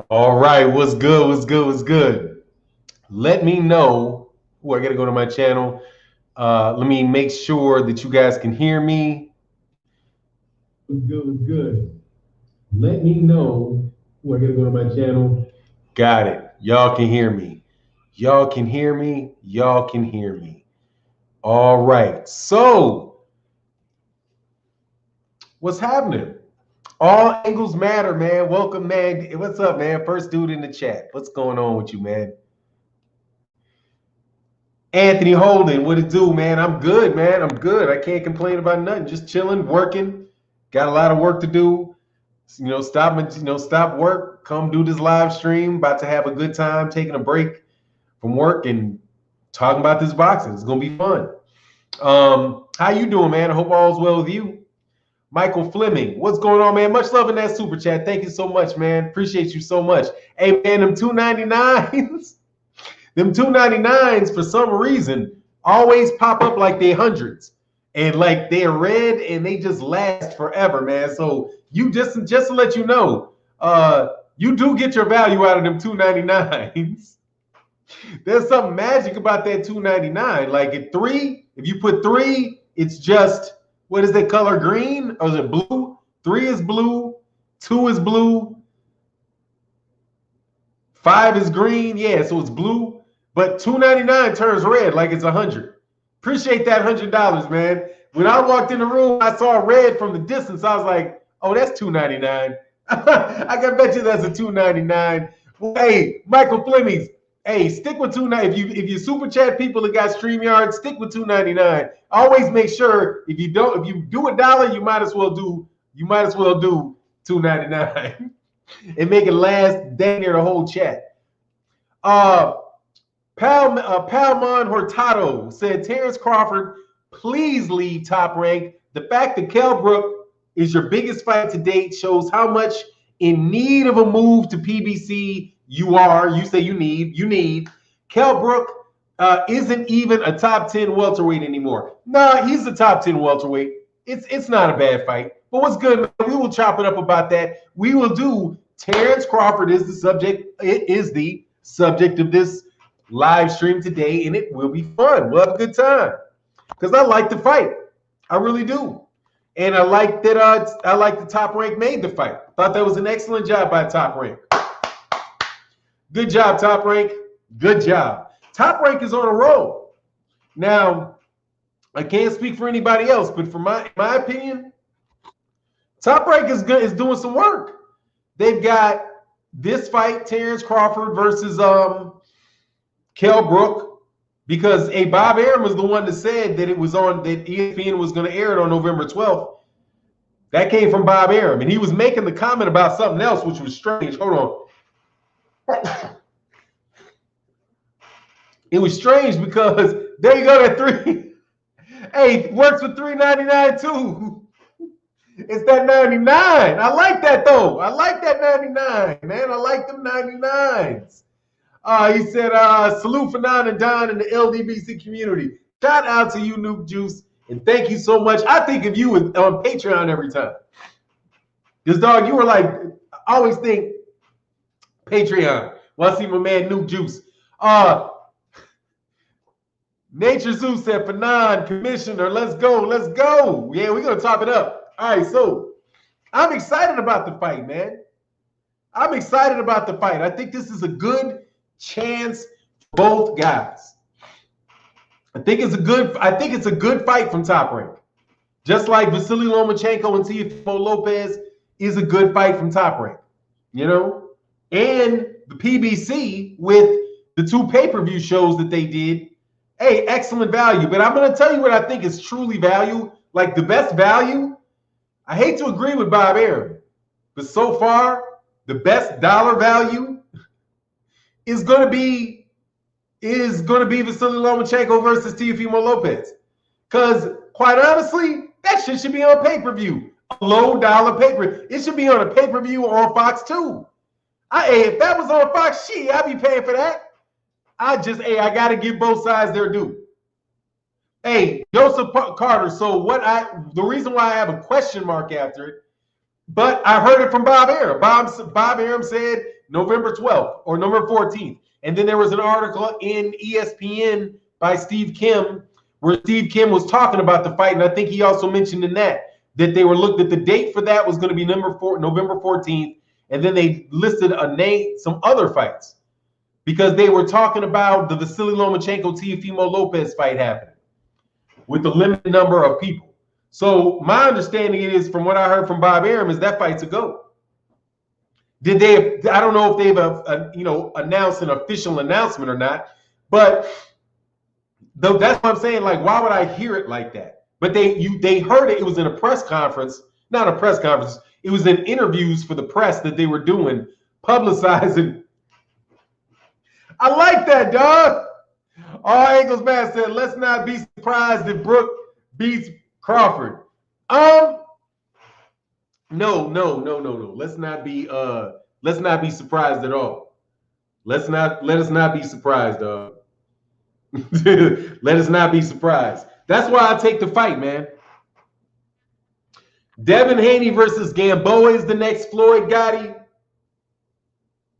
All right, what's good? What's good? What's good? Let me know. Oh, I gotta go to my channel. Let me make sure that you guys can hear me. What's good? What's good? Let me know. Oh, I gotta go to my channel. Got it. Y'all can hear me. Y'all can hear me. Y'all can hear me. All right. So, what's happening? All angles matter, man. Welcome, man. What's up, man? First dude in the chat. What's going on with you, man? Anthony Holden, what it do, man? I'm good, man. I'm good. I can't complain about nothing. Just chilling, working. Got a lot of work to do. Stop work. Come do this live stream. About to have a good time, taking a break from work and talking about this boxing. It's gonna be fun. How you doing, man? I hope all's well with you. Michael Fleming, what's going on, man? Much love in that super chat. Thank you so much, man. Appreciate you so much. Hey, man, them 299s. Them 299s for some reason always pop up like they hundreds and like they're red and they just last forever, man. So you just to let you know, you do get your value out of them 299s. There's something magic about that 299. Like at three, if you put three, it's just what is that color? Green or is it blue? Three is blue, two is blue, five is green. Yeah, so it's blue. But 299 turns red like it's 100. Appreciate that $100, man. When I walked in the room, I saw red from the distance. I was like, oh, that's 299. I can bet you that's a 299. Well, hey, Michael Flemings, hey, stick with 299. If you super chat people that got StreamYard, stick with 299. Always make sure if you do $1, you might as well do 299 and make it last dang near the whole chat. Palmon Hurtado said, Terence Crawford, please leave Top Rank. The fact that Kell Brook is your biggest fight to date shows how much in need of a move to PBC you are. You say you need. Kell Brook isn't even a top 10 welterweight anymore. Nah, he's a top 10 welterweight. It's not a bad fight. But what's good, man? We will chop it up about that. We will do Terence Crawford is the subject. It is the subject of this live stream today, and it will be fun. We'll have a good time because I like the fight. I really do. And I like that the Top Rank made the fight. Thought that was an excellent job by Top Rank. Good job, Top Rank. Good job. Top Rank is on a roll. Now, I can't speak for anybody else, but for my opinion, Top Rank is doing some work. They've got this fight, Terence Crawford versus Kell Brook, because Bob Arum was the one that said that that ESPN was going to air it on November 12th. That came from Bob Arum, and he was making the comment about something else, which was strange. Hold on. It was strange because there you go, that three. Hey, works with $3.99 too. It's that 99. I like that though. I like that 99, man. I like them 99s. He said, salute Fannon and Don in the LDBC community. Shout out to you, Nuke Juice, and thank you so much. I think of you on Patreon every time. Because, dog, you were like, I always think Patreon. Well, I see my man, Nuke Juice. Nature Zoo said, Fannon, Commissioner, let's go, let's go. Yeah, we're going to top it up. All right, so I'm excited about the fight, man. I'm excited about the fight. I think this is a good chance for both guys. I think it's a good fight from Top Rank. Just like Vasily Lomachenko and Teofimo Lopez is a good fight from Top Rank. You know? And the PBC with the two pay-per-view shows that they did, hey, excellent value. But I'm going to tell you what I think is truly value, like the best value. I hate to agree with Bob Arum, but so far, the best dollar value is going to be Vasily Lomachenko versus Teofimo Lopez. Because quite honestly, that shit should be on pay-per-view. A low dollar pay-per-view. It should be on a pay-per-view or on Fox 2. If that was on Fox, shit, I'd be paying for that. I got to give both sides their due. Hey, Joseph Carter. So the reason why I have a question mark after it, But I heard it from Bob Arum. Bob Arum said November 12th or November 14th. And then there was an article in ESPN by Steve Kim where Steve Kim was talking about the fight. And I think he also mentioned in that they were looked at the date for that was going to be November 14th. And then they listed some other fights because they were talking about the Vasily Lomachenko-Teofimo Lopez fight happening with the limited number of people. So my understanding is, from what I heard from Bob Arum, is that fight's a go. Did they? I don't know if they've announced an official announcement or not, but that's what I'm saying. Like, why would I hear it like that? But they heard it. It was in a press conference, not a press conference. It was in interviews for the press that they were doing, publicizing. I like that, dog. All Angles Man said, let's not be surprised if Brook beats Crawford. No. Let's not be surprised at all. Let us not be surprised, dog. Let us not be surprised. That's why I take the fight, man. Devin Haney versus Gamboa is the next Floyd-Gatti.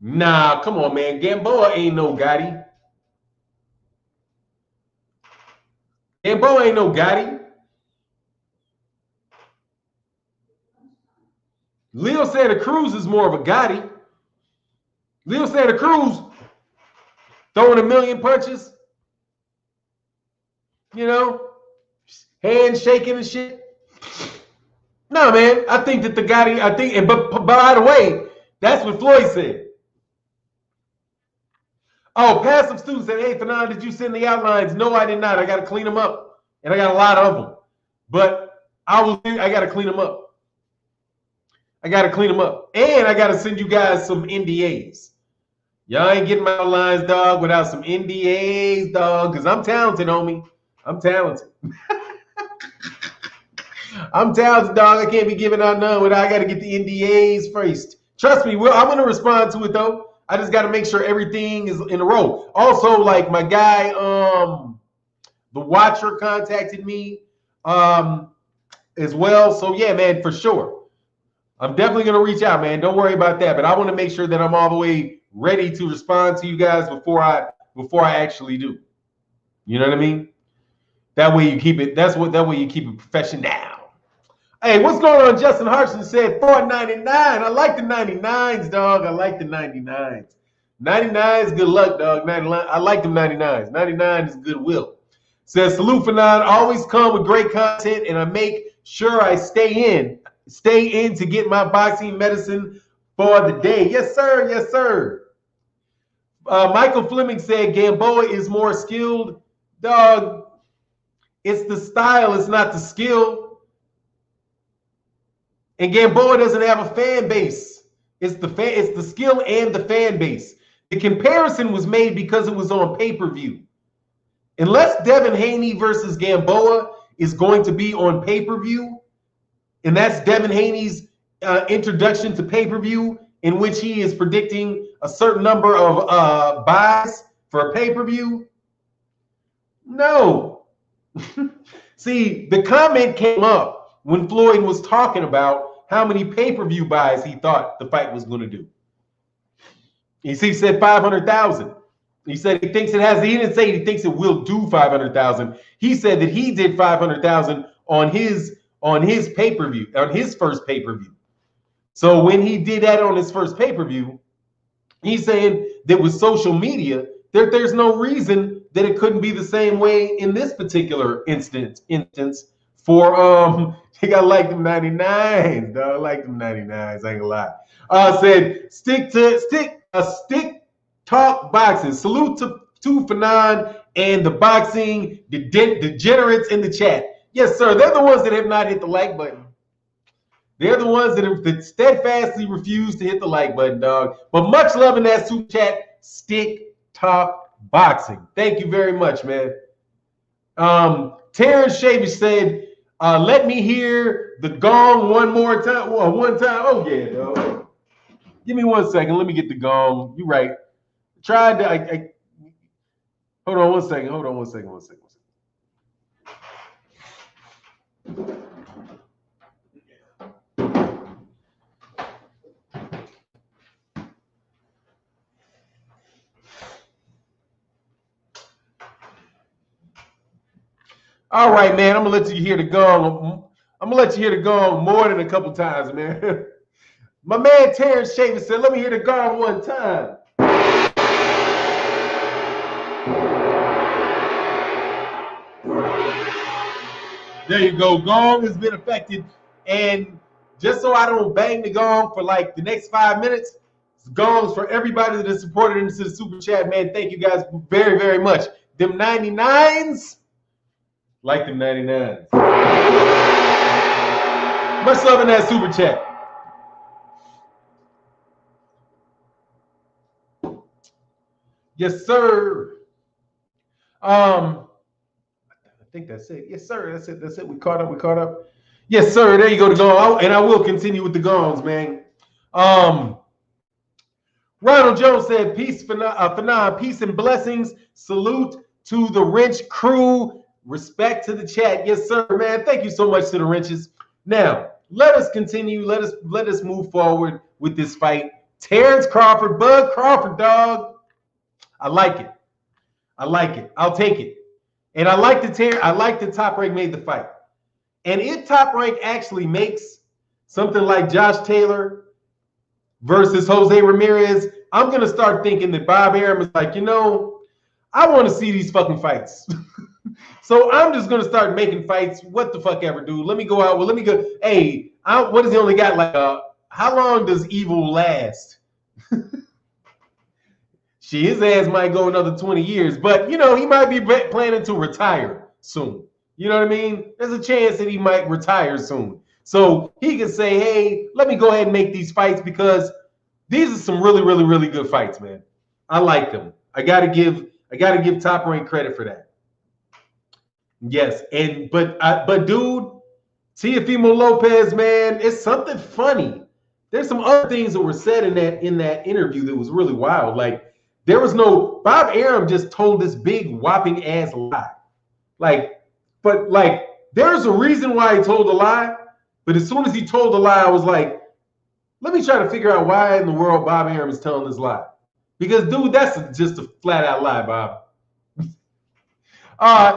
Nah, come on, man. Gamboa ain't no Gotti. Gamboa ain't no Gotti. Leo Santa Cruz is more of a Gotti. Leo Santa Cruz throwing a million punches. You know, hands shaking and shit. No, man. I think that the Gotti, but by the way, that's what Floyd said. Oh, Passive Student said, hey, Fannon, did you send the outlines? No, I did not. I got to clean them up. And I got a lot of them. But I got to clean them up. And I got to send you guys some NDAs. Y'all ain't getting my outlines, dog, without some NDAs, dog, because I'm talented, homie. I'm talented. I'm talented, dog. I can't be giving out none without I got to get the NDAs first. Trust me, I'm going to respond to it, though. I just got to make sure everything is in a row. Also, like my guy, the Watcher contacted me as well. So, yeah, man, for sure. I'm definitely going to reach out, man. Don't worry about that. But I want to make sure that I'm all the way ready to respond to you guys before I actually do. You know what I mean? That way you keep it. That way you keep it professional. Hey, what's going on? Justin Hartson said $4.99. I like the 99s, dog. I like the 99s. 99s, good luck, dog. 99, I like them 99s. 99 is goodwill. Says salute Fannon. Always come with great content, and I make sure I stay in to get my boxing medicine for the day. Yes, sir. Yes, sir. Michael Fleming said Gamboa is more skilled. Dog, it's the style, it's not the skill. And Gamboa doesn't have a fan base. It's the skill and the fan base. The comparison was made because it was on pay-per-view. Unless Devin Haney versus Gamboa is going to be on pay-per-view, and that's Devin Haney's introduction to pay-per-view, in which he is predicting a certain number of buys for a pay-per-view. No. See, the comment came up when Floyd was talking about how many pay-per-view buys he thought the fight was going to do. He said 500,000. He said he thinks it has. He didn't say he thinks it will do 500,000. He said that he did 500,000 on his pay-per-view, on his first pay-per-view. So when he did that on his first pay-per-view, he's saying that with social media, there's no reason that it couldn't be the same way in this particular instance for I like them 99s, dog. I like them 99s, I ain't gonna lie. Said stick talk boxing. Salute to Fannon and the boxing degenerates in the chat. Yes, sir. They're the ones that have not hit the like button. They're the ones that steadfastly refuse to hit the like button, dog. But much love in that super chat. Stick talk boxing. Thank you very much, man. Terrence Shavish said, let me hear the gong one more time. Well, one time. Oh, yeah, dog. Give me 1 second. Let me get the gong. You're right. Tried to. Hold on 1 second. Hold on 1 second. 1 second. All right, man. I'm gonna let you hear the gong. I'm gonna let you hear the gong more than a couple times, man. My man Terrence Shavin said, "Let me hear the gong one time." There you go. Gong has been affected, and just so I don't bang the gong for like the next 5 minutes, gongs for everybody that has supported into the super chat, man. Thank you guys very, very much. Them 99s, like them 99s. Much love in that super chat. Yes, sir. I think that's it. Yes, sir. That's it. That's it. We caught up. We caught up. Yes, sir. There you go. The gong. And I will continue with the gongs, man. Ronald Jones said, "Peace, Fannon, peace and blessings. Salute to the Wrench crew. Respect to the chat." Yes, sir, man. Thank you so much to the Wrenches. Now, let us continue. Let us move forward with this fight. Terence Crawford, Bud Crawford, dog. I like it. I like it. I'll take it. And I like the Top Rank made the fight. And if Top Rank actually makes something like Josh Taylor versus Jose Ramirez, I'm going to start thinking that Bob Arum is like, I want to see these fucking fights. So I'm just going to start making fights. What the fuck ever, dude. Let me go out. Well, let me go. Hey, what does he only got? Like, how long does evil last? His ass might go another 20 years, but, he might be planning to retire soon. You know what I mean? There's a chance that he might retire soon. So he can say, hey, let me go ahead and make these fights because these are some really, really, really good fights, man. I like them. I gotta give Top Rank credit for that. Yes, but dude, Teofimo Lopez, man, it's something funny. There's some other things that were said in that interview that was really wild. Like, there was no Bob Arum just told this big whopping ass lie. But there's a reason why he told the lie. But as soon as he told the lie, I was like, let me try to figure out why in the world Bob Arum is telling this lie. Because, dude, that's just a flat out lie, Bob.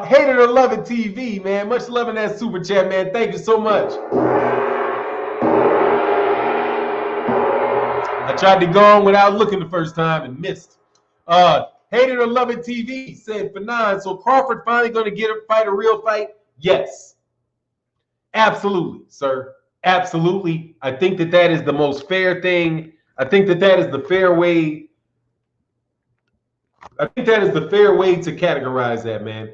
Hate it or love it TV, man. Much love in that super chat, man. Thank you so much. I tried to go on without looking the first time and missed. Hate it or love it TV said, Fannon, so Crawford finally going to fight a real fight? Yes. Absolutely, sir. Absolutely. I think that is the most fair thing. I think that is the fair way. I think that is the fair way to categorize that, man.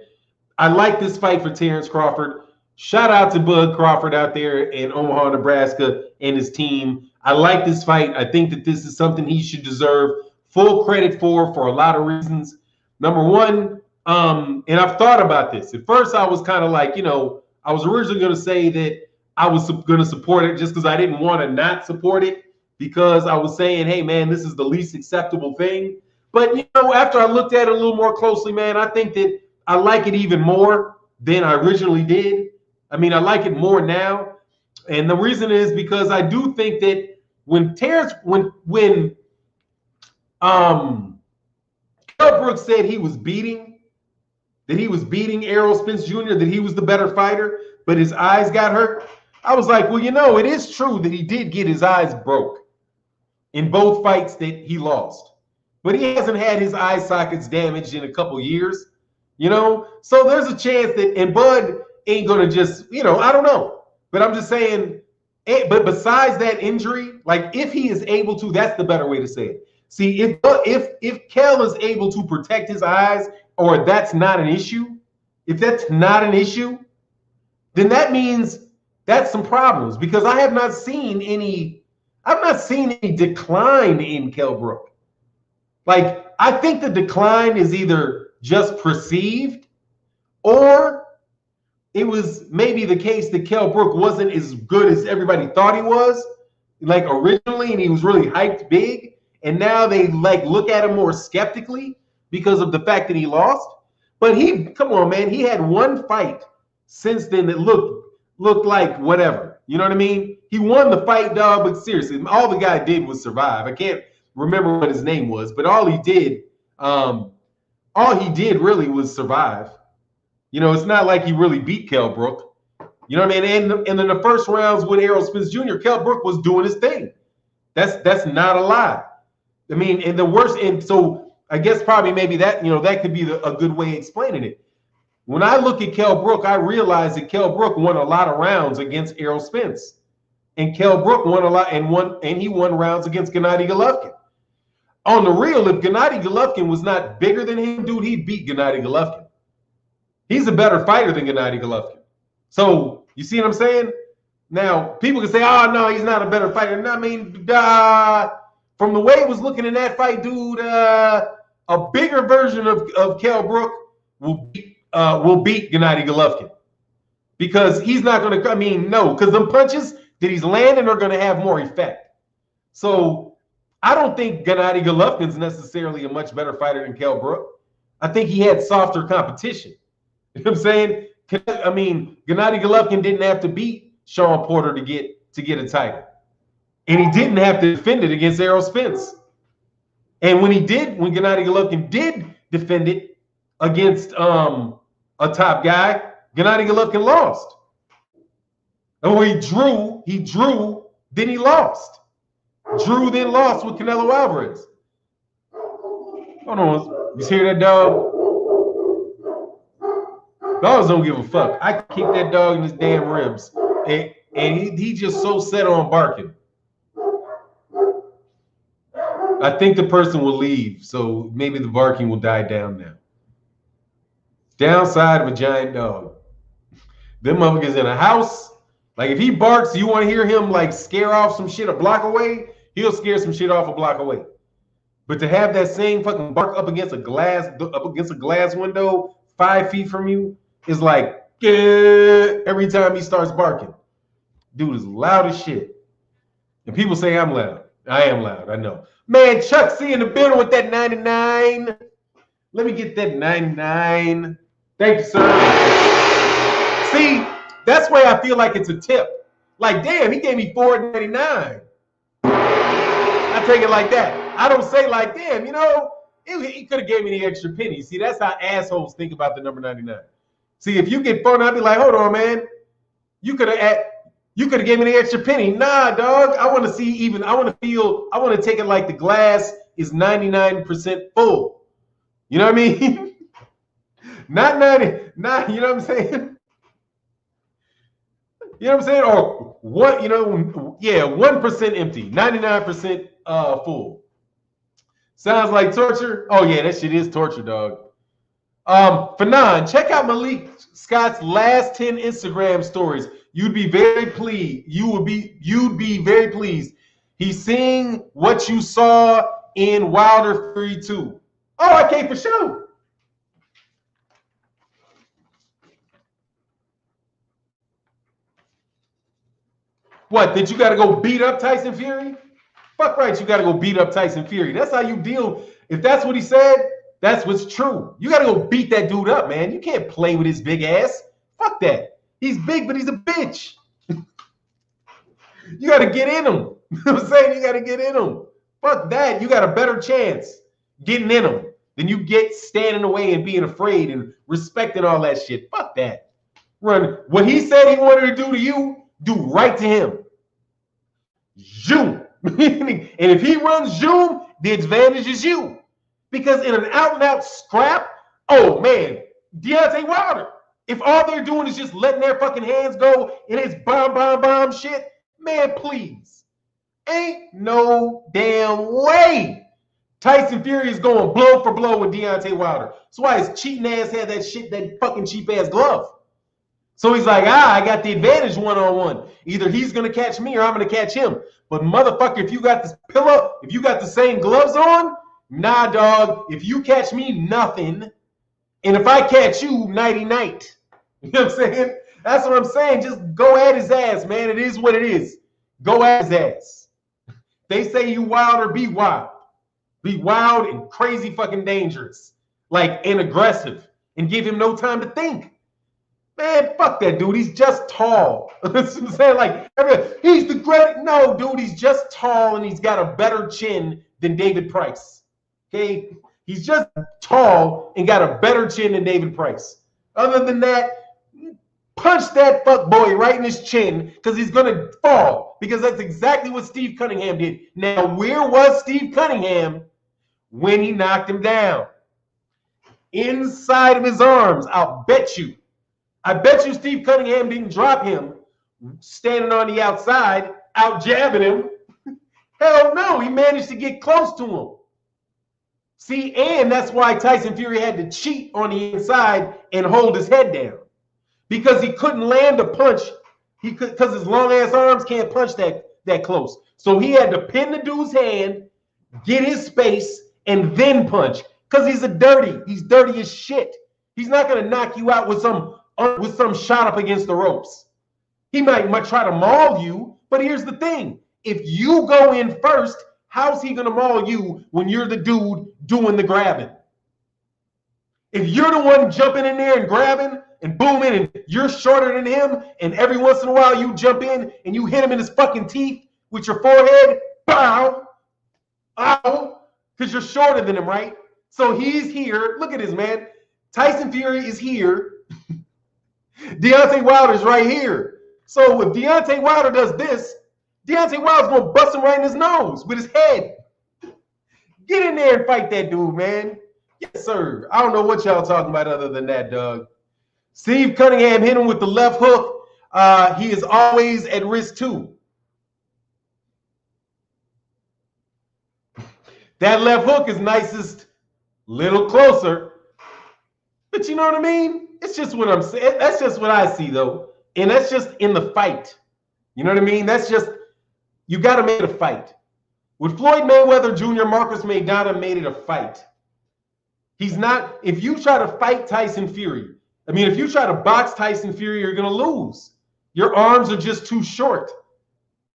I like this fight for Terence Crawford. Shout out to Bud Crawford out there in Omaha, Nebraska, and his team. I like this fight. I think that this is something he should deserve full credit for a lot of reasons. Number one, and I've thought about this. At first, I was kind of like, I was originally going to say that I was going to support it just because I didn't want to not support it because I was saying, hey, man, this is the least acceptable thing. But, after I looked at it a little more closely, man, I think that I like it even more than I originally did. I mean, I like it more now. And the reason is because I do think that when Kell Brook said he was beating Errol Spence Jr., that he was the better fighter, but his eyes got hurt, I was like, well, it is true that he did get his eyes broke in both fights that he lost. But he hasn't had his eye sockets damaged in a couple years, So there's a chance that, and Bud ain't going to just, I don't know. But I'm just saying, but besides that injury, like if he is able to, that's the better way to say it. See, if Kell is able to protect his eyes, or that's not an issue, if that's not an issue, then that means that's some problems because I've not seen any decline in Kell Brook. Like, I think the decline is either just perceived or it was maybe the case that Kell Brook wasn't as good as everybody thought he was, like originally, and he was really hyped big. And now they look at him more skeptically because of the fact that he lost. But come on, man, he had one fight since then that looked like whatever. You know what I mean? He won the fight, dog, but seriously, all the guy did was survive. I can't remember what his name was, but all he did really was survive. You know, it's not like he really beat Kell Brook. You know what I mean? And in the first rounds with Errol Spence Jr., Kell Brook was doing his thing. That's not a lie. I mean, and the worst, and so I guess probably maybe that, you know, that could be a good way of explaining it. When I look at Kell Brook, I realize that Kell Brook won a lot of rounds against Errol Spence. And Kell Brook won a lot and he won rounds against Gennady Golovkin. On the real, if Gennady Golovkin was not bigger than him, dude, he'd beat Gennady Golovkin. He's a better fighter than Gennady Golovkin. So you see what I'm saying? Now, people can say, oh, no, he's not a better fighter. I mean, from the way it was looking in that fight, dude, a bigger version of Kell Brook will beat Gennady Golovkin. Because he's not going to, I mean, no, because them punches that he's landing are going to have more effect. So I don't think Gennady Golovkin's necessarily a much better fighter than Kell Brook. I think he had softer competition. You know what I'm saying? I mean, Gennady Golovkin didn't have to beat Sean Porter to get a title. And he didn't have to defend it against Errol Spence. And when Gennady Golovkin did defend it against a top guy, Gennady Golovkin lost. Oh, he drew, then he lost. Drew, then lost with Canelo Alvarez. Hold on. You hear that, dog? Dogs don't give a fuck. I kicked that dog in his damn ribs. And he just so set on barking. I think the person will leave, so maybe the barking will die down now. Downside of a giant dog. Them motherfuckers in a house. Like if he barks, you want to hear him like scare off some shit a block away, he'll scare some shit off a block away. But to have that same fucking bark up against a glass window 5 feet from you is like every time he starts barking. Dude is loud as shit. And people say I'm loud. I am loud, I know. Man, Chuck C in the building with that 99. Let me get that 99. Thank you, sir. See, that's why I feel like it's a tip. Like, damn, he gave me $4.99. I take it like that. I don't say like, damn, you know, he could have gave me the extra penny. See, that's how assholes think about the number 99. See, if you get phone, I'd be like, hold on, man. You could have gave me the extra penny. Nah, dog. I want to see even. I want to take it like the glass is 99% full. You know what I mean? Not 90. Not, you know what I'm saying? You know what I'm saying? Or what, you know, yeah, 1% empty, 99% full. Sounds like torture. Oh yeah, that shit is torture, dog. Fannon, check out Malik Scott's last 10 Instagram stories. You'd be very pleased. You'd be very pleased. He's seeing what you saw in Wilder Fury 2. Oh, okay, for sure. What, that you got to go beat up Tyson Fury? Fuck right, you got to go beat up Tyson Fury. That's how you deal. If that's what he said, that's what's true. You got to go beat that dude up, man. You can't play with his big ass. Fuck that. He's big, but he's a bitch. You got to get in him. You know what I'm saying? You got to get in him. Fuck that. You got a better chance getting in him than you get standing away and being afraid and respecting all that shit. Fuck that. Run. What he said he wanted to do to you, do right to him. Zoom. And if he runs zoom, the advantage is you. Because in an out-and-out scrap, oh, man, Deontay Wilder, if all they're doing is just letting their fucking hands go and it's bomb shit, man, please. Ain't no damn way Tyson Fury is going blow for blow with Deontay Wilder. That's why his cheating ass had that shit, that fucking cheap ass glove. So he's like, I got the advantage one-on-one. Either he's going to catch me or I'm going to catch him. But motherfucker, if you got this pillow, if you got the same gloves on, nah, dog. If you catch me, nothing. And if I catch you, nighty-night. You know what I'm saying? That's what I'm saying. Just go at his ass, man. It is what it is. Go at his ass. They say you wild or be wild. Be wild and crazy fucking dangerous. Like, and aggressive. And give him no time to think. Man, fuck that dude. He's just tall. That's what I'm saying. Like, he's the great. No, dude, he's just tall and he's got a better chin than David Price. Okay? He's just tall and got a better chin than David Price. Other than that, punch that fuck boy right in his chin because he's going to fall, because that's exactly what Steve Cunningham did. Now, where was Steve Cunningham when he knocked him down? Inside of his arms, I'll bet you. I bet you Steve Cunningham didn't drop him standing on the outside, out jabbing him. Hell no, he managed to get close to him. See, and that's why Tyson Fury had to cheat on the inside and hold his head down, because he couldn't land a punch. He could, because his long ass arms can't punch that close. So he had to pin the dude's hand, get his space, and then punch. Because he's dirty as shit. He's not gonna knock you out with some shot up against the ropes. He might try to maul you, but here's the thing: if you go in first, how's he gonna maul you when you're the dude doing the grabbing? If you're the one jumping in there and grabbing and booming, and you're shorter than him, and every once in a while you jump in and you hit him in his fucking teeth with your forehead, bow, ow, because you're shorter than him, right? So he's here. Look at this, man. Tyson Fury is here. Deontay Wilder's right here. So if Deontay Wilder does this, Deontay Wilder's going to bust him right in his nose with his head. Get in there and fight that dude, man. Yes, sir. I don't know what y'all talking about other than that, Doug. Steve Cunningham hit him with the left hook. He is always at risk, too. That left hook is nicest little closer. But you know what I mean? It's just what I'm saying. That's just what I see, though. And that's just in the fight. You know what I mean? That's just, you got to make it a fight. With Floyd Mayweather Jr., Marcus Maidana made it a fight. He's not, if you try to fight Tyson Fury, if you try to box Tyson Fury, you're going to lose. Your arms are just too short.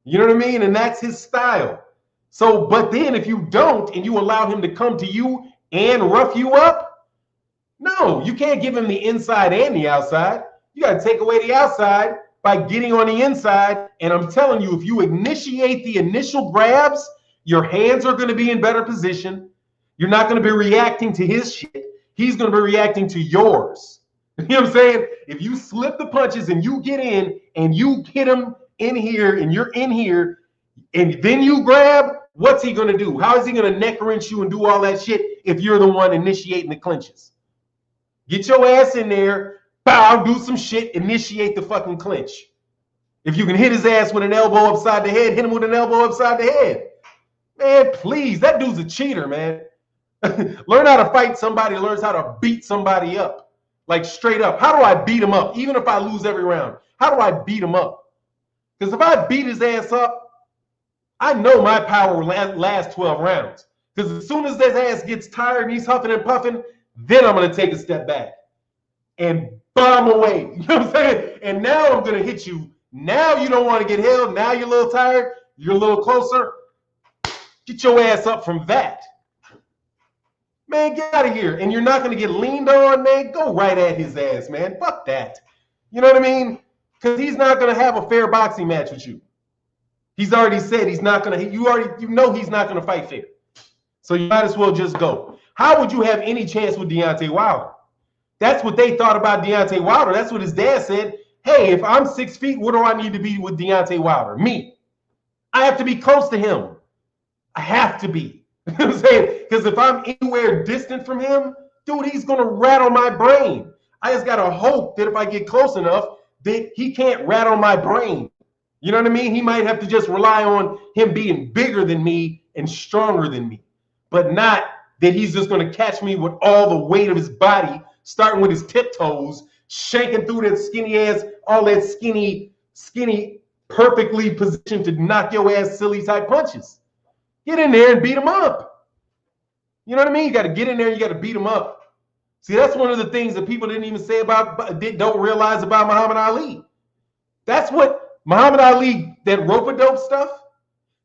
You know what I mean? And that's his style. So, but then if you don't, and you allow him to come to you and rough you up, no, you can't give him the inside and the outside. You got to take away the outside by getting on the inside. And I'm telling you, if you initiate the initial grabs, your hands are going to be in better position. You're not going to be reacting to his shit. He's going to be reacting to yours. You know what I'm saying? If you slip the punches and you get in and you hit him in here and you're in here and then you grab, what's he going to do? How is he going to neck wrench you and do all that shit if you're the one initiating the clinches? Get your ass in there, bow, do some shit, initiate the fucking clinch. If you can hit his ass with an elbow upside the head, hit him with an elbow upside the head. Man, please, that dude's a cheater, man. Learn how to fight somebody, learns how to beat somebody up. Like straight up. How do I beat him up? Even if I lose every round, how do I beat him up? Because if I beat his ass up, I know my power will last 12 rounds. Because as soon as his ass gets tired and he's huffing and puffing, then I'm going to take a step back and bomb away. You know what I'm saying? And now I'm going to hit you. Now you don't want to get held. Now you're a little tired. You're a little closer. Get your ass up from that. Man, get out of here. And you're not going to get leaned on, man. Go right at his ass, man. Fuck that. You know what I mean? Because he's not going to have a fair boxing match with you. He's already said he's not going to. You know he's not going to fight fair. So you might as well just go. How would you have any chance with Deontay Wilder? That's what they thought about Deontay Wilder. That's what his dad said. Hey, if I'm 6 feet, what do I need to be with Deontay Wilder? Me. I have to be close to him. I have to be. You know what I'm saying? Because if I'm anywhere distant from him, dude, he's going to rattle my brain. I just got to hope that if I get close enough, that he can't rattle my brain. You know what I mean? He might have to just rely on him being bigger than me and stronger than me. But not that he's just going to catch me with all the weight of his body, starting with his tiptoes, shanking through that skinny ass, all that skinny, perfectly positioned to knock your ass silly type punches. Get in there and beat him up. You know what I mean? You got to get in there and you got to beat him up. See, that's one of the things that people didn't even say about, don't realize about Muhammad Ali. That's what Muhammad Ali, that rope-a-dope stuff,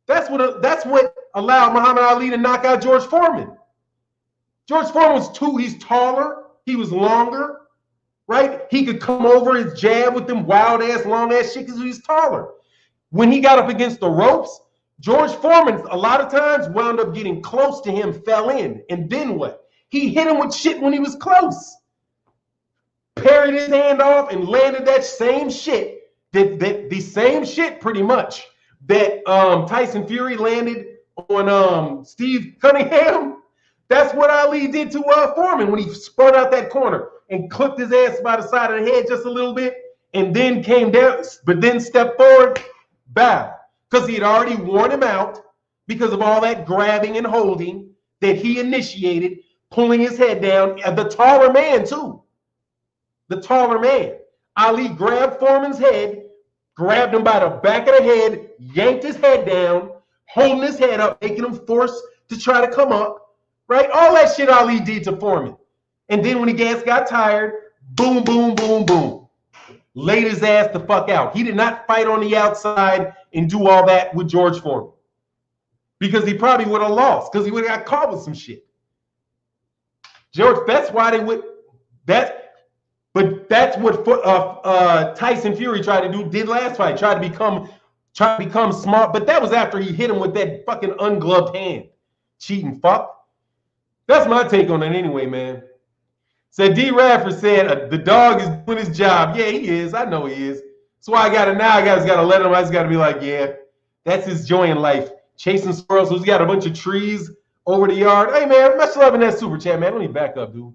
that's what allowed Muhammad Ali to knock out George Foreman. George Foreman he's taller, he was longer, right? He could come over his jab with them wild-ass, long-ass shit because he's taller. When he got up against the ropes, George Foreman, a lot of times, wound up getting close to him, fell in. And then what? He hit him with shit when he was close. parried his hand off and landed that same shit, the same shit pretty much that Tyson Fury landed on Steve Cunningham. That's what Ali did to Foreman when he spun out that corner and clipped his ass by the side of the head just a little bit, and then came down, but then stepped forward, bow. Because he had already worn him out because of all that grabbing and holding that he initiated, pulling his head down. And the taller man, too. The taller man. Ali grabbed Foreman's head, grabbed him by the back of the head, yanked his head down, holding his head up, making him force to try to come up, right? All that shit Ali did to Foreman. And then when he got tired, boom, boom, boom, boom. Laid his ass the fuck out. He did not fight on the outside and do all that with George Foreman. Because he probably would have lost, because he would have got caught with some shit. George, that's why they would, but that's what Tyson Fury did last fight, tried to become smart, but that was after he hit him with that fucking ungloved hand. Cheating fuck. That's my take on it anyway, man. Said D. Radford said the dog is doing his job. Yeah, he is. I know he is. That's why I just gotta let him. I just gotta be like, yeah, that's his joy in life. Chasing squirrels. So he's got a bunch of trees over the yard. Hey man, much love in that super chat, man. Let me back up, dude.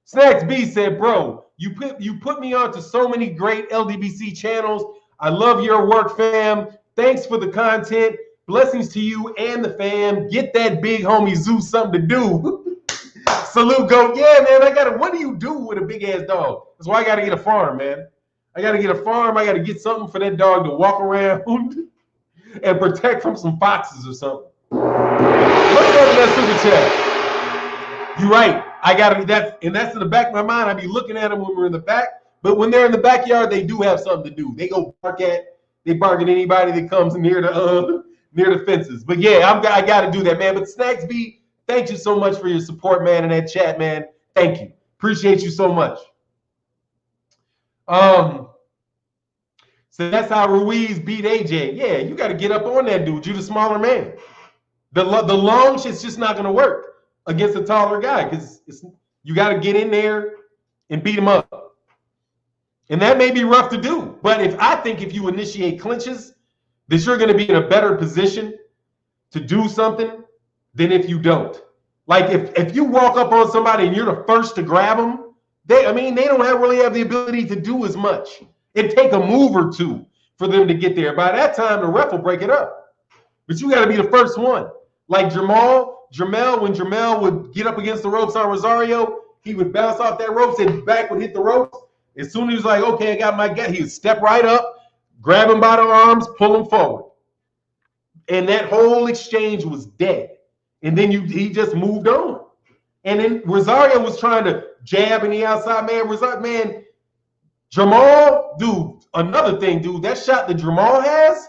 Snacks B said, bro, you put me on to so many great LDBC channels. I love your work, fam. Thanks for the content. Blessings to you and the fam. Get that big homie Zeus something to do. Salute, go. Yeah, man, what do you do with a big ass dog? That's why I gotta get a farm, man. I gotta get a farm. I gotta get something for that dog to walk around and protect from some foxes or something. Let's go to that super chat. You're right. That's in the back of my mind. I be looking at them when we're in the back, but when they're in the backyard, they do have something to do. They bark at anybody that comes near the fences. But yeah, I got to do that, man. But Snacks B, thank you so much for your support, man, in that chat, man. Thank you. Appreciate you so much. So that's how Ruiz beat AJ. Yeah, you got to get up on that dude. You're the smaller man. The long shit's just not going to work against a taller guy because you got to get in there and beat him up. And that may be rough to do. But I think if you initiate clinches, that you're going to be in a better position to do something than if you don't. Like if you walk up on somebody and you're the first to grab them, they don't really have the ability to do as much. It'd take a move or two for them to get there. By that time, the ref will break it up. But you got to be the first one. Like Jamel, when Jamel would get up against the ropes on Rosario, he would bounce off that ropes and back would hit the ropes. As soon as he was like, okay, I got my guy, he would step right up, grab him by the arms, pull him forward. And that whole exchange was dead. And then he just moved on. And then Rosario was trying to jab in the outside, man. Jamal, dude, another thing, dude, that shot that Jamal has,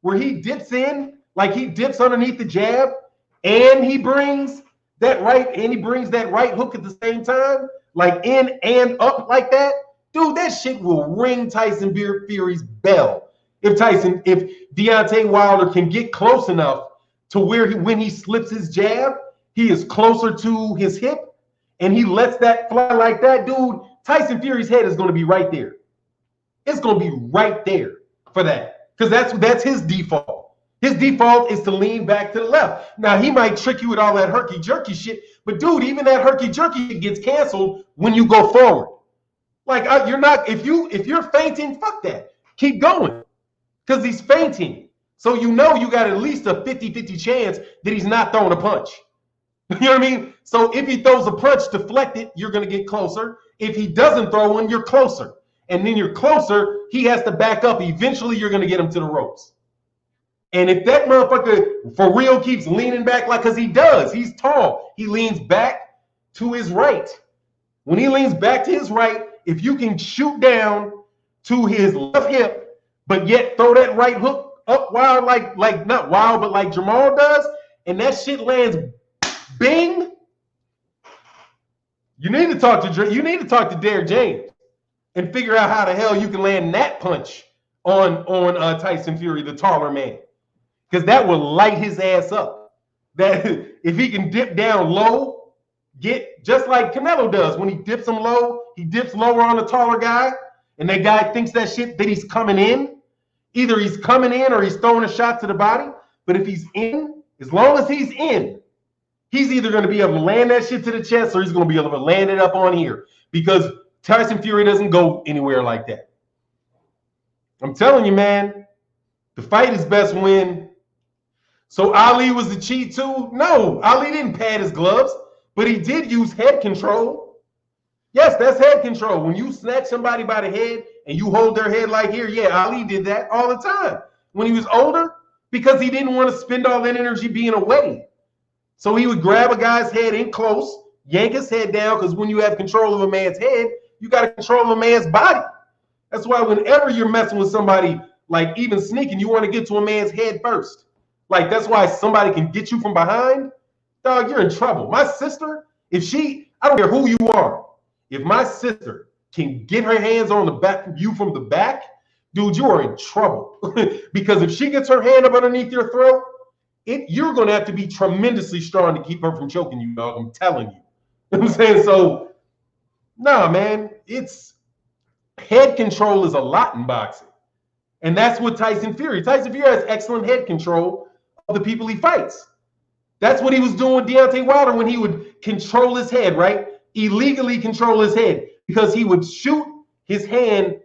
where he dips in, like he dips underneath the jab, and he brings that right hook at the same time, like in and up like that. Dude, that shit will ring Tyson Fury's bell. If Deontay Wilder can get close enough to where when he slips his jab, he is closer to his hip, and he lets that fly like that, dude, Tyson Fury's head is going to be right there. It's going to be right there for that, because that's his default. His default is to lean back to the left. Now, he might trick you with all that herky-jerky shit, but dude, even that herky-jerky gets canceled when you go forward. Like, you're not, if you're fainting, fuck that. Keep going, because he's fainting. So you got at least a 50-50 chance that he's not throwing a punch. You know what I mean? So if he throws a punch, deflect it, you're going to get closer. If he doesn't throw one, you're closer. And then you're closer, he has to back up. Eventually, you're going to get him to the ropes. And if that motherfucker for real keeps leaning back, because he does, he's tall. He leans back to his right. When he leans back to his right, if you can shoot down to his left hip, but yet throw that right hook up wild, like not wild, but like Jamal does, and that shit lands bing, you need to talk to Derek James and figure out how the hell you can land that punch on Tyson Fury, the taller man. Because that will light his ass up. That if he can dip down low, get just like Canelo does when he dips him low, he dips lower on the taller guy, and that guy thinks that shit that he's coming in. Either he's coming in or he's throwing a shot to the body. But if he's in, as long as he's in, he's either going to be able to land that shit to the chest or he's going to be able to land it up on here, because Tyson Fury doesn't go anywhere like that. I'm telling you, man, the fight is best win. So Ali was the cheat too? No, Ali didn't pad his gloves, but he did use head control. Yes, that's head control. When you snatch somebody by the head and you hold their head like here, yeah, Ali did that all the time when he was older, because he didn't want to spend all that energy being away. So he would grab a guy's head in close, yank his head down, because when you have control of a man's head, you got control of a man's body. That's why whenever you're messing with somebody, like even sneaking, you want to get to a man's head first. Like, that's why somebody can get you from behind. Dog, you're in trouble. My sister, I don't care who you are, if my sister can get her hands on the back of you from the back, dude, you are in trouble. Because if she gets her hand up underneath your throat, you're going to have to be tremendously strong to keep her from choking you, dog. I'm telling you. You know what I'm saying? So, nah, man, it's head control is a lot in boxing. And that's what Tyson Fury has excellent head control of the people he fights. That's what he was doing with Deontay Wilder when he would control his head, right? Illegally control his head, because he would shoot his hand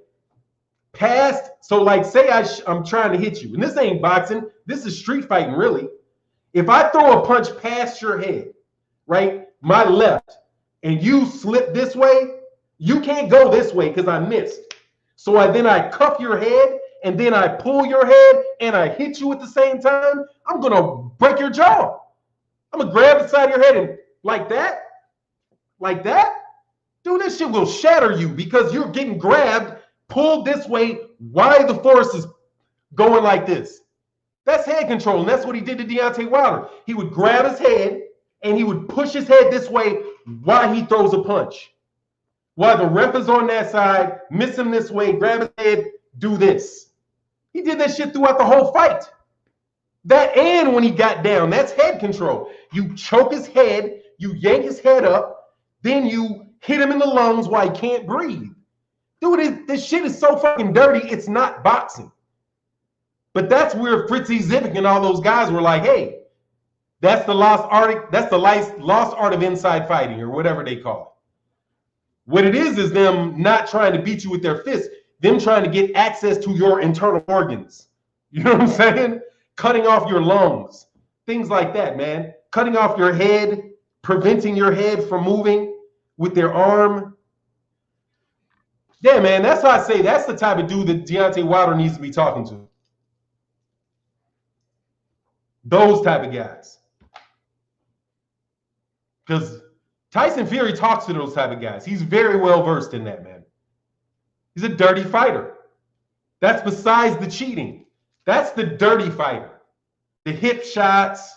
past. So like, say I'm trying to hit you, and this ain't boxing, this is street fighting really. If I throw a punch past your head, right, my left, and you slip this way, you can't go this way because I missed. So then I cuff your head, and then I pull your head, and I hit you at the same time. I'm going to break your jaw. I'm going to grab the side of your head and like that. Dude, this shit will shatter you because you're getting grabbed, pulled this way while the force is going like this. That's head control, and that's what he did to Deontay Wilder. He would grab his head, and he would push his head this way while he throws a punch. While the ref is on that side, miss him this way, grab his head, do this. He did that shit throughout the whole fight. That, and when he got down, that's head control. You choke his head, you yank his head up, then you hit him in the lungs while he can't breathe. Dude, this shit is so fucking dirty, it's not boxing. But that's where Fritzy Zivik and all those guys were like, hey, that's the lost art of inside fighting, or whatever they call it. What it is them not trying to beat you with their fists, them trying to get access to your internal organs. You know what I'm saying? Cutting off your lungs, things like that, man. Cutting off your head, preventing your head from moving with their arm. Yeah, man, that's how I say that's the type of dude that Deontay Wilder needs to be talking to. Those type of guys. Because Tyson Fury talks to those type of guys. He's very well versed in that, man. He's a dirty fighter. That's besides the cheating. That's the dirty fighter. The hip shots,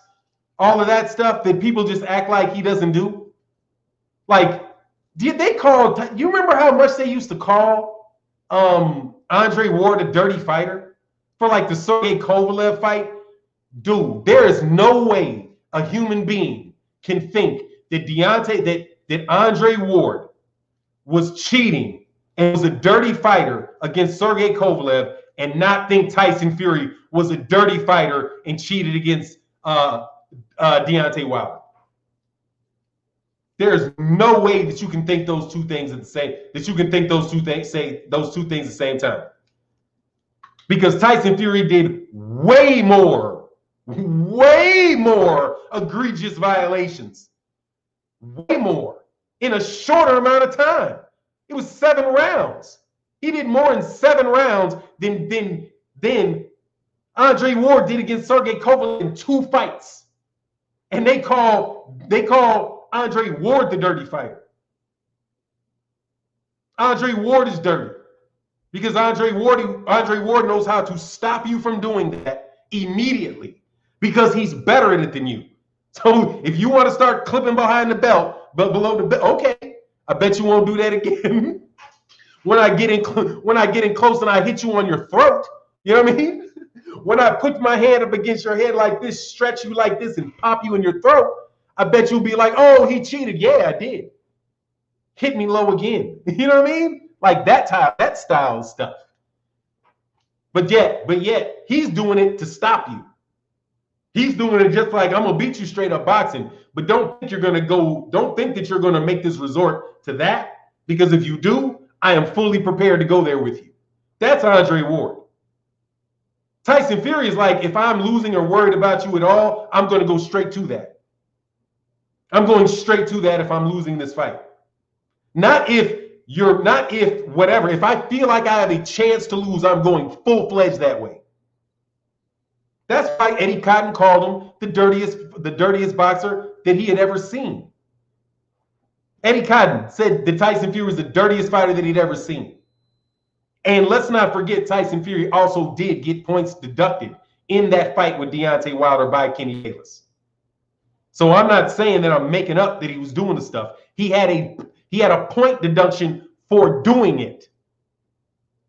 all of that stuff that people just act like he doesn't do. Like, did they call, you remember how much they used to call Andre Ward a dirty fighter? For like the Sergey Kovalev fight? Dude, there is no way a human being can think that Andre Ward was cheating and was a dirty fighter against Sergey Kovalev and not think Tyson Fury was a dirty fighter and cheated against Deontay Wilder. There's no way that you can think those two things at the same, that you can think those two things, say those two things at the same time. Because Tyson Fury did way more egregious violations. Way more in a shorter amount of time. It was 7 rounds. He did more in 7 rounds than Andre Ward did against Sergey Kovalev in 2 fights. And they call Andre Ward the dirty fighter. Andre Ward is dirty because Andre Ward knows how to stop you from doing that immediately because he's better at it than you. So if you want to start clipping behind the belt, but below the belt, okay, I bet you won't do that again. When I get in close and I hit you on your throat, you know what I mean? When I put my hand up against your head like this, stretch you like this, and pop you in your throat, I bet you'll be like, oh, he cheated. Yeah, I did. Hit me low again. You know what I mean? Like that style stuff. But yet, he's doing it to stop you. He's doing it just like, I'm gonna beat you straight up boxing. But don't think that you're gonna make this resort to that. Because if you do, I am fully prepared to go there with you. That's Andre Ward. Tyson Fury is like, if I'm losing or worried about you at all, I'm gonna go straight to that. I'm going straight to that if I'm losing this fight. Not if whatever. If I feel like I have a chance to lose, I'm going full-fledged that way. That's why Eddie Cotton called him the dirtiest boxer that he had ever seen. Eddie Cotton said that Tyson Fury was the dirtiest fighter that he'd ever seen. And let's not forget, Tyson Fury also did get points deducted in that fight with Deontay Wilder by Kenny Bayless. So I'm not saying that I'm making up that he was doing the stuff. He had a point deduction for doing it.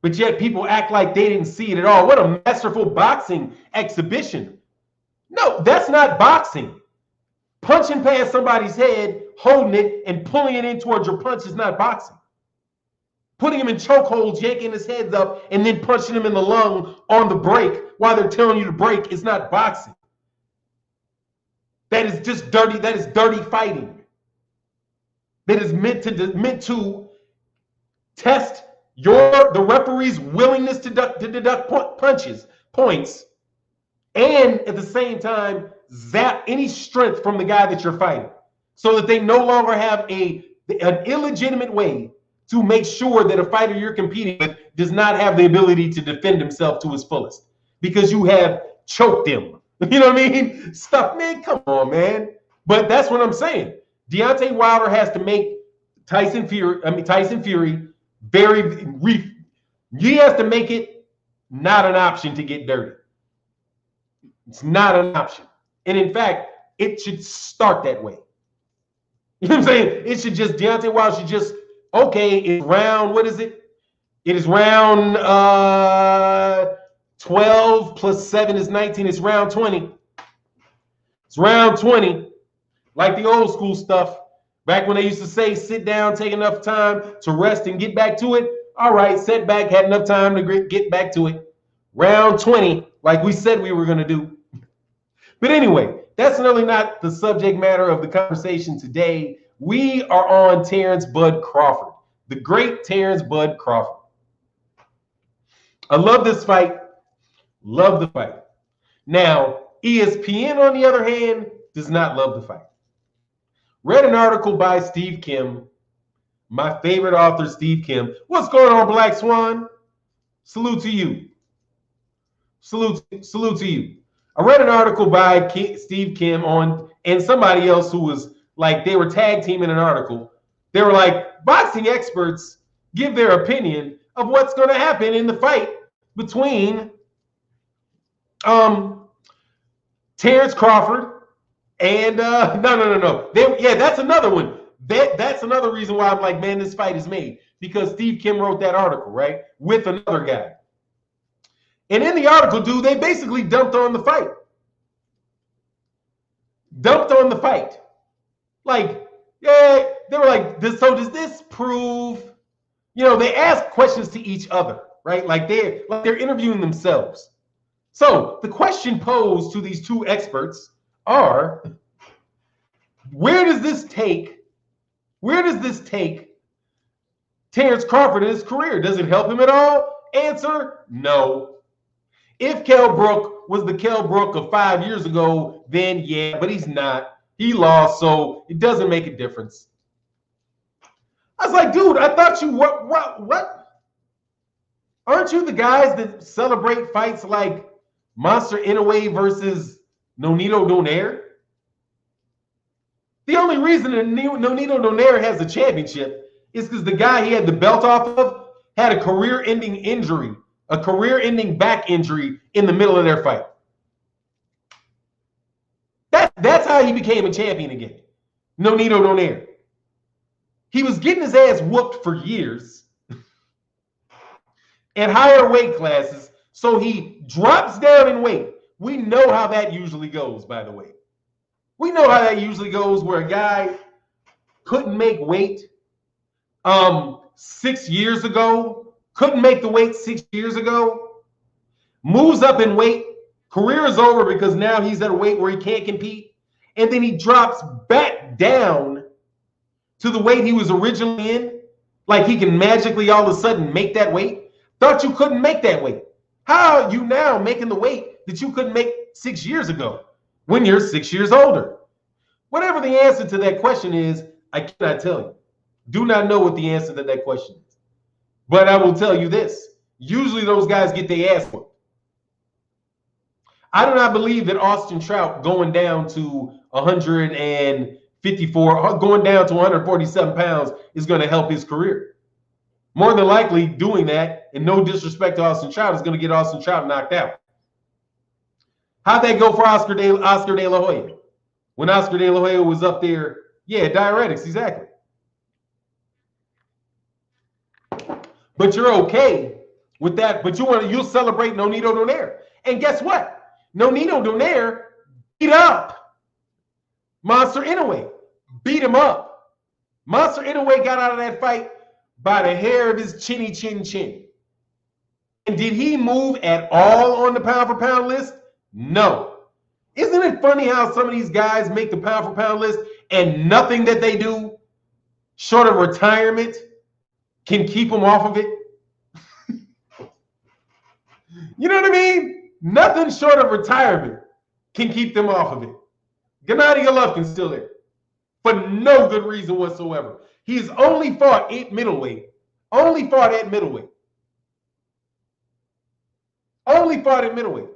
But yet people act like they didn't see it at all. What a masterful boxing exhibition. No, that's not boxing. Punching past somebody's head, holding it, and pulling it in towards your punch is not boxing. Putting him in chokeholds, yanking his heads up, and then punching him in the lung on the break while they're telling you to break is not boxing. That is just dirty. That is dirty fighting. That is meant to test the referee's willingness to deduct points, and at the same time zap any strength from the guy that you're fighting, so that they no longer have an illegitimate way to make sure that a fighter you're competing with does not have the ability to defend himself to his fullest because you have choked him. You know what I mean? Stuff, man, come on, man. But that's what I'm saying. Deontay Wilder has to make Tyson Fury he has to make it not an option to get dirty. It's not an option. And in fact, it should start that way. You know what I'm saying? It should just, Deontay Wilder should just, okay, it's round, what is it? It is round 12 plus 7 is 19. It's round 20. It's round 20. Like the old school stuff. Back when they used to say, sit down, take enough time to rest and get back to it. All right, setback, had enough time to get back to it. Round 20, like we said we were going to do. But anyway, that's really not the subject matter of the conversation today. We are on Terence Bud Crawford, the great Terence Bud Crawford. I love this fight. Love the fight. Now, ESPN, on the other hand, does not love the fight. Read an article by Steve Kim, my favorite author, Steve Kim. What's going on, Black Swan? Salute to you. Salute to you. I read an article by Steve Kim and somebody else who was like, they were tag teaming an article. They were like, boxing experts give their opinion of what's going to happen in the fight between Terence Crawford and no. That's another one. That's another reason why I'm like, man, this fight is made, because Steve Kim wrote that article, right, with another guy. And in the article, dude, they basically dumped on the fight. Like, yeah, they were like, so does this prove, they ask questions to each other, right? Like they're interviewing themselves. So the question posed to these two experts are, where does this take Terence Crawford in his career? Does it help him at all? Answer, no. If Kell Brook was the Kell Brook of 5 years ago, then yeah, but he's not. He lost, so it doesn't make a difference. I was like, dude, I thought you, what? Aren't you the guys that celebrate fights like Monster Inoue versus Nonito Donaire? The only reason that Nonito Donaire has the championship is because the guy he had the belt off of had a career-ending injury, a career-ending back injury in the middle of their fight. That's how he became a champion again. Nonito Donaire. He was getting his ass whooped for years at higher weight classes, so he drops down in weight. We know how that usually goes, by the way. We know how that usually goes, where a guy couldn't make weight 6 years ago, couldn't make the weight 6 years ago, moves up in weight, career is over because now he's at a weight where he can't compete, and then he drops back down to the weight he was originally in, like he can magically all of a sudden make that weight. Thought you couldn't make that weight. How are you now making the weight that you couldn't make 6 years ago when you're 6 years older? Whatever the answer to that question is, I cannot tell you. Do not know what the answer to that question is. But I will tell you this. Usually those guys get their ass whooped. I do not believe that Austin Trout going down to 154, going down to 147 pounds is going to help his career. More than likely, doing that, and no disrespect to Austin Trout, is going to get Austin Trout knocked out. How'd that go for Oscar De La Hoya? When Oscar De La Hoya was up there, yeah, diuretics, exactly. But you're okay with that, but you'll celebrate Nonito Donaire. And guess what? Nonito Donaire beat up Monster Inoue. Beat him up. Monster Inoue got out of that fight by the hair of his chinny chin chin. And did he move at all on the pound for pound list? No. Isn't it funny how some of these guys make the pound for pound list and nothing that they do short of retirement can keep them off of it? You know what I mean? Nothing short of retirement can keep them off of it. Gennady Golovkin's still there for no good reason whatsoever. He's only fought at middleweight. Only fought at middleweight. Only fought at middleweight.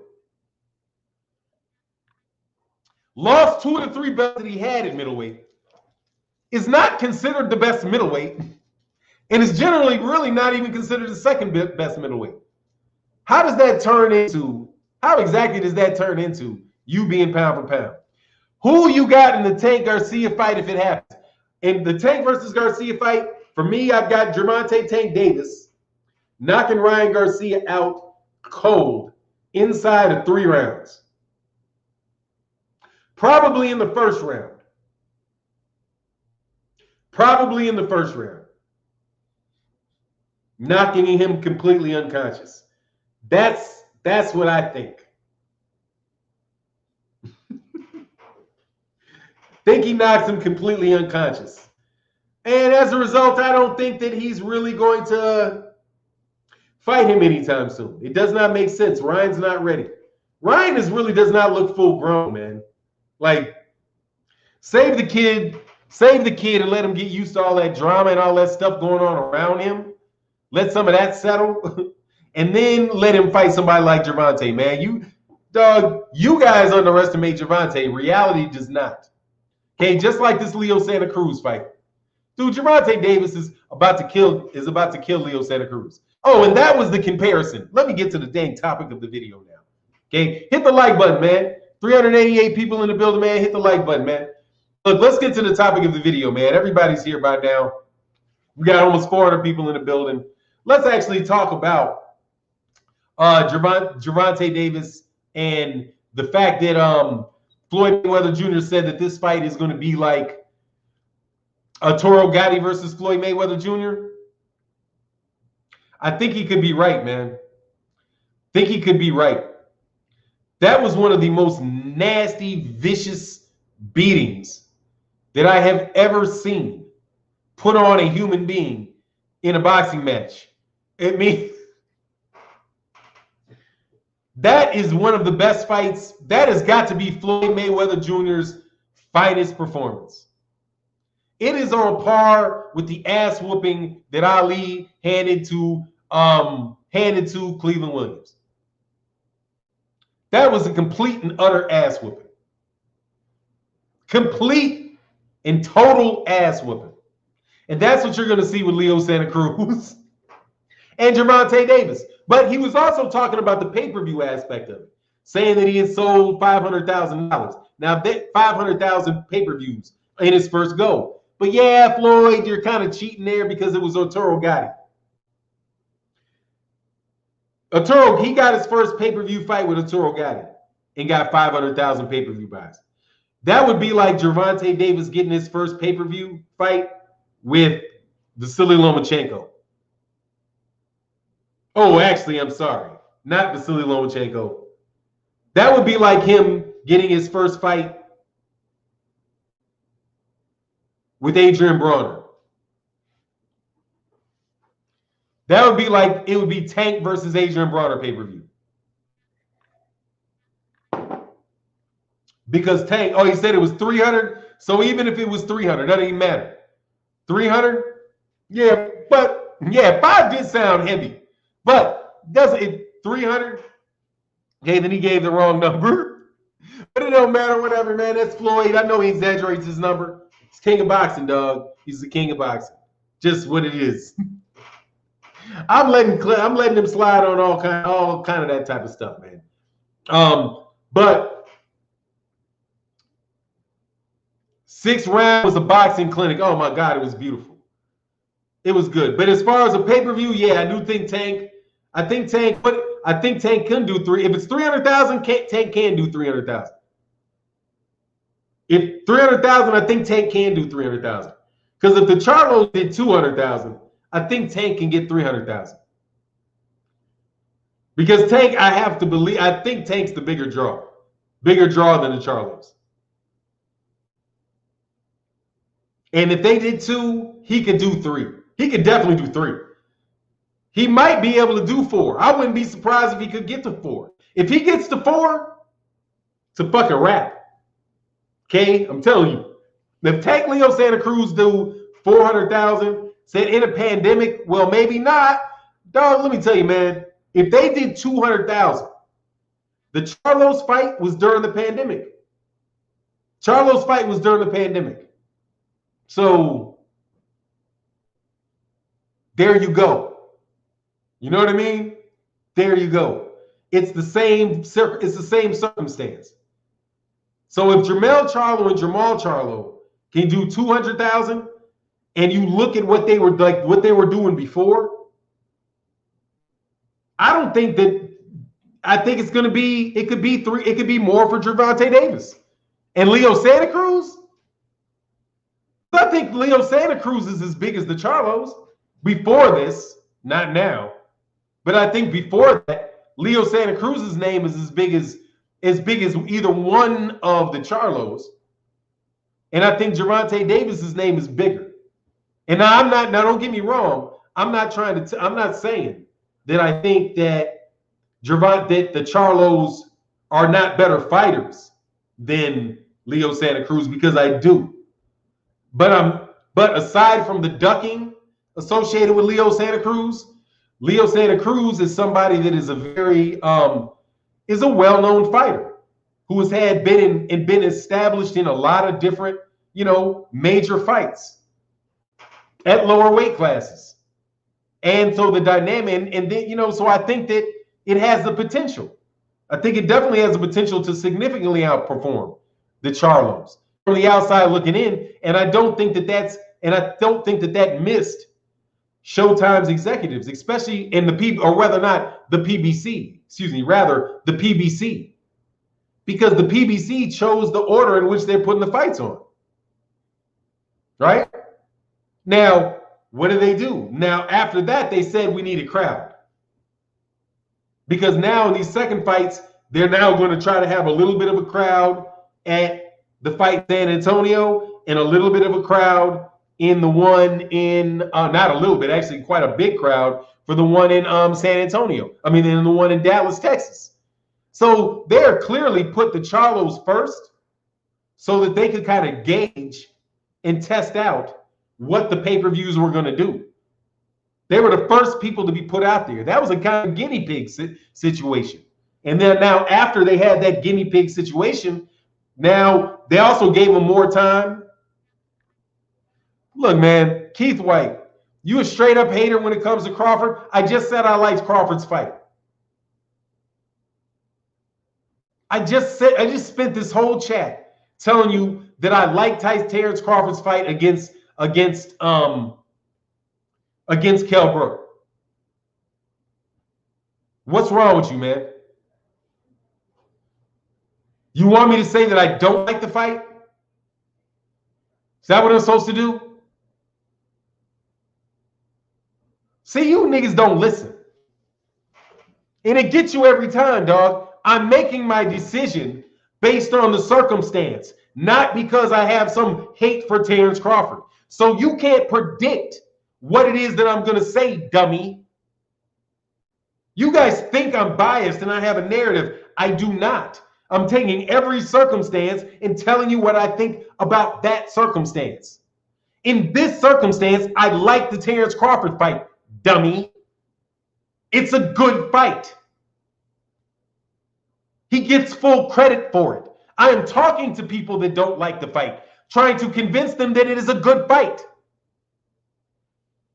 Lost 2 of the 3 belts that he had at middleweight. Is not considered the best middleweight. And is generally really not even considered the second best middleweight. How does that turn into, how exactly does that turn into you being pound for pound? Who you got in the Tank Garcia fight if it happens? In the Tank versus Garcia fight, for me, I've got Gervonta Tank Davis knocking Ryan Garcia out cold inside of 3 rounds. Probably in the first round. Probably in the first round. Knocking him completely unconscious. That's what I think. Think he knocks him completely unconscious. And as a result, I don't think that he's really going to fight him anytime soon. It does not make sense. Ryan's not ready. Ryan really does not look full grown, man. Like, save the kid and let him get used to all that drama and all that stuff going on around him. Let some of that settle. And then let him fight somebody like Gervonta, man. You guys underestimate Gervonta. Reality does not. Okay, just like this Leo Santa Cruz fight. Dude, Gervonta Davis is about to kill Leo Santa Cruz. Oh, and that was the comparison. Let me get to the dang topic of the video now. Okay, hit the like button, man. 388 people in the building, man. Hit the like button, man. Look, let's get to the topic of the video, man. Everybody's here by now. We got almost 400 people in the building. Let's actually talk about Gervonta Davis and the fact that Floyd Mayweather Jr. said that this fight is going to be like Arturo Gatti versus Floyd Mayweather Jr. I think he could be right, man. Think he could be right. That was one of the most nasty, vicious beatings that I have ever seen put on a human being in a boxing match. It means that is one of the best fights. That has got to be Floyd Mayweather Jr.'s finest performance. It is on par with the ass whooping that Ali handed to Cleveland Williams. That was a complete and utter ass whooping. Complete and total ass whooping. And that's what you're going to see with Leo Santa Cruz and Gervonta Davis. But he was also talking about the pay-per-view aspect of it, saying that he had sold $500,000. Now, that 500,000 pay-per-views in his first go. But yeah, Floyd, you're kind of cheating there because it was Arturo Gatti. He got his first pay-per-view fight with Arturo Gatti and got 500,000 pay-per-view buys. That would be like Gervonta Davis getting his first pay-per-view fight with Vasily Lomachenko. Oh, actually, I'm sorry. Not Vasily Lomachenko. That would be like him getting his first fight with Adrian Broner. That would be like, it would be Tank versus Adrian Broner pay-per-view. Because Tank, he said it was 300. So even if it was 300, that doesn't even matter. 300? Yeah, but yeah, 5 did sound heavy. But doesn't it 300? Okay, then he gave the wrong number. But it don't matter, whatever, man. That's Floyd. I know he exaggerates his number. He's king of boxing, dog. He's the king of boxing. Just what it is. I'm letting him slide on all kind of that type of stuff, man. But 6 rounds was a boxing clinic. Oh my God, it was beautiful. It was good. But as far as a pay-per-view, yeah, I do think Tank. I think Tank can do 3. If it's 300,000, Tank can do 300,000. If 300,000, I think Tank can do 300,000. Because if the Charlo did 200,000, I think Tank can get 300,000. Because Tank, I think Tank's the bigger draw than the Charlos. And if they did 2, he could do 3. He could definitely do 3. He might be able to do 4. I wouldn't be surprised if he could get to 4. If he gets to 4, it's a fucking wrap. Okay, I'm telling you. If Tank Leo Santa Cruz do 400,000, said in a pandemic, well, maybe not. Dog, let me tell you, man. If they did 200,000, the Charlos fight was during the pandemic. So there you go. You know what I mean? There you go. It's the same circumstance. So if Jermell Charlo and Jamal Charlo can do 200,000, and you look at what they were doing before, I think it's going to be, it could be more for Gervonta Davis. And Leo Santa Cruz, I think Leo Santa Cruz is as big as the Charlos before this, not now. But I think before that, Leo Santa Cruz's name is as big as either one of the Charlos. And I think Gervonta Davis's name is bigger. And now don't get me wrong. I'm not saying that I think that the Charlos are not better fighters than Leo Santa Cruz, because I do. But aside from the ducking associated with Leo Santa Cruz is somebody that is a very is a well-known fighter who has been established in a lot of different, major fights at lower weight classes. And so the dynamic, and then, so I think that it has the potential. I think it definitely has the potential to significantly outperform the Charlos from the outside looking in. And I don't think that missed Showtime's executives, especially in the PBC, because the PBC chose the order in which they're putting the fights on. Right? Now, what do they do? Now, after that, they said we need a crowd. Because now in these second fights, they're now going to try to have a little bit of a crowd at the fight in San Antonio and a little bit of a crowd in the one in, not a little bit, actually quite a big crowd for the one in San Antonio. I mean, in the one in Dallas, Texas. So they're clearly put the Charlos first so that they could kind of gauge and test out what the pay-per-views were going to do. They were the first people to be put out there. That was a kind of guinea pig situation. And then now after they had that guinea pig situation, now they also gave them more time. Look, man, Keith White, you a straight up hater when it comes to Crawford. I just said I liked Crawford's fight. I just spent this whole chat telling you that I liked Terence Crawford's fight against Kell Brook. What's wrong with you, man? You want me to say that I don't like the fight? Is that what I'm supposed to do? See, you niggas don't listen. And it gets you every time, dog. I'm making my decision based on the circumstance, not because I have some hate for Terence Crawford. So you can't predict what it is that I'm going to say, dummy. You guys think I'm biased and I have a narrative. I do not. I'm taking every circumstance and telling you what I think about that circumstance. In this circumstance, I like the Terence Crawford fight, dummy. It's a good fight. He gets full credit for it. I am talking to people that don't like the fight, trying to convince them that it is a good fight.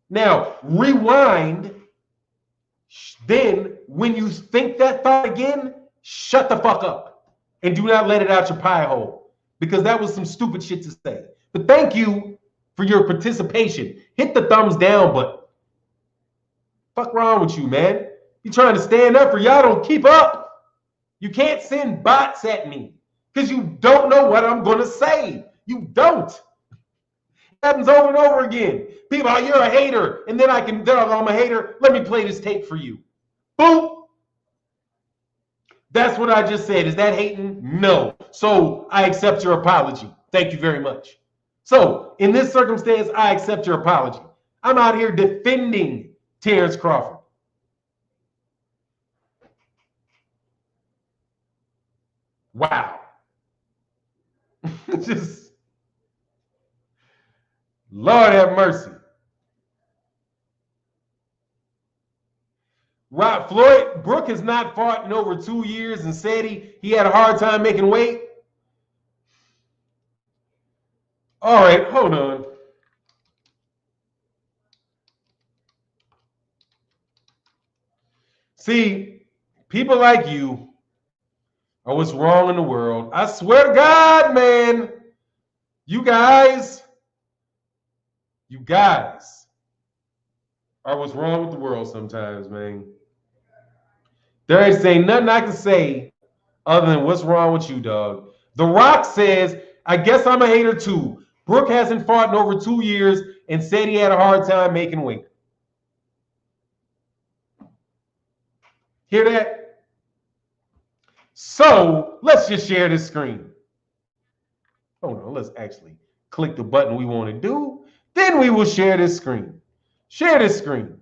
Now, rewind. Then, when you think that thought again, shut the fuck up and do not let it out your pie hole, because that was some stupid shit to say. But thank you for your participation. Hit the thumbs down button. Fuck wrong with you, man? You trying to stand up for y'all don't keep up. You can't send bots at me because you don't know what I'm going to say. You don't. It happens over and over again. People, oh, you're a hater. And then I'm a hater. Let me play this tape for you. Boom. That's what I just said. Is that hating? No. So I accept your apology. Thank you very much. So in this circumstance, I accept your apology. I'm out here defending Terence Crawford. Wow. Just, Lord have mercy. Right, Floyd Brook has not fought in over 2 years and said he had a hard time making weight. All right, hold on. See, people like you are what's wrong in the world. I swear to God, man, you guys are what's wrong with the world sometimes, man. There ain't nothing I can say other than what's wrong with you, dog. The Rock says, I guess I'm a hater too. Brook hasn't fought in over 2 years and said he had a hard time making weight. Hear that? So let's just share this screen. Hold on, let's actually click the button we want to do. Then we will share this screen. Share this screen.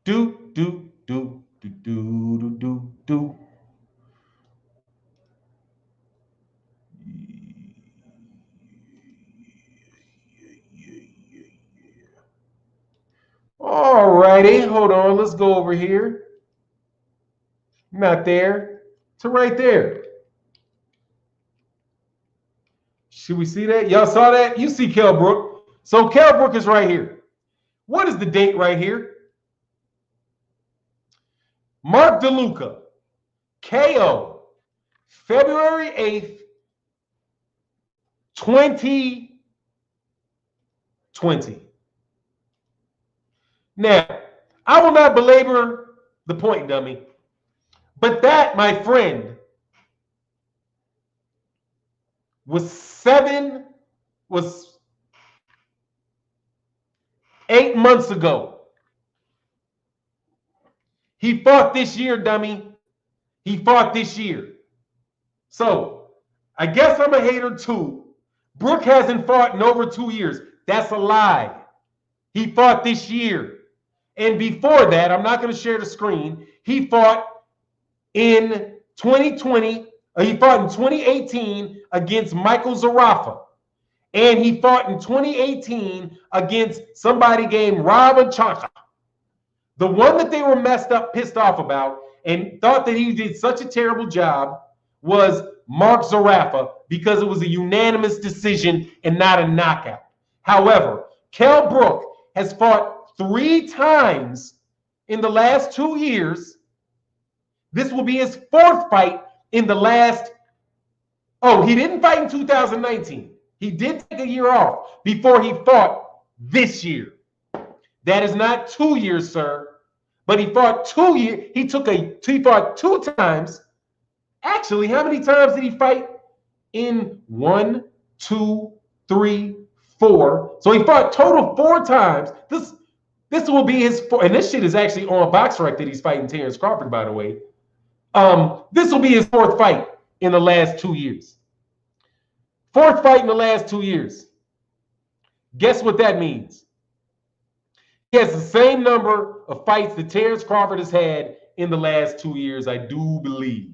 Do. All righty, hold on. Let's go over here. Not there to right there. Should we see that? Y'all saw that? You see Kell Brook. So Kell Brook is right here. What is the date right here? Mark DeLuca, KO, February 8th, 2020. Now, I will not belabor the point, dummy. But that, my friend, was 8 months ago. He fought this year, dummy. He fought this year. So, I guess I'm a hater too. Brook hasn't fought in over 2 years. That's a lie. He fought this year. And before that, I'm not going to share the screen. He fought in 2020. He fought in 2018 against Michael Zarafa. And he fought in 2018 against somebody named Rob Achanka. The one that they were pissed off about, and thought that he did such a terrible job was Mark Zarafa, because it was a unanimous decision and not a knockout. However, Kell Brook has fought 3 times in the last 2 years. This will be his 4th fight in the last. Oh, he didn't fight in 2019. He did take a year off before he fought this year. That is not 2 years, sir. But he fought 2 years. He fought 2 times Actually, how many times did he fight? In 1, 2, 3, 4. So he fought total 4 times. This will be his four, and this shit is actually on BoxRec that he's fighting Terence Crawford, by the way. This will be his 4th fight in the last 2 years. 4th fight in the last 2 years. Guess what that means? He has the same number of fights that Terence Crawford has had in the last 2 years, I do believe.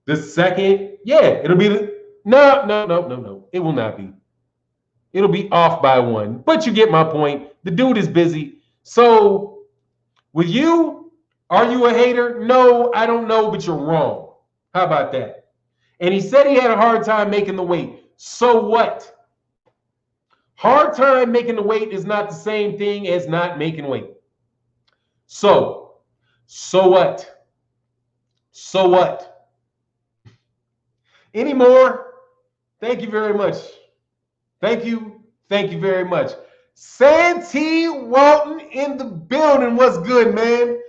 The second, yeah, it'll be no. It will not be. It'll be off by 1. But you get my point. The dude is busy. So with you, are you a hater? No, I don't know, but you're wrong. How about that? And he said he had a hard time making the weight. So what? Hard time making the weight is not the same thing as not making weight. So what? So what? Any more? Thank you very much. Thank you. Thank you very much. Santee Walton in the building. What's good, man?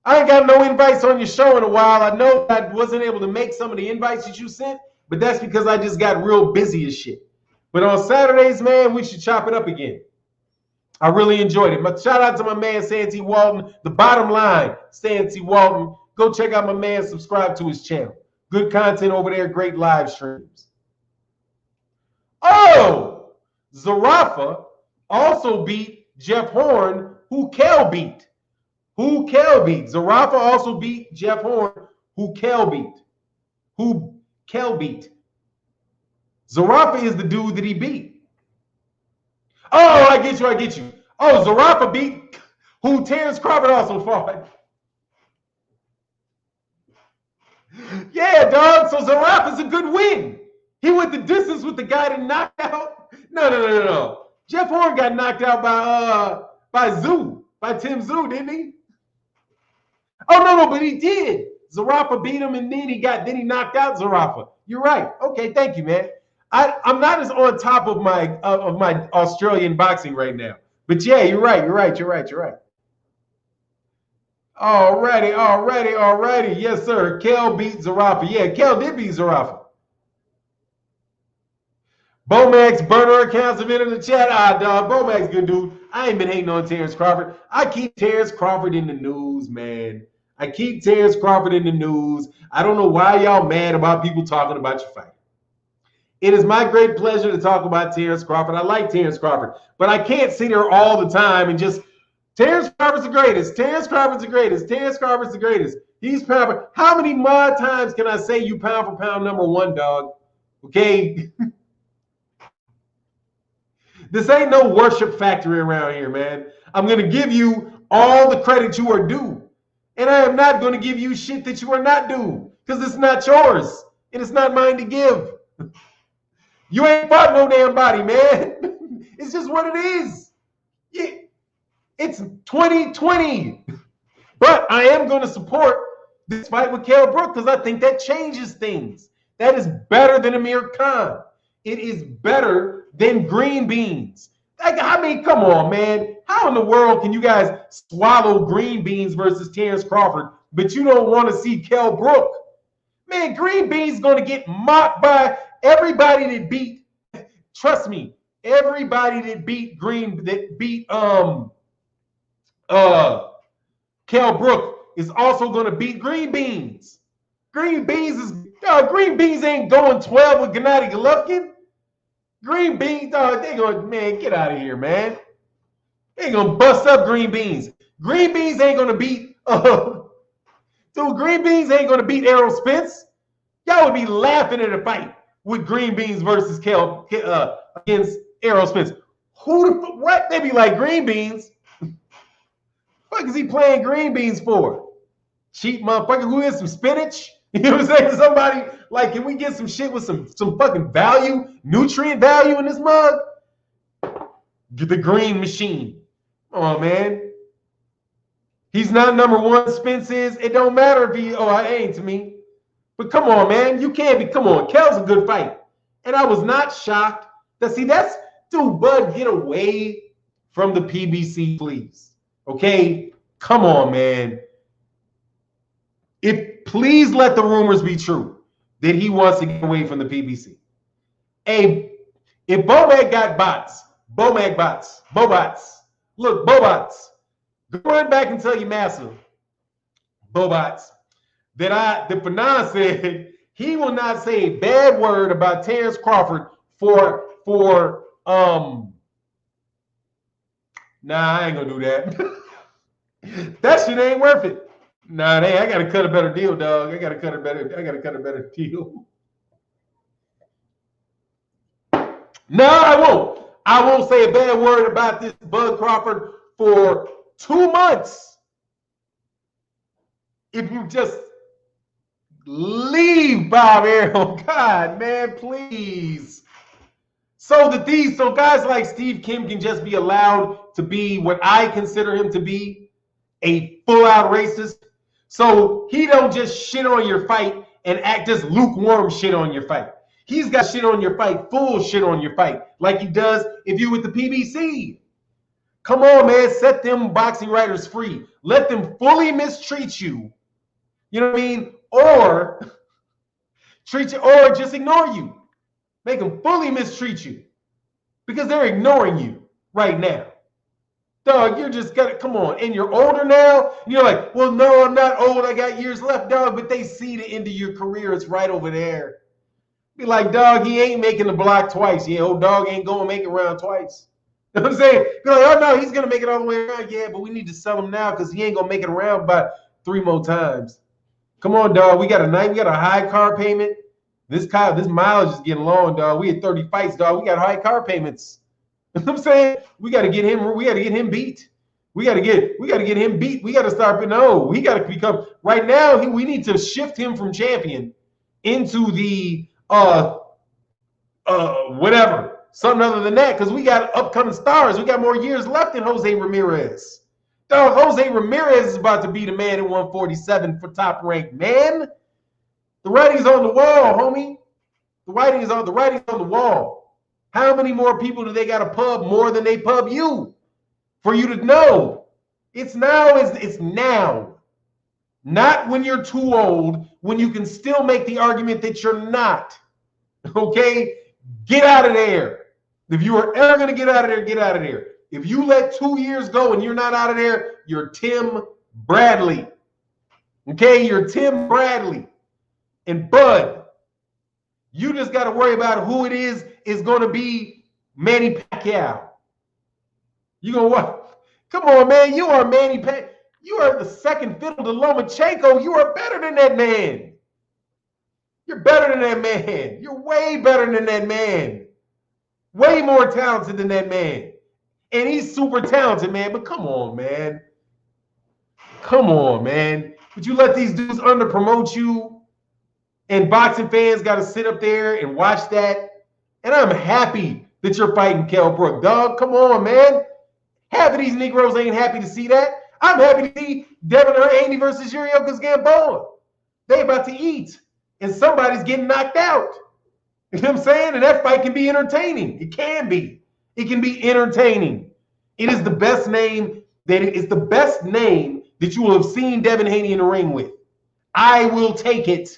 I ain't got no invites on your show in a while. I know I wasn't able to make some of the invites that you sent, but that's because I just got real busy as shit. But on Saturdays, man, we should chop it up again. I really enjoyed it. But shout out to my man, Santee Walton. The bottom line, Santee Walton. Go check out my man. Subscribe to his channel. Good content over there. Great live streams. Oh, Zarafa also beat Jeff Horn, who Kell beat. Zarafa also beat Jeff Horn, who Kell beat. Zarafa is the dude that he beat. Oh, I get you. Oh, Zarafa beat who Terence Crawford also fought. Yeah, dog. So Zarafa's a good win. He went the distance with the guy that knocked out. No. Jeff Horn got knocked out by Tim Tszyu, didn't he? Oh no, but he did. Zarafa beat him, and then he knocked out Zarafa. You're right. Okay, thank you, man. I'm not as on top of my Australian boxing right now. But yeah, you're right. Alrighty. Yes, sir. Kell beat Zarafa. Yeah, Kell did beat Zarafa. Bomax burner accounts have been in the chat. Dog. Bomax, good dude. I ain't been hating on Terence Crawford. I keep Terence Crawford in the news, man. I don't know why y'all mad about people talking about your fight. It is my great pleasure to talk about Terence Crawford. I like Terence Crawford, but I can't sit there all the time and just Terence Crawford's the greatest. He's pound for, how many more times can I say you pound for pound number 1, dog? Okay. This ain't no worship factory around here, man. I'm going to give you all the credit you are due. And I am not going to give you shit that you are not due because it's not yours and it's not mine to give. You ain't fought no damn body, man. It's just what it is. Yeah. It's 2020. But I am going to support this fight with Kell Brook because I think that changes things. That is better than Amir Khan. It is better than green beans. I mean, come on, man. How in the world can you guys swallow green beans versus Terence Crawford, but you don't want to see Kell Brook? Man, green beans going to get mocked by everybody that beat. Trust me, everybody that beat Kell Brook is also going to beat green beans. Green beans ain't going 12 with Gennady Golovkin. Green beans, they going, man, get out of here, man. They gonna bust up green beans. Green beans ain't gonna beat green beans ain't gonna beat Errol Spence. Y'all would be laughing at a fight with green beans versus Kell against Errol Spence. What? They be like, green beans? What is he playing green beans for? Cheap motherfucker who is some spinach? You know what I'm saying? Somebody like, can we get some shit with some fucking value, nutrient value in this mug? Get the green machine. Come on, man. He's not number 1. Spence is. It don't matter if he, it ain't to me. But come on, man. You can't be, come on. Kell's a good fight. And I was not shocked. Dude, Bud, get away from the PBC, please. Okay? Come on, man. If Please let the rumors be true that he wants to get away from the PBC. If Bomac got bots, look, Bobots, go run back and tell you massive Bobots that Fannon said he will not say a bad word about Terence Crawford for nah, I ain't gonna do that. That shit ain't worth it. Nah, I gotta cut a better deal, dog. I gotta cut a better deal. No, I won't. I won't say a bad word about this Bud Crawford for 2 months. If you just leave Bob Arum, God, man, please. So guys like Steve Kim can just be allowed to be what I consider him to be, a full-out racist. So he don't just shit on your fight and act just lukewarm shit on your fight. He's got shit on your fight, full shit on your fight, like he does if you with the PBC. Come on, man, set them boxing writers free. Let them fully mistreat you. You know what I mean? Or treat you, or just ignore you. Make them fully mistreat you because they're ignoring you right now. Dog, you're just got to, come on. And you're older now. You're like, well, no, I'm not old. I got years left, dog. But they see the end of your career. It's right over there. Be like, dog, he ain't making the block twice. Yeah, old dog ain't going to make it around twice. You know what I'm saying? Be like, oh, no, he's going to make it all the way around. Yeah, but we need to sell him now because he ain't going to make it around about 3 more times. Come on, dog. We got a high car payment. This mileage is getting long, dog. We had 30 fights, dog. We got high car payments. You know what I'm saying? We got to get him beat. We got to get him beat. We got to start, we got to become, right now, we need to shift him from champion into the, whatever, something other than that, because we got upcoming stars. We got more years left than Jose Ramirez. Dog, Jose Ramirez is about to be the man at 147 for top rank, man. The writing's on the wall, homie. The writing's on the wall. How many more people do they got to pub more than they pub you? For you to know. It's now. Not when you're too old, when you can still make the argument that you're not. Okay? Get out of there. If you are ever going to get out of there, get out of there. If you let 2 years go and you're not out of there, you're Tim Bradley. Okay? You're Tim Bradley. And Bud, you just got to worry about who it is going to be Manny Pacquiao. You going to what? Come on, man. You are Manny Pacquiao. You are the second fiddle to Lomachenko. You are better than that man. You're better than that man. You're way better than that man. Way more talented than that man. And he's super talented, man. But come on, man. Come on, man. Would you let these dudes under-promote you? And boxing fans got to sit up there and watch that. And I'm happy that you're fighting Kell Brook, dog. Come on, man. Half of these Negroes ain't happy to see that. I'm happy to see Devin Haney versus Yuriorkis Gamboa. They about to eat. And somebody's getting knocked out. You know what I'm saying? And that fight can be entertaining. It can be. It can be entertaining. It is the best name that you will have seen Devin Haney in the ring with. I will take it.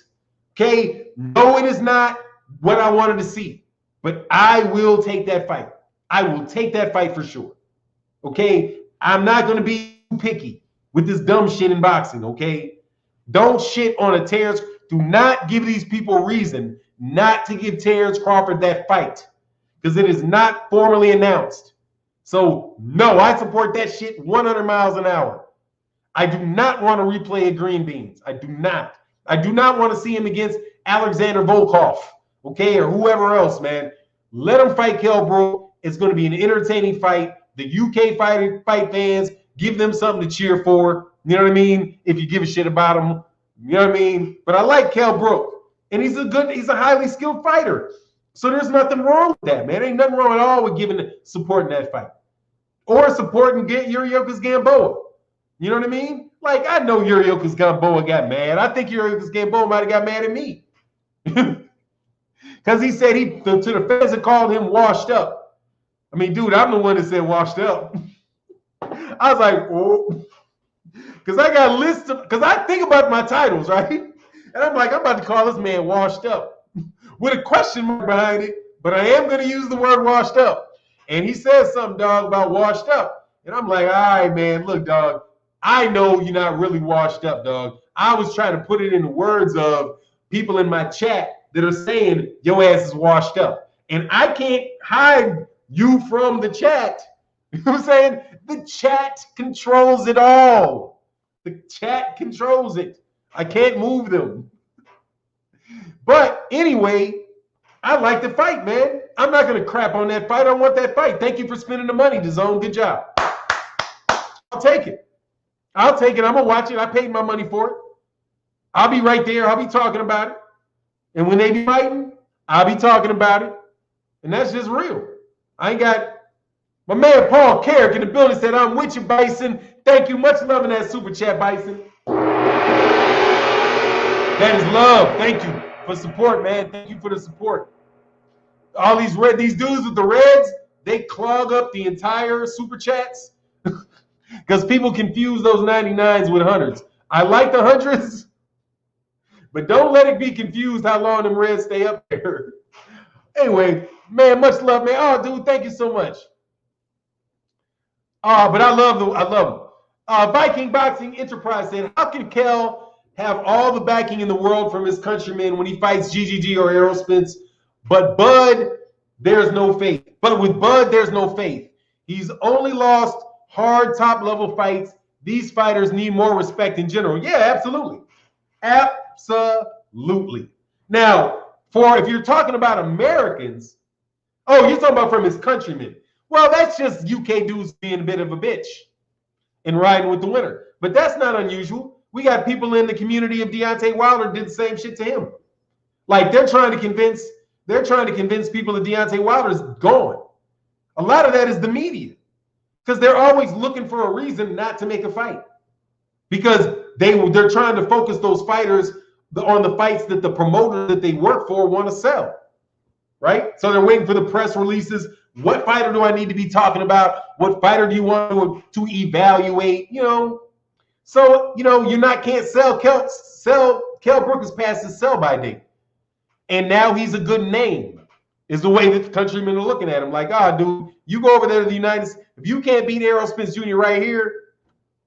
Okay? No, it is not what I wanted to see. But I will take that fight. I will take that fight for sure. Okay? I'm not going to be picky with this dumb shit in boxing, okay? Don't shit on a Terence. Do not give these people reason not to give Terence Crawford that fight because it is not formally announced. So, no, I support that shit 100 miles an hour. I do not want to replay a Green Beans. I do not. I do not want to see him against Alexander Volkov, okay, or whoever else, man. Let him fight Kell Brook. It's going to be an entertaining fight. The UK fight fans, give them something to cheer for. You know what I mean? If you give a shit about him. You know what I mean? But I like Kell Brook. And he's a highly skilled fighter. So there's nothing wrong with that, man. Ain't nothing wrong at all with supporting that fight. Or supporting Yuriorkis Gamboa. You know what I mean? Like, I know Yuriorkis Gamboa got mad. I think Yuriorkis Gamboa might have got mad at me. Because he said to the fans that called him washed up. I mean, dude, I'm the one that said washed up. I was like, oh. Because I got lists of, because I think about my titles, right? And I'm like, I'm about to call this man washed up with a question mark behind it, but I am going to use the word washed up. And he says something, dog, about washed up. And I'm like, all right, man, look, dog, I know you're not really washed up, dog. I was trying to put it in the words of people in my chat that are saying your ass is washed up. And I can't hide you from the chat. You know what I'm saying? The chat controls it all. The chat controls it. I can't move them. But anyway, I like the fight, man. I'm not going to crap on that fight. I want that fight. Thank you for spending the money, DAZN. Good job. I'll take it. I'll take it. I'm going to watch it. I paid my money for it. I'll be right there. I'll be talking about it. And when they be fighting, I'll be talking about it. And that's just real. I ain't got... My man Paul Carrick in the building said, I'm with you, Bison. Thank you. Much love in that super chat, Bison. That is love. Thank you for support, man. Thank you for the support. All these dudes with the reds, they clog up the entire super chats because people confuse those 99s with hundreds. I like the hundreds, but don't let it be confused how long them reds stay up there. Anyway, man, much love, man. Oh, dude, thank you so much. But I love them. Viking Boxing Enterprise said, how can Kell have all the backing in the world from his countrymen when he fights GGG or Errol Spence? But Bud, there's no faith. But with Bud, there's no faith. He's only lost hard top-level fights. These fighters need more respect in general. Yeah, absolutely. Absolutely. Now, if you're talking about Americans, oh, you're talking about from his countrymen. Well, that's just UK dudes being a bit of a bitch and riding with the winner. But that's not unusual. We got people in the community of Deontay Wilder did the same shit to him. Like they're trying to convince people that Deontay Wilder's gone. A lot of that is the media. Because they're always looking for a reason not to make a fight. Because they're trying to focus those fighters on the fights that the promoter that they work for want to sell. Right? So they're waiting for the press releases. What fighter do I need to be talking about? What fighter do you want to evaluate? You know, so can't sell Kell Brook is past his sell-by date, and now he's a good name. Is the way that the countrymen are looking at him. Like, dude, you go over there to the United States. If you can't beat Errol Spence Jr. right here,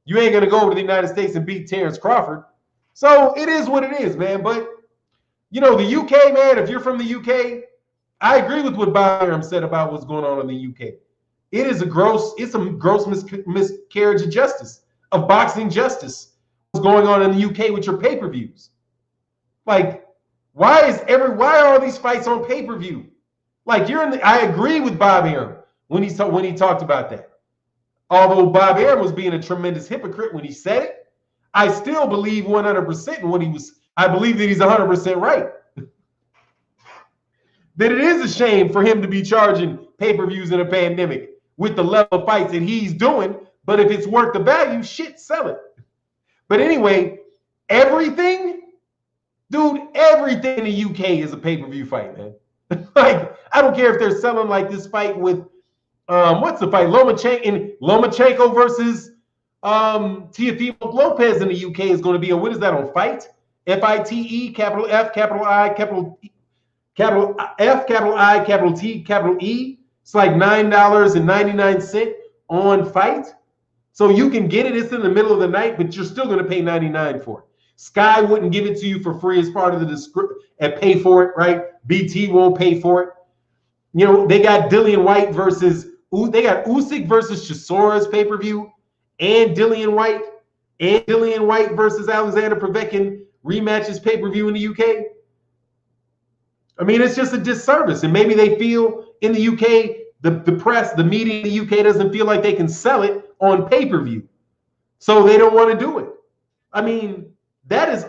you ain't gonna go over to the United States and beat Terence Crawford. So it is what it is, man. But the UK, man. If you're from the UK. I agree with what Bob Arum said about what's going on in the UK. It's a gross miscarriage of justice, of boxing justice. What's going on in the UK with your pay-per-views? Like, why are all these fights on pay-per-view? Like I agree with Bob Arum when he talked about that. Although Bob Arum was being a tremendous hypocrite when he said it, I still believe 100% in what he was. I believe that he's 100% right. That it is a shame for him to be charging pay-per-views in a pandemic with the level of fights that he's doing. But if it's worth the value, shit, sell it. But anyway, everything in the UK is a pay-per-view fight, man. Like, I don't care if they're selling like this fight with, what's the fight? Lomachenko versus Teofimo Lopez in the UK is going to be what is that on Fight? FITE, capital F, capital I, capital F, capital I, capital T, capital E. It's like $9.99 on Fight. So you can get it. It's in the middle of the night, but you're still going to pay $99 for it. Sky wouldn't give it to you for free as part of the and pay for it, right? BT won't pay for it. They got Dillian White they got Usyk versus Chisora's pay-per-view and Dillian White versus Alexander Povetkin rematches pay-per-view in the UK. I mean, it's just a disservice. And maybe they feel in the UK, the press, the media in the UK doesn't feel like they can sell it on pay-per-view. So they don't want to do it. I mean, that's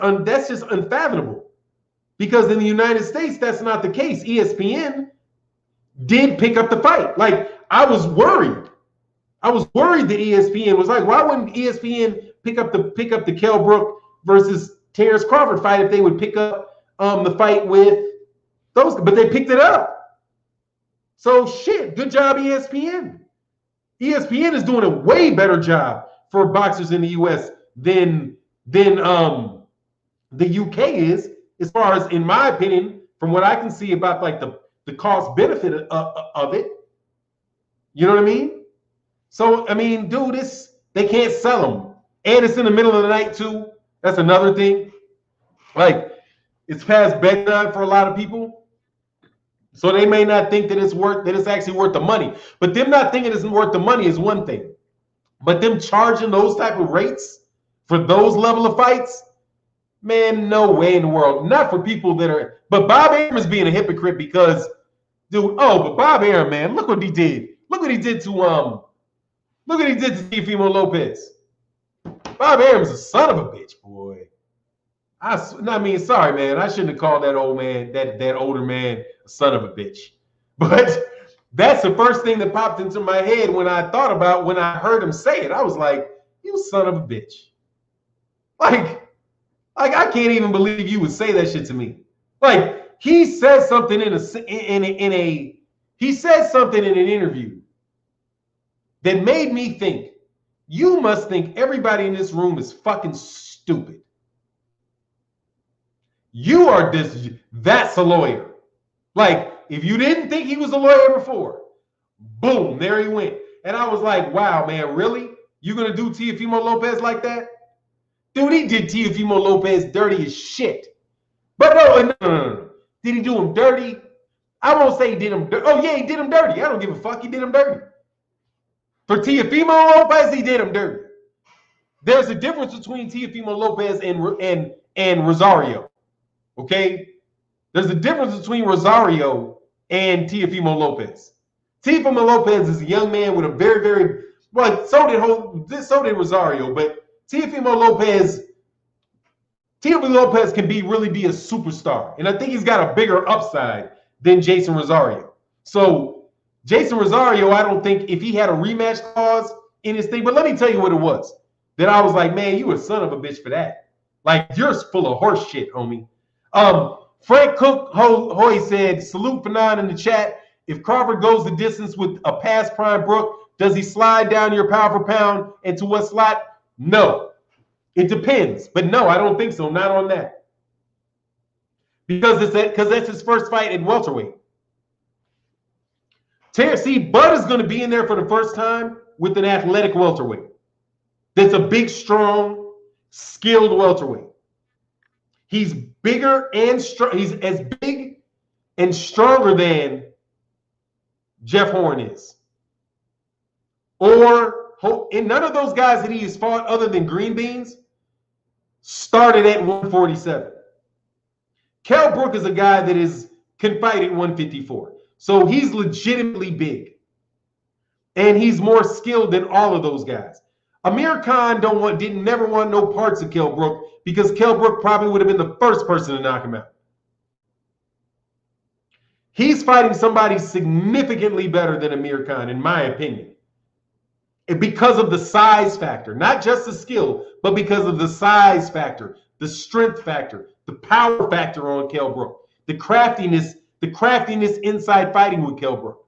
just unfathomable. Because in the United States, that's not the case. ESPN did pick up the fight. Like, I was worried. I was worried that ESPN was like, why wouldn't ESPN pick up the Kell Brook versus Terence Crawford fight if they would pick up the fight with those? But they picked it up. So shit, good job, ESPN. ESPN is doing a way better job for boxers in the US than the UK is. as far as, in my opinion, from what I can see about like the cost benefit of it. You know what I mean? So, I mean, dude, they can't sell them. And it's in the middle of the night, too. That's another thing. Like, it's past bedtime for a lot of people. So they may not think that it's actually worth the money. But them not thinking it's worth the money is one thing. But them charging those type of rates for those level of fights, man, no way in the world. Not for people that are. But Bob Arum is being a hypocrite because, dude. Oh, but Bob Arum, man, look what he did. Look what he did to Teofimo Lopez. Bob Arum's a son of a bitch, boy. I mean, sorry, man. I shouldn't have called that old man, that older man, a son of a bitch. But that's the first thing that popped into my head when I heard him say it. I was like, you son of a bitch. Like I can't even believe you would say that shit to me. Like, he said something in an interview that made me think, you must think everybody in this room is fucking stupid. You are that's a lawyer. Like, if you didn't think he was a lawyer before, boom, there he went. And I was like, wow, man, really? You gonna do Teofimo Lopez like that? Dude, he did Teofimo Lopez dirty as shit. But no. Did he do him dirty? I won't say he did him dirty. Oh, yeah, he did him dirty. I don't give a fuck. He did him dirty. For Teofimo Lopez, he did him dirty. There's a difference between Teofimo Lopez and Rosario. Okay? There's a difference between Rosario and Teofimo Lopez. Teofimo Lopez is a young man with a very, very, well, so did Rosario, but Teofimo Lopez can really be a superstar. And I think he's got a bigger upside than Jason Rosario. So Jason Rosario, I don't think if he had a rematch clause in his thing, but let me tell you what it was. That I was like, man, you a son of a bitch for that. Like, you're full of horse shit, homie. Frank Cook Hoy said, salute Fannon in the chat. If Crawford goes the distance with a past prime Brook, does he slide down your pound for pound into what slot? No. It depends. But no, I don't think so. Not on that. Because that's his first fight at welterweight. See, Bud is going to be in there for the first time with an athletic welterweight. That's a big, strong, skilled welterweight. He's bigger and strong. He's as big and stronger than Jeff Horn is. And none of those guys that he has fought other than Green Beans started at 147. Kell Brook is a guy that can fight at 154. So he's legitimately big. And he's more skilled than all of those guys. Amir Khan never want no parts of Kell Brook because Kell Brook probably would have been the first person to knock him out. He's fighting somebody significantly better than Amir Khan, in my opinion. And because of the size factor, not just the skill, but because of the size factor, the strength factor, the power factor on Kell Brook, the craftiness inside fighting with Kell Brook.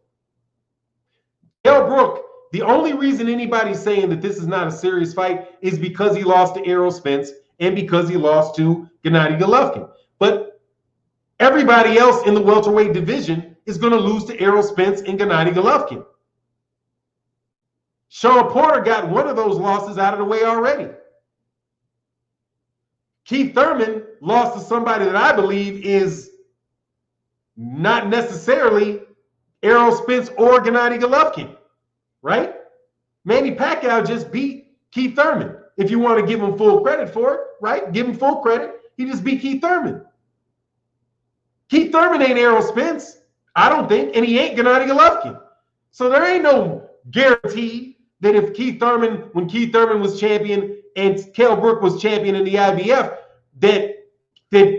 Kell Brook, the only reason anybody's saying that this is not a serious fight is because he lost to Errol Spence and because he lost to Gennady Golovkin. But everybody else in the welterweight division is going to lose to Errol Spence and Gennady Golovkin. Sean Porter got one of those losses out of the way already. Keith Thurman lost to somebody that I believe is not necessarily Errol Spence or Gennady Golovkin, right? Manny Pacquiao just beat Keith Thurman. If you want to give him full credit for it, right? Give him full credit. He just beat Keith Thurman. Keith Thurman ain't Errol Spence, I don't think, and he ain't Gennady Golovkin. So there ain't no guarantee that if when Keith Thurman was champion and Kell Brook was champion in the IBF, that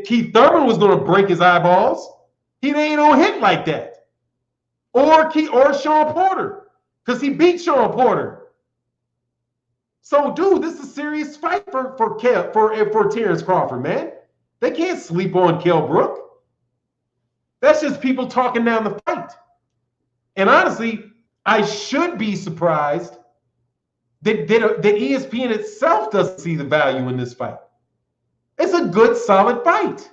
Keith Thurman was going to break his eyeballs. He ain't no hit like that. Or Sean Porter, because he beat Sean Porter. So, dude, this is a serious fight for Terence Crawford, man. They can't sleep on Kell Brook. That's just people talking down the fight. And honestly, I should be surprised that ESPN itself doesn't see the value in this fight. It's a good, solid fight.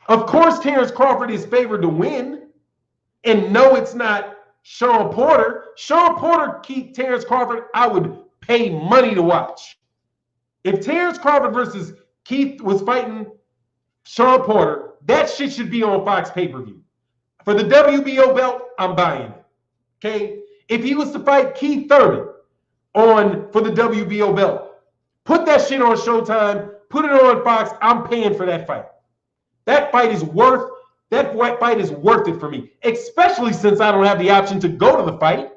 Of course, Terence Crawford is favored to win. And no, it's not Sean Porter. Sean Porter, Terence Crawford, I would pay money to watch. If Terence Crawford versus Keith was fighting Sean Porter, that shit should be on Fox pay-per-view. For the WBO belt, I'm buying it. Okay? If he was to fight Keith Thurman for the WBO belt, put that shit on Showtime, put it on Fox, I'm paying for that fight. That fight is worth it for me, especially since I don't have the option to go to the fight.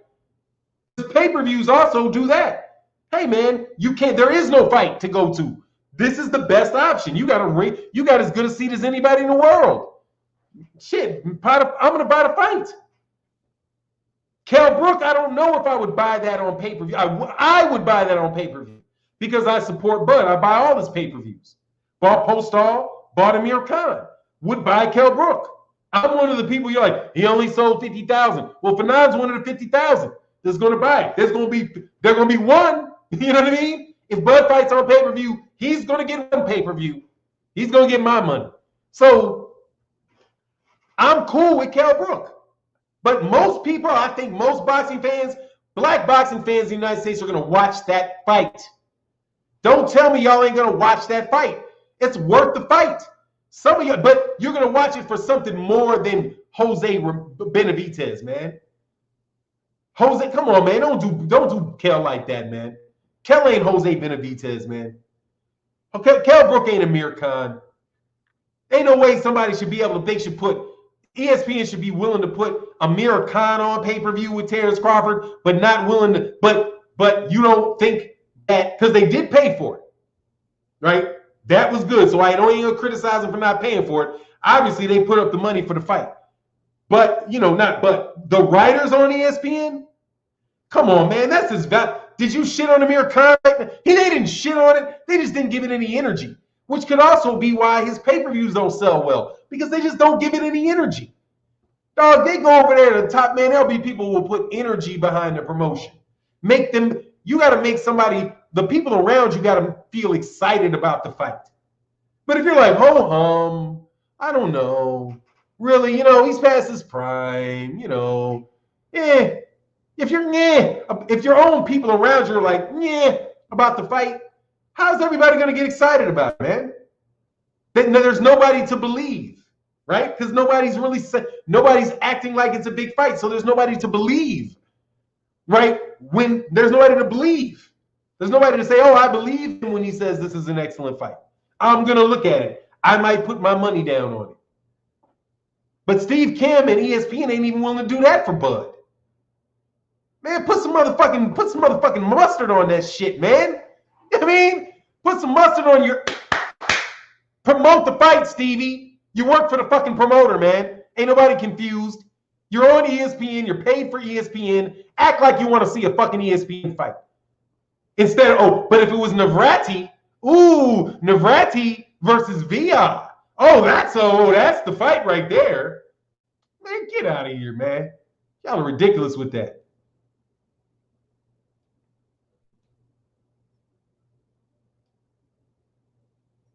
Pay-per-views also do that. Hey man, there is no fight to go to. This is the best option. You got as good a seat as anybody in the world. Shit, I'm gonna buy the fight. Kell Brook, I don't know if I would buy that on pay-per-view. I would buy that on pay-per-view because I support Bud. I buy all his pay-per-views. Bought Postal, bought Amir Khan. Would buy Kell Brook. I'm one of the people you're like, he only sold 50,000. Well, Fannon's one of the 50,000 that's going to buy it. There's going to be one. You know what I mean? If Bud fights on pay-per-view, he's going to get one pay-per-view. He's going to get my money. So I'm cool with Kell Brook. But most people, I think most boxing fans, black boxing fans in the United States are going to watch that fight. Don't tell me y'all ain't going to watch that fight. It's worth the fight. Some of you, but you're going to watch it for something more than Jose Benavidez, man. Jose, come on, man. Don't do Kell like that, man. Kell ain't Jose Benavidez, man. Okay, Kell Brook ain't Amir Khan. Ain't no way somebody should be able to, ESPN should be willing to put Amir Khan on pay-per-view with Terence Crawford, but not willing to, but you don't think that, because they did pay for it, right? That was good. So I don't even criticize them for not paying for it. Obviously, they put up the money for the fight. But, but the writers on ESPN, come on, man, that's his value. Did you shit on Amir Khan? They didn't shit on it. They just didn't give it any energy, which could also be why his pay-per-views don't sell well, because they just don't give it any energy. Dog, they go over there to the top, man, there'll be people who will put energy behind the promotion. You got to make the people around you got to feel excited about the fight. But if you're like, ho-hum, I don't know, really, he's past his prime, if your own people around you are like, about the fight, how's everybody going to get excited about it, man? There's nobody to believe, right? Because nobody's acting like it's a big fight, so there's nobody to believe, right? When there's nobody to believe. There's nobody to say, oh, I believe him when he says this is an excellent fight. I'm going to look at it. I might put my money down on it. But Steve Kim and ESPN ain't even willing to do that for Bud. Man, put some motherfucking mustard on that shit, man. You know what I mean? Put some mustard on promote the fight, Stevie. You work for the fucking promoter, man. Ain't nobody confused. You're on ESPN. You're paid for ESPN. Act like you want to see a fucking ESPN fight. Instead of, but if it was Navrati versus Villa. That's the fight right there. Man, get out of here, man. Y'all are ridiculous with that.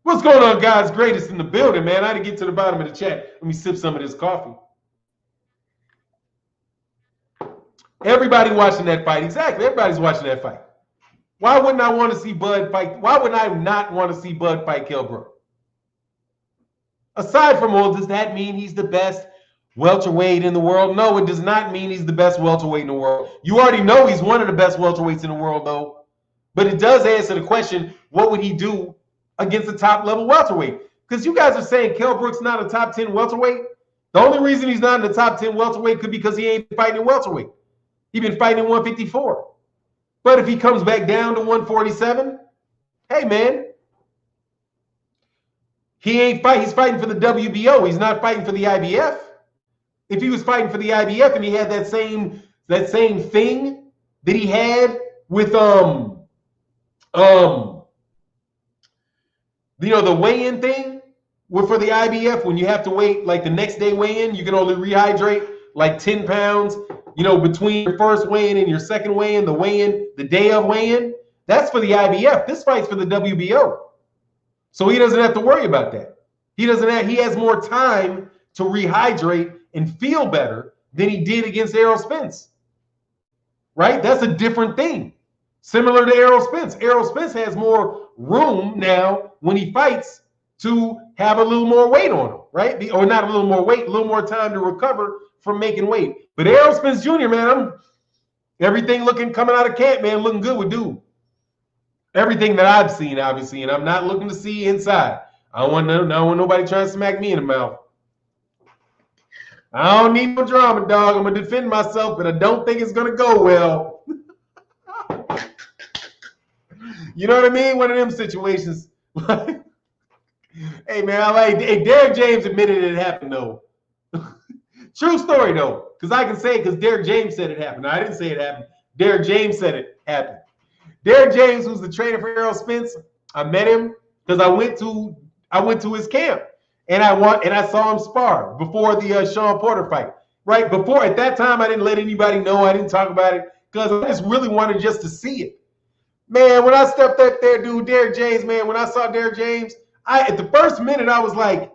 What's going on, God's greatest in the building, man? I had to get to the bottom of the chat. Let me sip some of this coffee. Everybody watching that fight. Exactly. Everybody's watching that fight. Why wouldn't I want to see Bud fight? Why would I not want to see Bud fight Kell Brook? Aside from all, does that mean he's the best welterweight in the world? No, it does not mean he's the best welterweight in the world. You already know he's one of the best welterweights in the world, though. But it does answer the question, what would he do against a top-level welterweight? Because you guys are saying Kell Brook's not a top 10 welterweight. The only reason he's not in the top 10 welterweight could be because he ain't fighting in welterweight. He's been fighting in 154. But if he comes back down to 147, hey, man, he's fighting for the WBO. He's not fighting for the IBF. If he was fighting for the IBF and he had that same thing that he had with the weigh-in thing for the IBF, when you have to wait, like the next day weigh-in, you can only rehydrate like 10 pounds, between your first weigh-in and your second weigh-in, the day of weigh-in. That's for the IBF. This fight's for the WBO. So he doesn't have to worry about that. He has more time to rehydrate and feel better than he did against Errol Spence. Right? That's a different thing. Similar to Errol Spence. Errol Spence has more room now when he fights to have a little more weight on him, right? Or not a little more weight, a little more time to recover from making weight. But Errol Spence Jr., man, everything coming out of camp, man, looking good with dude. Everything that I've seen, obviously, and I'm not looking to see inside. I don't want nobody trying to smack me in the mouth. I don't need no drama, dog. I'm gonna defend myself, but I don't think it's gonna go well. You know what I mean? One of them situations. Hey man, Derrick James admitted it happened though. True story though, because I can say it because Derrick James said it happened. No, I didn't say it happened. Derrick James said it happened. Derrick James was the trainer for Errol Spence. I met him because I went to his camp and I saw him spar before the Sean Porter fight. Right before, at that time, I didn't let anybody know. I didn't talk about it because I just really wanted just to see it. Man, when I stepped up there, dude, Derrick James, man, when I saw Derrick James, at the first minute, I was like,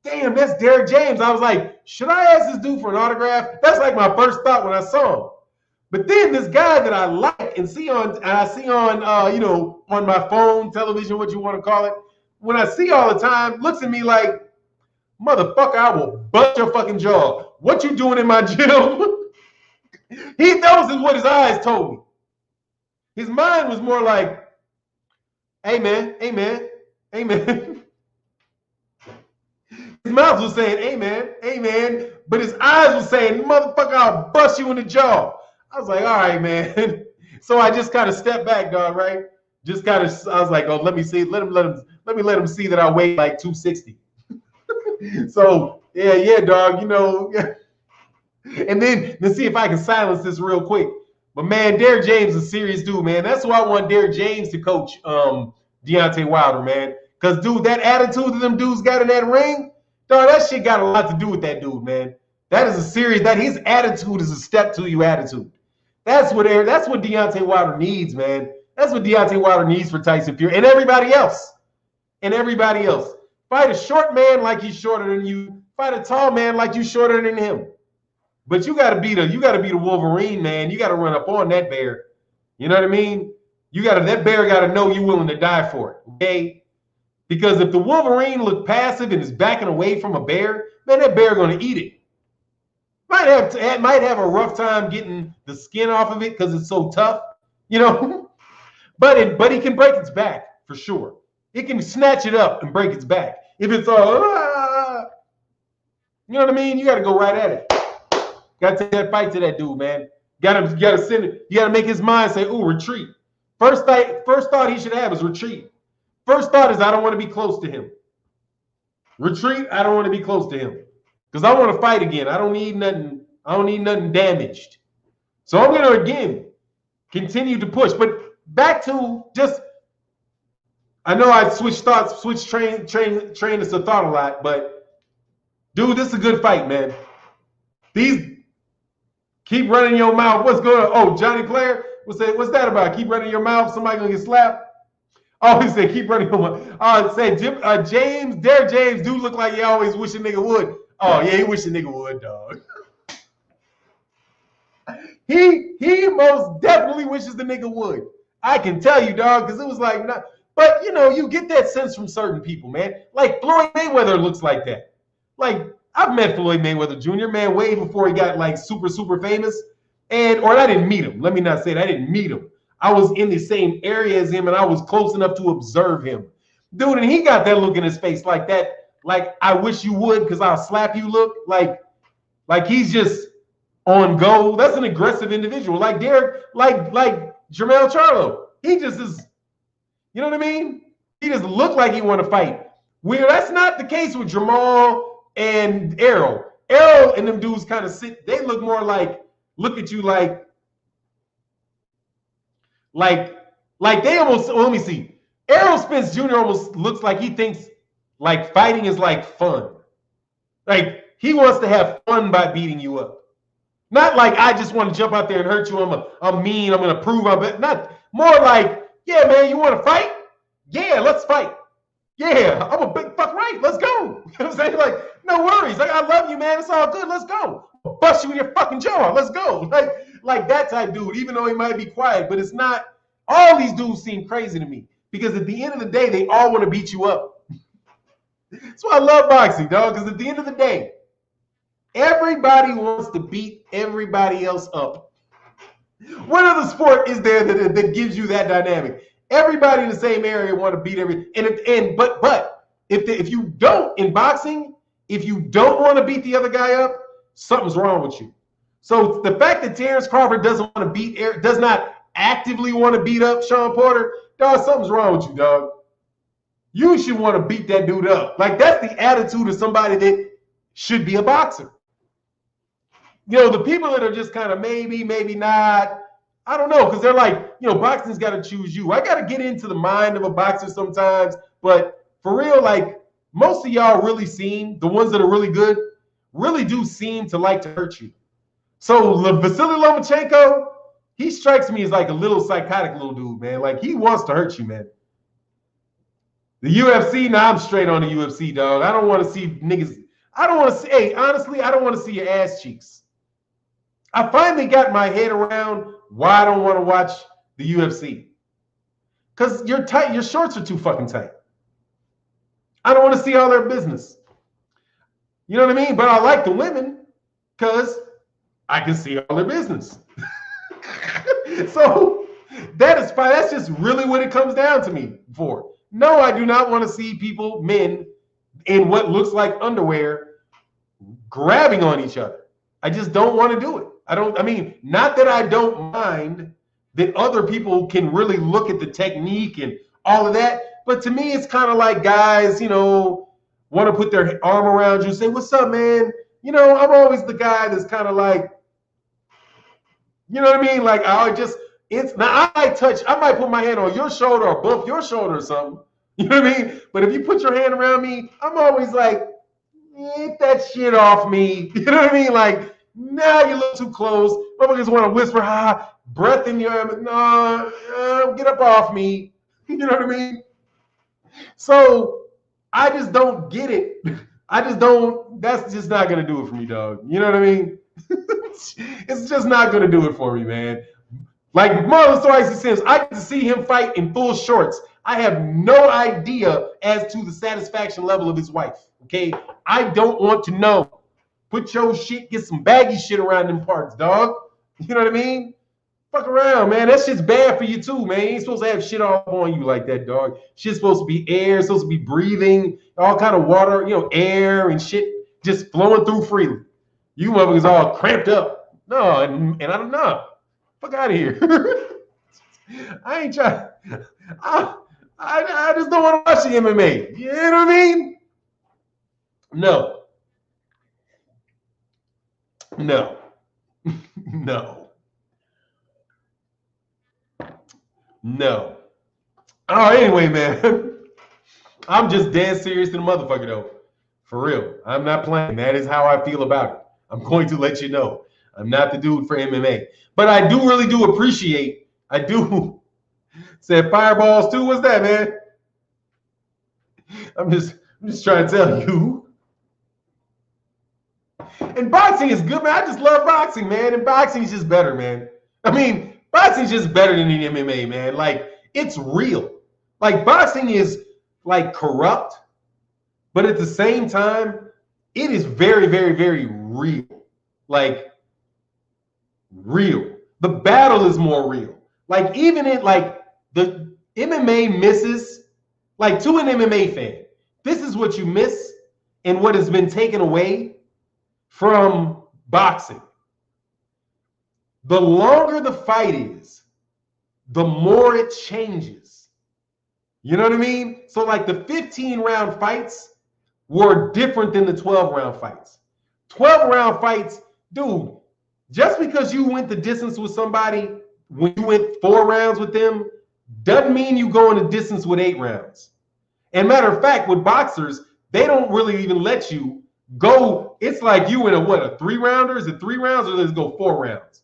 damn, that's Derrick James. I was like, should I ask this dude for an autograph? That's like my first thought when I saw him. But then this guy that I like and I see on you know, on my phone, television, what you want to call it, when I see all the time, looks at me like, motherfucker, I will bust your fucking jaw. What you doing in my gym? That was what his eyes told me. His mind was more like, amen, amen, amen. His mouth was saying, amen, amen. But his eyes were saying, motherfucker, I'll bust you in the jaw. I was like, all right, man. So I just kind of stepped back, dog, right? Just kind of, I was like, oh, let me see. Let me let him see that I weigh like 260. So, yeah, dog, you know. And then let's see if I can silence this real quick. But man, Derrick James is a serious dude, man. That's why I want Derrick James to coach Deontay Wilder, man. Because, dude, that attitude that them dudes got in that ring, dog, that shit got a lot to do with that dude, man. That is a serious, that his attitude is a step to you attitude. That's what Deontay Wilder needs, man. That's what Deontay Wilder needs for Tyson Fury and everybody else. And everybody else. Fight a short man like he's shorter than you. Fight a tall man like you shorter than him. But you gotta be the Wolverine, man. You gotta run up on that bear. You know what I mean? That bear gotta know you're willing to die for it, okay? Because if the Wolverine look passive and is backing away from a bear, man, that bear gonna eat it. Might have a rough time getting the skin off of it because it's so tough, you know. But he can break its back for sure. It can snatch it up and break its back. If it's all, you know what I mean? You got to go right at it. Got to take that fight to that dude, man. Got to send it. You got to make his mind say, "Ooh, retreat." First thought he should have is retreat. First thought is I don't want to be close to him. Retreat. I don't want to be close to him because I want to fight again. I don't need nothing. I don't need nothing damaged. So I'm going to again continue to push. But back to just. I know I switched trainers of thought a lot, but dude, this is a good fight, man. These keep running your mouth. What's going on? Oh, Johnny Claire, what's that about? Keep running your mouth. Somebody gonna get slapped. Oh, he said keep running your mouth. Derrick James, do look like he always wish a nigga would. Oh yeah, he wish a nigga would, dog. He most definitely wishes the nigga would. I can tell you, dog, because it was like not. But, you know, you get that sense from certain people, man. Like, Floyd Mayweather looks like that. Like, I've met Floyd Mayweather Jr., man, way before he got, like, super, super famous. Or I didn't meet him. Let me not say that. I didn't meet him. I was in the same area as him, and I was close enough to observe him. Dude, and he got that look in his face like that. Like, I wish you would because I'll slap you look. Like he's just on go. That's an aggressive individual. Like Derek, like Jermell Charlo. He just is. You know what I mean? He just looked like he want to fight. That's not the case with Jamal and Errol. Errol and them dudes kind of sit. They look more like, look at you like they almost, well, let me see. Errol Spence Jr. almost looks like he thinks like fighting is like fun. Like he wants to have fun by beating you up. Not like I just want to jump out there and hurt you. I'm mean. I'm going to prove I'm better. Not more like, yeah, man, you want to fight? Yeah, let's fight. Yeah, I'm a big fuck right. fight. Let's go. You know what I'm saying? Like, no worries. Like, I love you, man. It's all good. Let's go. I'll bust you in your fucking jaw. Let's go. Like that type dude, even though he might be quiet, but it's not. All these dudes seem crazy to me because at the end of the day, they all want to beat you up. That's why I love boxing, dog, because at the end of the day, everybody wants to beat everybody else up. What other sport is there that gives you that dynamic? Everybody in the same area want to beat but if you don't in boxing, if you don't want to beat the other guy up, something's wrong with you. So the fact that Terence Crawford does not actively want to beat up Sean Porter, dog, something's wrong with you, dog. You should want to beat that dude up. Like, that's the attitude of somebody that should be a boxer. You know, the people that are just kind of maybe not, I don't know, because they're like, you know, boxing's got to choose you. I got to get into the mind of a boxer sometimes, but for real, like, most of y'all really seem, the ones that are really good, really do seem to like to hurt you. So Vasily Lomachenko, he strikes me as like a little psychotic little dude, man. Like, he wants to hurt you, man. The UFC, nah, I'm straight on the UFC, dog. I don't want to see niggas. I don't want to see, hey, honestly, I don't want to see your ass cheeks. I finally got my head around why I don't want to watch the UFC. Because you're tight, your shorts are too fucking tight. I don't want to see all their business. You know what I mean? But I like the women because I can see all their business. So that is fine. That's just really what it comes down to me for. No, I do not want to see people, men, in what looks like underwear grabbing on each other. I just don't want to do it. Not that I don't mind that other people can really look at the technique and all of that, but to me, it's kind of like guys, you know, want to put their arm around you and say, "What's up, man?" You know, I'm always the guy that's kind of like, you know what I mean? Like, I might put my hand on your shoulder or bump your shoulder or something. You know what I mean? But if you put your hand around me, I'm always like, get that shit off me. You know what I mean? Like, now you look too close. Motherfuckers want to whisper, breath in your, no, get up off me. You know what I mean? So I just don't get it. That's just not going to do it for me, dog. You know what I mean? It's just not going to do it for me, man. Like Marlon Stoicy says, I get to see him fight in full shorts. I have no idea as to the satisfaction level of his wife, okay? I don't want to know. Put your shit, get some baggy shit around them parts, dog. You know what I mean? Fuck around, man. That shit's bad for you too, man. You ain't supposed to have shit all on you like that, dog. Shit's supposed to be air, supposed to be breathing, all kind of water, you know, air and shit just flowing through freely. You motherfuckers all cramped up. No, and I don't know. Fuck out of here. I ain't trying. I just don't want to watch the MMA. You know what I mean? No. No. All right, anyway, man. I'm just dead serious to the motherfucker, though. For real. I'm not playing. That is how I feel about it. I'm going to let you know. I'm not the dude for MMA. But I really do appreciate, said fireballs too. What's that, man? I'm just trying to tell you. And boxing is good, man. I just love boxing, man. And boxing is just better, man. I mean, boxing is just better than the MMA, man. Like, it's real. Like, boxing is, like, corrupt. But at the same time, it is very, very, very real. Like, real. The battle is more real. Like, even in, like, the MMA misses, like, to an MMA fan, this is what you miss and what has been taken away from boxing. The longer the fight is, the more it changes. You know what I mean? So, like, the 15-round fights were different than the 12-round fights. 12-round fights, dude, just because you went the distance with somebody when you went 4 rounds with them doesn't mean you go in the distance with 8 rounds. And matter of fact, with boxers, they don't really even let you go. It's like you in a 3-rounder? Is it 3 rounds or does it go 4 rounds?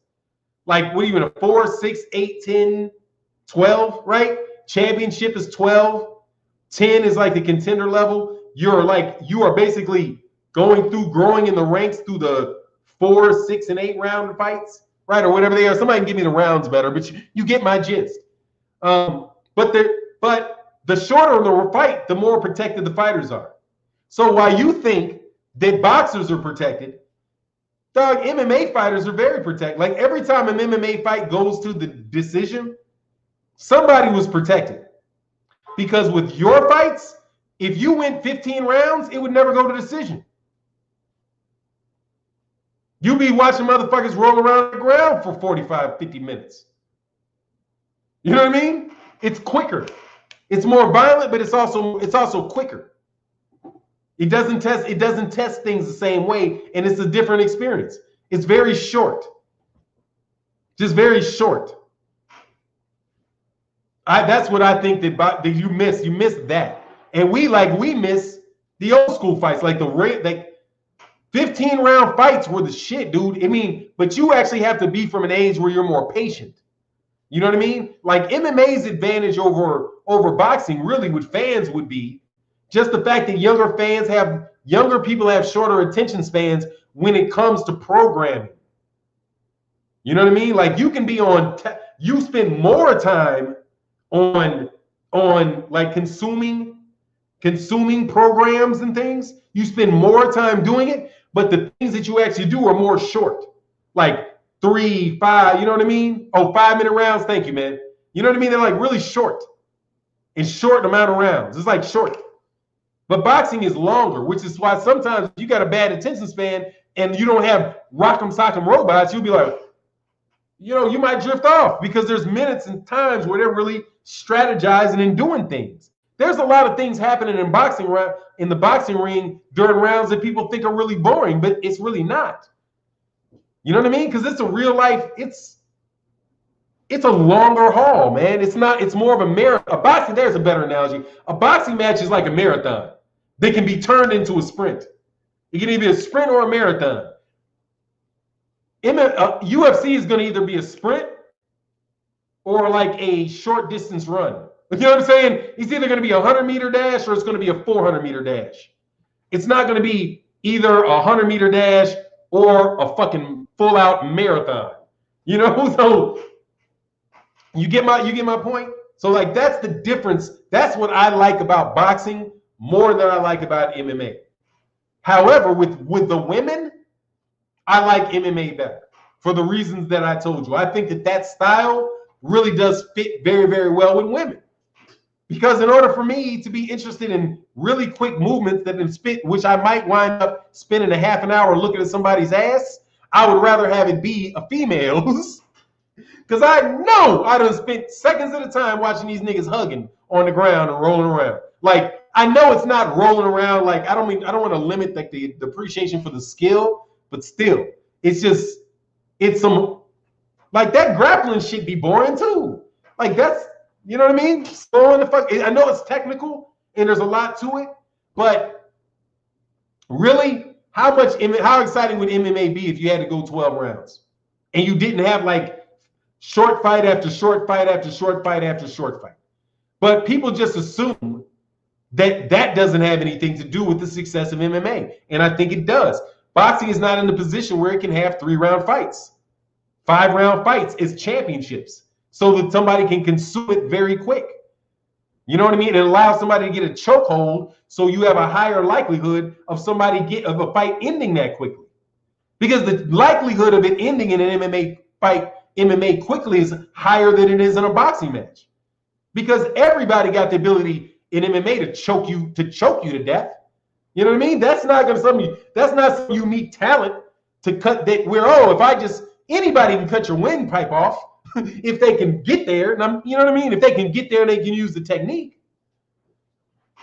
Like, what are you in a 4, 6, 8, 10, 12, right? Championship is 12. 10 is like the contender level. you are basically growing in the ranks through the 4, 6, and 8 round fights, right? Or whatever they are. Somebody can give me the rounds better, but you get my gist. But the shorter the fight, the more protected the fighters are. So while you think that boxers are protected, dog, MMA fighters are very protected. Like every time an MMA fight goes to the decision, somebody was protected. Because with your fights, if you went 15 rounds, it would never go to decision. You be watching motherfuckers roll around the ground for 45, 50 minutes. You know what I mean? It's quicker. It's more violent, but it's also quicker. It doesn't test things the same way, and it's a different experience. It's very short. Just very short. That's what I think that you miss. You miss that. And we miss the old school fights, like 15-round fights were the shit, dude. I mean, but you actually have to be from an age where you're more patient. You know what I mean? Like MMA's advantage over boxing, really, with fans would be just the fact that younger people have shorter attention spans when it comes to programming. You know what I mean? Like you can be you spend more time on like consuming programs and things. You spend more time doing it, but the things that you actually do are more short. Like 3, 5, you know what I mean? Oh, 5-minute rounds. Thank you, man. You know what I mean? They're like really short. It's short amount of rounds. It's like short. But boxing is longer, which is why sometimes you got a bad attention span and you don't have rock'em sock'em robots. You'll be like, you might drift off because there's minutes and times where they're really strategizing and doing things. There's a lot of things happening in the boxing ring during rounds that people think are really boring, but it's really not. You know what I mean? Because it's a real life. It's a longer haul, man. It's more of a marathon. There's a better analogy. A boxing match is like a marathon. They can be turned into a sprint. It can either be a sprint or a marathon. UFC is going to either be a sprint or like a short distance run. You know what I'm saying? It's either going to be a 100-meter dash or it's going to be a 400-meter dash. It's not going to be either a 100-meter dash or a fucking full-out marathon. You know, so you get my point? So like that's the difference. That's what I like about boxing more than I like about MMA. However, with the women, I like MMA better for the reasons that I told you. I think that style really does fit very, very well with women. Because in order for me to be interested in really quick movements which I might wind up spending a half an hour looking at somebody's ass, I would rather have it be a female's. Because I know I done spent seconds at a time watching these niggas hugging on the ground and rolling around. Like, I know it's not rolling around. Like, I don't want to limit like the appreciation for the skill, but still, it's some, like that grappling shit be boring too. Like that's, you know what I mean? Slowing the fuck. I know it's technical and there's a lot to it, but really, how exciting would MMA be if you had to go 12 rounds and you didn't have like short fight after short fight after short fight after short fight? But people just assume that doesn't have anything to do with the success of MMA, and I think it does. Boxing is not in the position where it can have 3-round fights. 5-round fights is championships, so that somebody can consume it very quick. You know what I mean? It allows somebody to get a chokehold, so you have a higher likelihood of a fight ending that quickly. Because the likelihood of it ending in an MMA fight, MMA quickly, is higher than it is in a boxing match. Because everybody got the ability in MMA to choke you to death. You know what I mean? That's not some unique talent to cut that anybody can cut your windpipe off if they can get there. And you know what I mean? If they can get there, they can use the technique.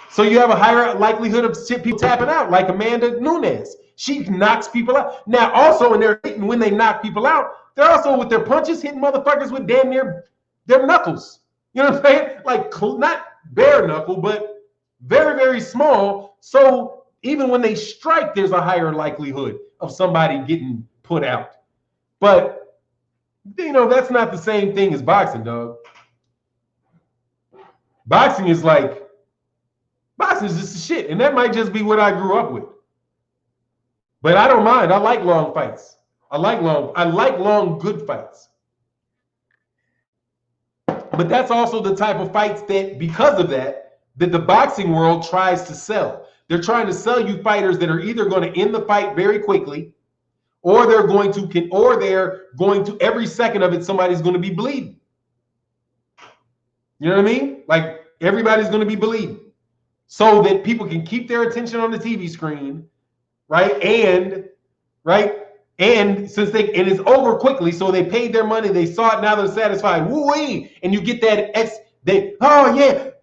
So you have a higher likelihood of people tapping out, like Amanda Nunes. She knocks people out. Now, also, when they knock people out, they're also with their punches hitting motherfuckers with damn near their knuckles. You know what I'm saying? Like, not bare knuckle, but very, very small. So even when they strike, there's a higher likelihood of somebody getting put out. But, that's not the same thing as boxing, dog. Boxing is like Boxing is just the shit. And that might just be what I grew up with. But I don't mind. I like long fights. I like long, good fights. But that's also the type of fights that, because of that the boxing world tries to sell. They're trying to sell you fighters that are either going to end the fight very quickly, or they're going to every second of it, somebody's going to be bleeding. You know what I mean? Like everybody's going to be bleeding, so that people can keep their attention on the TV screen, right? And since it's over quickly, so they paid their money, they saw it, now they're satisfied. Woo-wee! And you get that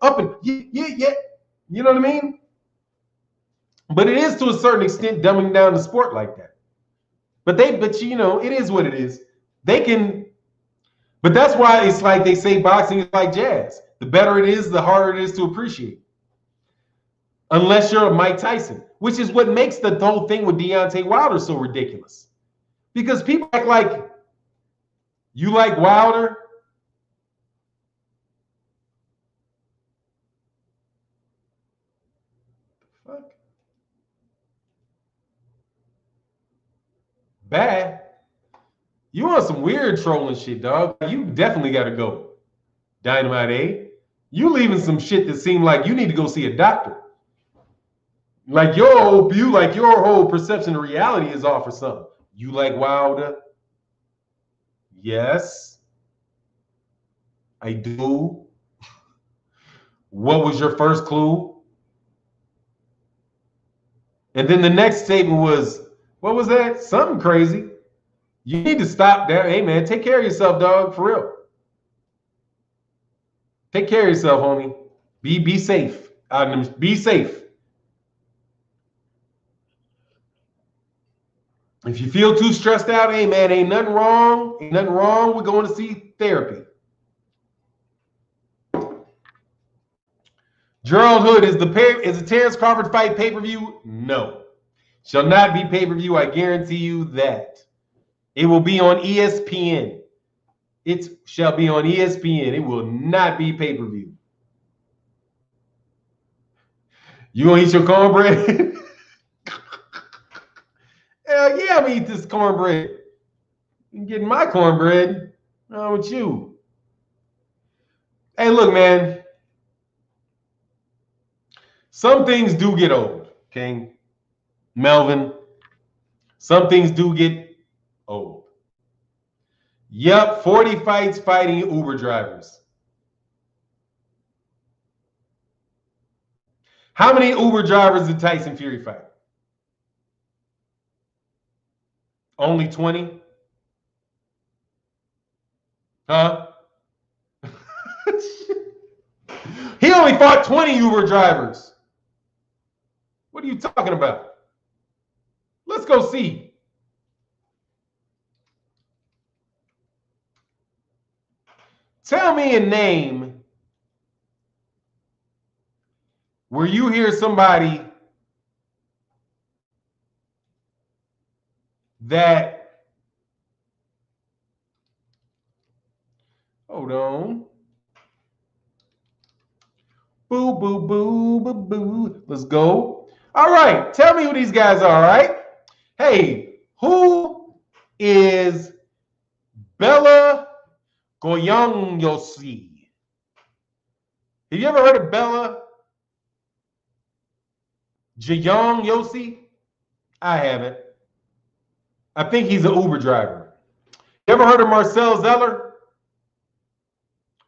up and yeah. You know what I mean? But it is to a certain extent dumbing down the sport like that. But you know, it is what it is. They can, but that's why it's like they say boxing is like jazz. The better it is, the harder it is to appreciate. Unless you're a Mike Tyson, which is what makes the whole thing with Deontay Wilder so ridiculous. Because people act like you like Wilder. The fuck? Bad. You want some weird trolling shit, dog. You definitely got to go. Dynamite A. You leaving some shit that seem like you need to go see a doctor. Like your whole perception of reality is off or something. You like Wilder? Yes, I do. What was your first clue? And then the next statement was, what was that? Something crazy. You need to stop that. Hey, man, take care of yourself, dog, for real. Take care of yourself, homie. Be safe. Be safe. If you feel too stressed out, hey, man, ain't nothing wrong. Ain't nothing wrong with going to see therapy. Gerald Hood, is the Terence Crawford fight pay-per-view? No. Shall not be pay-per-view. I guarantee you that. It will be on ESPN. It shall be on ESPN. It will not be pay-per-view. You gonna eat your cornbread? Hell yeah, I'm gonna eat this cornbread. I'm getting my cornbread. What's wrong with you? Hey, look, man. Some things do get old, okay? Melvin, some things do get old. Yep, 40 fights fighting Uber drivers. How many Uber drivers did Tyson Fury fight? Only 20? Huh? He only fought 20 Uber drivers. What are you talking about? Let's go see. Tell me a name where you hear somebody that, hold on. Boo, boo, boo, boo, boo. Let's go. All right. Tell me who these guys are, all right? Hey, who is Bella Goyangyosi? Have you ever heard of Bella Goyangyosi? I haven't. I think he's an Uber driver. You ever heard of Marcel Zeller?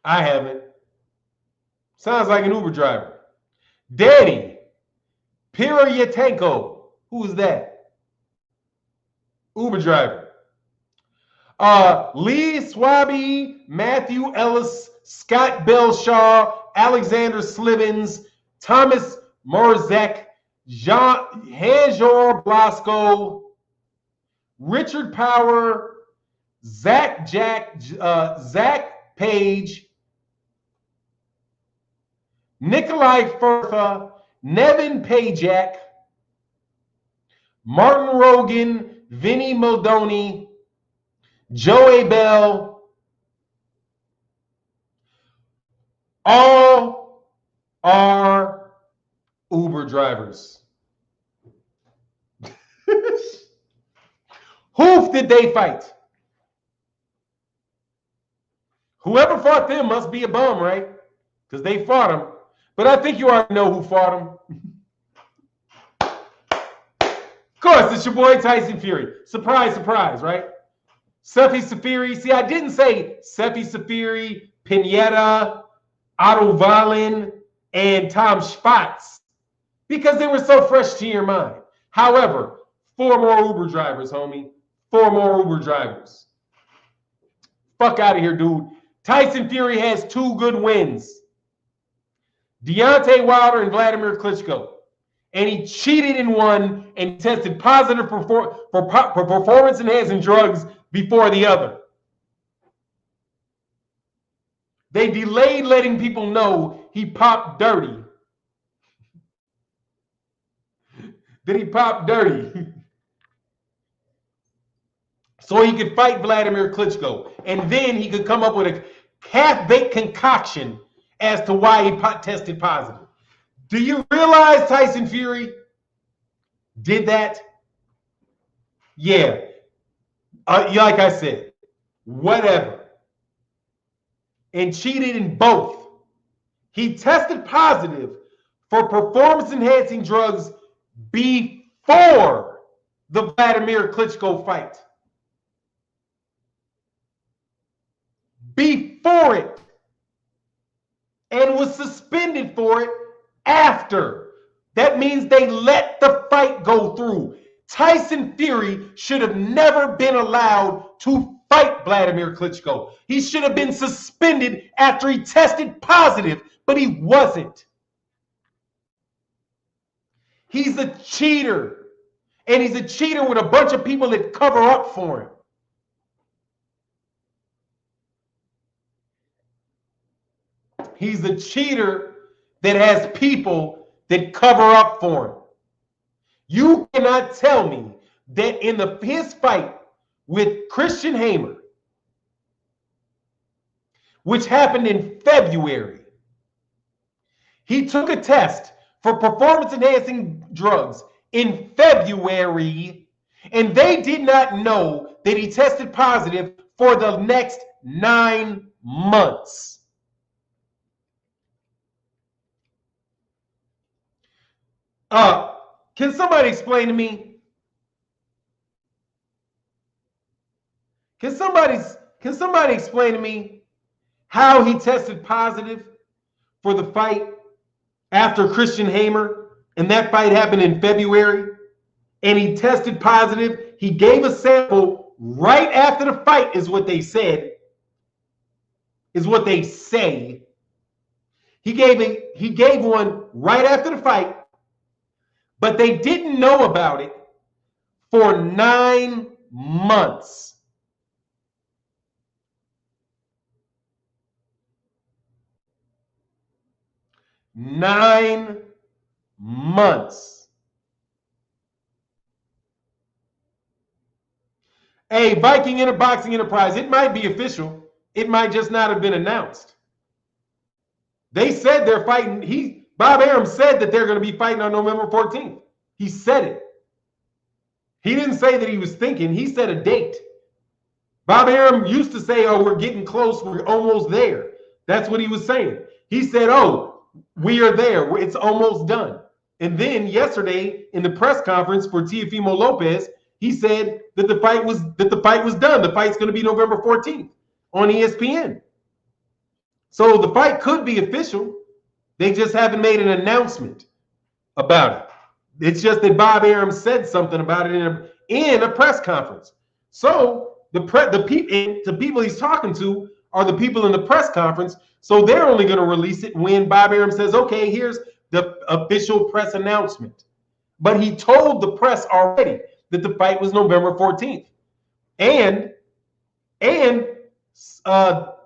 I haven't. Sounds like an Uber driver. Danny Piryatenko. Who is that? Uber driver. Lee Swaby, Matthew Ellis, Scott Belshaw, Alexander Slivens, Thomas Morzek, Hanjor Blasco, Richard Power, Zach Page, Nikolai Furtha, Nevin Pajak, Martin Rogan, Vinny Modoni, Joey Bell, all are Uber drivers. Who did they fight? Whoever fought them must be a bum, right? Because they fought him. But I think you already know who fought him. Of course, it's your boy Tyson Fury. Surprise, surprise, right? Sefi Safiri. See, I didn't say Sefi Safiri, Pineda, Otto Wallin, and Tom Spatz because they were so fresh to your mind. However, 4 more Uber drivers, homie. 4 more Uber drivers. Fuck out of here, dude. Tyson Fury has 2 good wins. Deontay Wilder and Vladimir Klitschko. And he cheated in one and tested positive for performance-enhancing drugs before the other. They delayed letting people know he popped dirty. That he popped dirty. So he could fight Vladimir Klitschko. And then he could come up with a half-baked concoction as to why he tested positive. Do you realize Tyson Fury did that? Yeah. Like I said, whatever. And cheated in both. He tested positive for performance-enhancing drugs before the Vladimir Klitschko fight. Before it. And was suspended for it after. That means they let the fight go through. Tyson Fury should have never been allowed to fight Vladimir Klitschko. He should have been suspended after he tested positive, but he wasn't. He's a cheater. And he's a cheater with a bunch of people that cover up for him. He's a cheater that has people that cover up for him. You cannot tell me that in his fight with Christian Hamer, which happened in February, he took a test for performance-enhancing drugs in February, and they did not know that he tested positive for the next 9 months. Can somebody explain to me? Can somebody explain to me how he tested positive for the fight after Christian Hamer, and that fight happened in February, and he tested positive? He gave a sample right after the fight, is what they said. Is what they say. He gave one right after the fight. But they didn't know about it for 9 months. Nine months. Hey, Viking Boxing Enterprise, it might be official. It might just not have been announced. They said they're fighting. Bob Arum said that they're going to be fighting on November 14th. He said it. He didn't say that he was thinking. He said a date. Bob Arum used to say, oh, we're getting close. We're almost there. That's what he was saying. He said, oh, we are there. It's almost done. And then yesterday in the press conference for Teofimo Lopez, he said that the fight was done. The fight's going to be November 14th on ESPN. So the fight could be official. They just haven't made an announcement about it. It's just that Bob Arum said something about it in a press conference. So the people he's talking to are the people in the press conference. So they're only going to release it when Bob Arum says, okay, here's the official press announcement. But he told the press already that the fight was November 14th. And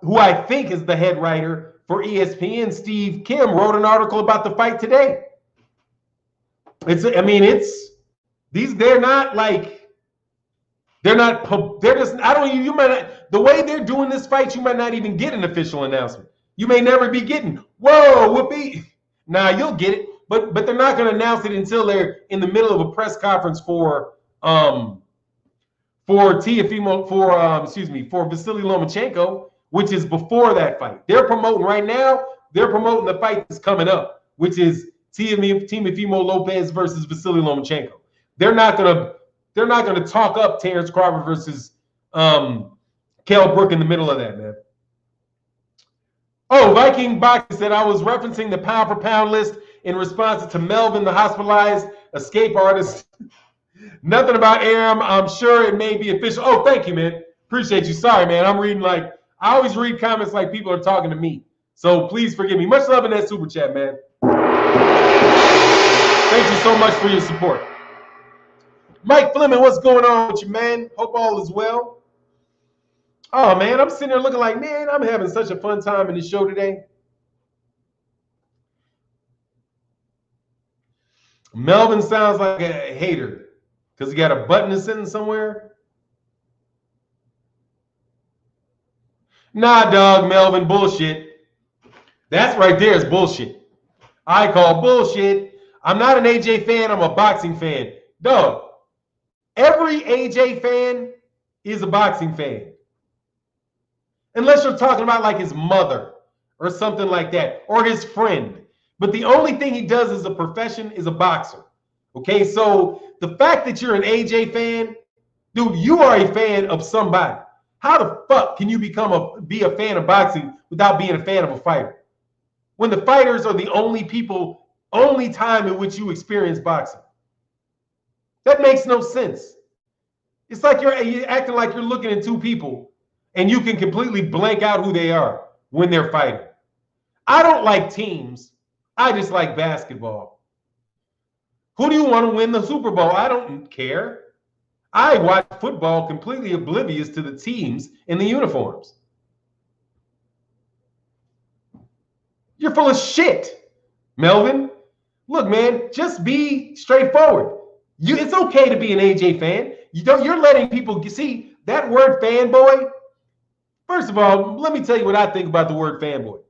who I think is the head writer for ESPN, Steve Kim, wrote an article about the fight today. They're just, you might not, the way they're doing this fight, you might not even get an official announcement. You may never be getting, whoa, whoopee. Nah, you'll get it. but they're not going to announce it until they're in the middle of a press conference for Teofimo for Vasily Lomachenko, which is before that fight. They're promoting right now. They're promoting the fight that's coming up, which is Teofimo Lopez versus Vasily Lomachenko. They're not gonna talk up Terence Crawford versus Kell Brook in the middle of that, man. Oh, Viking Boxing said I was referencing the pound for pound list in response to Melvin, the hospitalized escape artist. Nothing about Arum. I'm sure it may be official. Oh, thank you, man. Appreciate you. Sorry, man. I'm reading I always read comments like people are talking to me. So please forgive me. Much love in that super chat, man. Thank you so much for your support. Mike Fleming, what's going on with you, man? Hope all is well. Oh, man, I'm sitting there looking like, man, I'm having such a fun time in the show today. Melvin sounds like a hater because he got a button to send somewhere. Nah, dog, Melvin, bullshit. That's right there is bullshit. I call bullshit. I'm not an AJ fan. I'm a boxing fan. Dog, every AJ fan is a boxing fan. Unless you're talking about like his mother or something like that, or his friend. But the only thing he does as a profession is a boxer. Okay, so the fact that you're an AJ fan, dude, you are a fan of somebody. How the fuck can you be a fan of boxing without being a fan of a fighter? When the fighters are the only time in which you experience boxing. That makes no sense. It's like you're acting like you're looking at two people and you can completely blank out who they are when they're fighting. I don't like teams. I just like basketball. Who do you want to win the Super Bowl? I don't care. I watch football completely oblivious to the teams in the uniforms. You're full of shit, Melvin. Look, man, just be straightforward. It's okay to be an AJ fan. You're letting people see that word fanboy. First of all, let me tell you what I think about the word fanboy.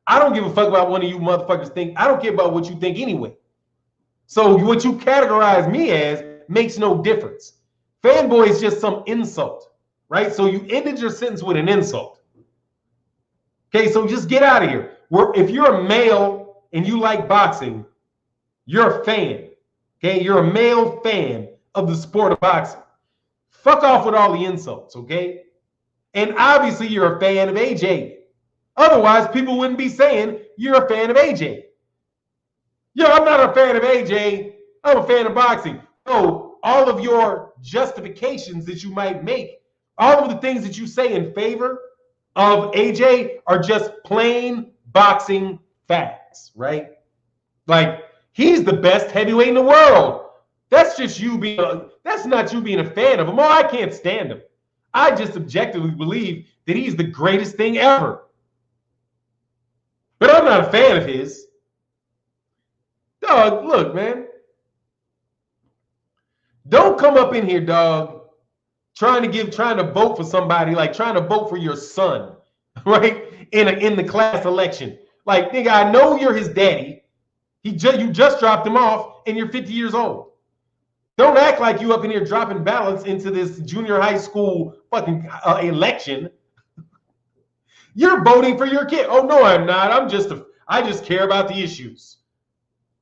I don't give a fuck about what you motherfuckers think. I don't care about what you think anyway. So what you categorize me as makes no difference. Fanboy is just some insult, right? So you ended your sentence with an insult. Okay, so just get out of here. If you're a male and you like boxing, you're a fan. Okay, you're a male fan of the sport of boxing. Fuck off with all the insults, okay? And obviously you're a fan of AJ. Otherwise, people wouldn't be saying you're a fan of AJ. Yo, I'm not a fan of AJ. I'm a fan of boxing. So all of your justifications that you might make, all of the things that you say in favor of AJ are just plain boxing facts, right? Like, he's the best heavyweight in the world. That's just that's not you being a fan of him. Oh, I can't stand him. I just objectively believe that he's the greatest thing ever. But I'm not a fan of his. Dog, look, man. Don't come up in here, dog, trying to vote for somebody, like trying to vote for your son, right? In the class election. Like, nigga, I know you're his daddy. You just dropped him off and you're 50 years old. Don't act like you up in here dropping ballots into this junior high school fucking election. You're voting for your kid. Oh, no, I'm not. I just care about the issues.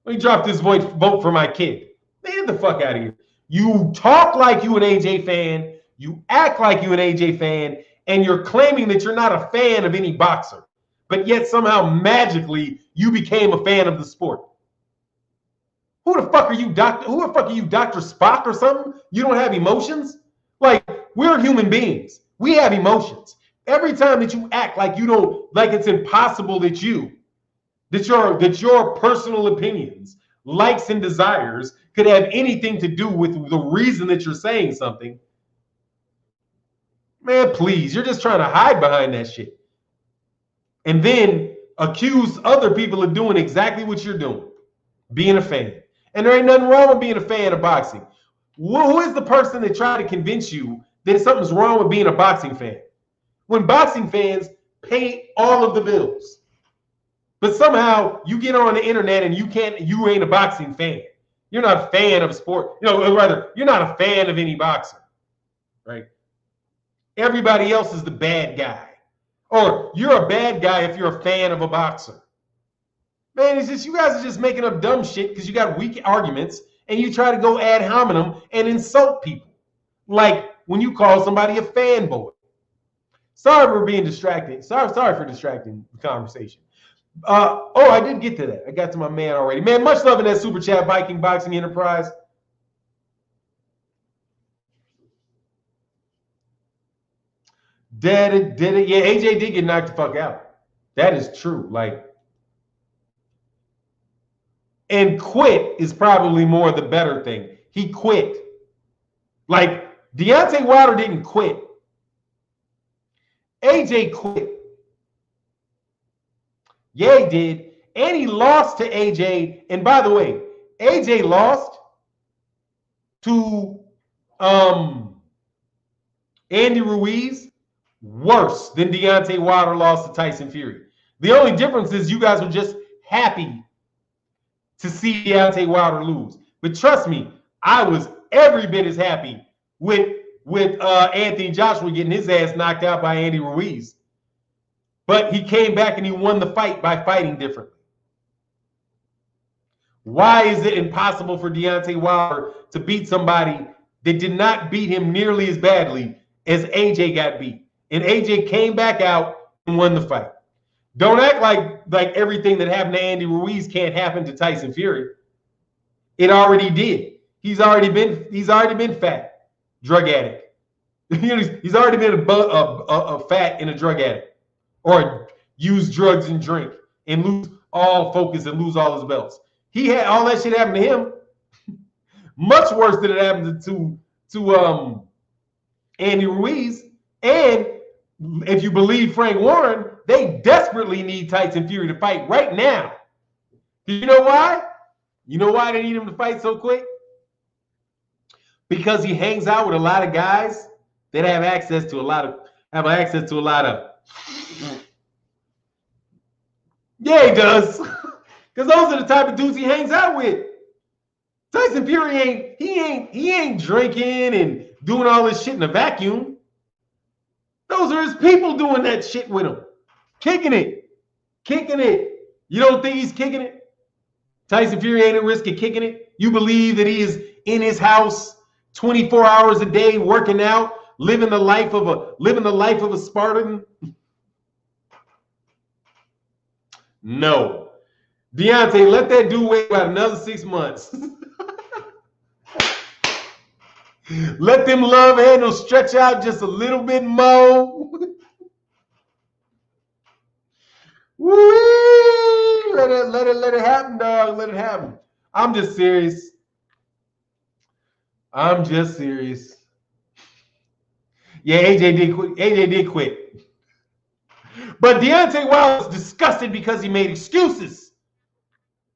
Let me drop this vote for my kid. Man, get the fuck out of here. You talk like you an AJ fan. You act like you an AJ fan. And you're claiming that you're not a fan of any boxer. But yet somehow magically you became a fan of the sport. Who the fuck are you, Dr. Spock or something? You don't have emotions? Like, we're human beings. We have emotions. Every time that you act like you don't, like it's impossible that your personal opinions, likes and desires could have anything to do with the reason that you're saying something. Man, please, you're just trying to hide behind that shit. And then accuse other people of doing exactly what you're doing, being a fan. And there ain't nothing wrong with being a fan of boxing. Who is the person that tried to convince you that something's wrong with being a boxing fan? When boxing fans pay all of the bills. But somehow you get on the internet and you ain't a boxing fan. You're not a fan of sport. Rather, you're not a fan of any boxer, right? Everybody else is the bad guy. Or you're a bad guy if you're a fan of a boxer. Man, it's just you guys are just making up dumb shit because you got weak arguments and you try to go ad hominem and insult people. Like when you call somebody a fanboy. Sorry for being distracting. Sorry for distracting the conversation. I did get to that. I got to my man already. Man, much love in that super chat, Viking Boxing Enterprise. Did it? Yeah, AJ did get knocked the fuck out. That is true. And quit is probably more the better thing. He quit. Deontay Wilder didn't quit. AJ quit. Yeah, he did. And he lost to AJ. And by the way, AJ lost to Andy Ruiz worse than Deontay Wilder lost to Tyson Fury. The only difference is you guys were just happy to see Deontay Wilder lose. But trust me, I was every bit as happy with Anthony Joshua getting his ass knocked out by Andy Ruiz. But he came back and he won the fight by fighting differently. Why is it impossible for Deontay Wilder to beat somebody that did not beat him nearly as badly as AJ got beat? And AJ came back out and won the fight. Don't act like everything that happened to Andy Ruiz can't happen to Tyson Fury. It already did. He's already been fat, drug addict. He's already been a fat and a drug addict. Or use drugs and drink and lose all focus and lose all his belts. He had all that shit happen to him. Much worse than it happened to Andy Ruiz. And if you believe Frank Warren, they desperately need Tyson Fury to fight right now. You know why? You know why they need him to fight so quick? Because he hangs out with a lot of guys that have access to a lot of. Yeah, he does. Because those are the type of dudes he hangs out with. Tyson Fury ain't drinking and doing all this shit in a vacuum. Those are his people doing that shit with him. Kicking it. You don't think he's kicking it? Tyson Fury ain't at risk of kicking it? You believe that he is in his house 24 hours a day working out, living the life of a Spartan? No. Deontay, let that dude wait about another 6 months. Let them love handles stretch out just a little bit more. Woo! Let it happen, dog. Let it happen. I'm just serious. Yeah, AJ did quit. But Deontay Wilder was disgusted because he made excuses.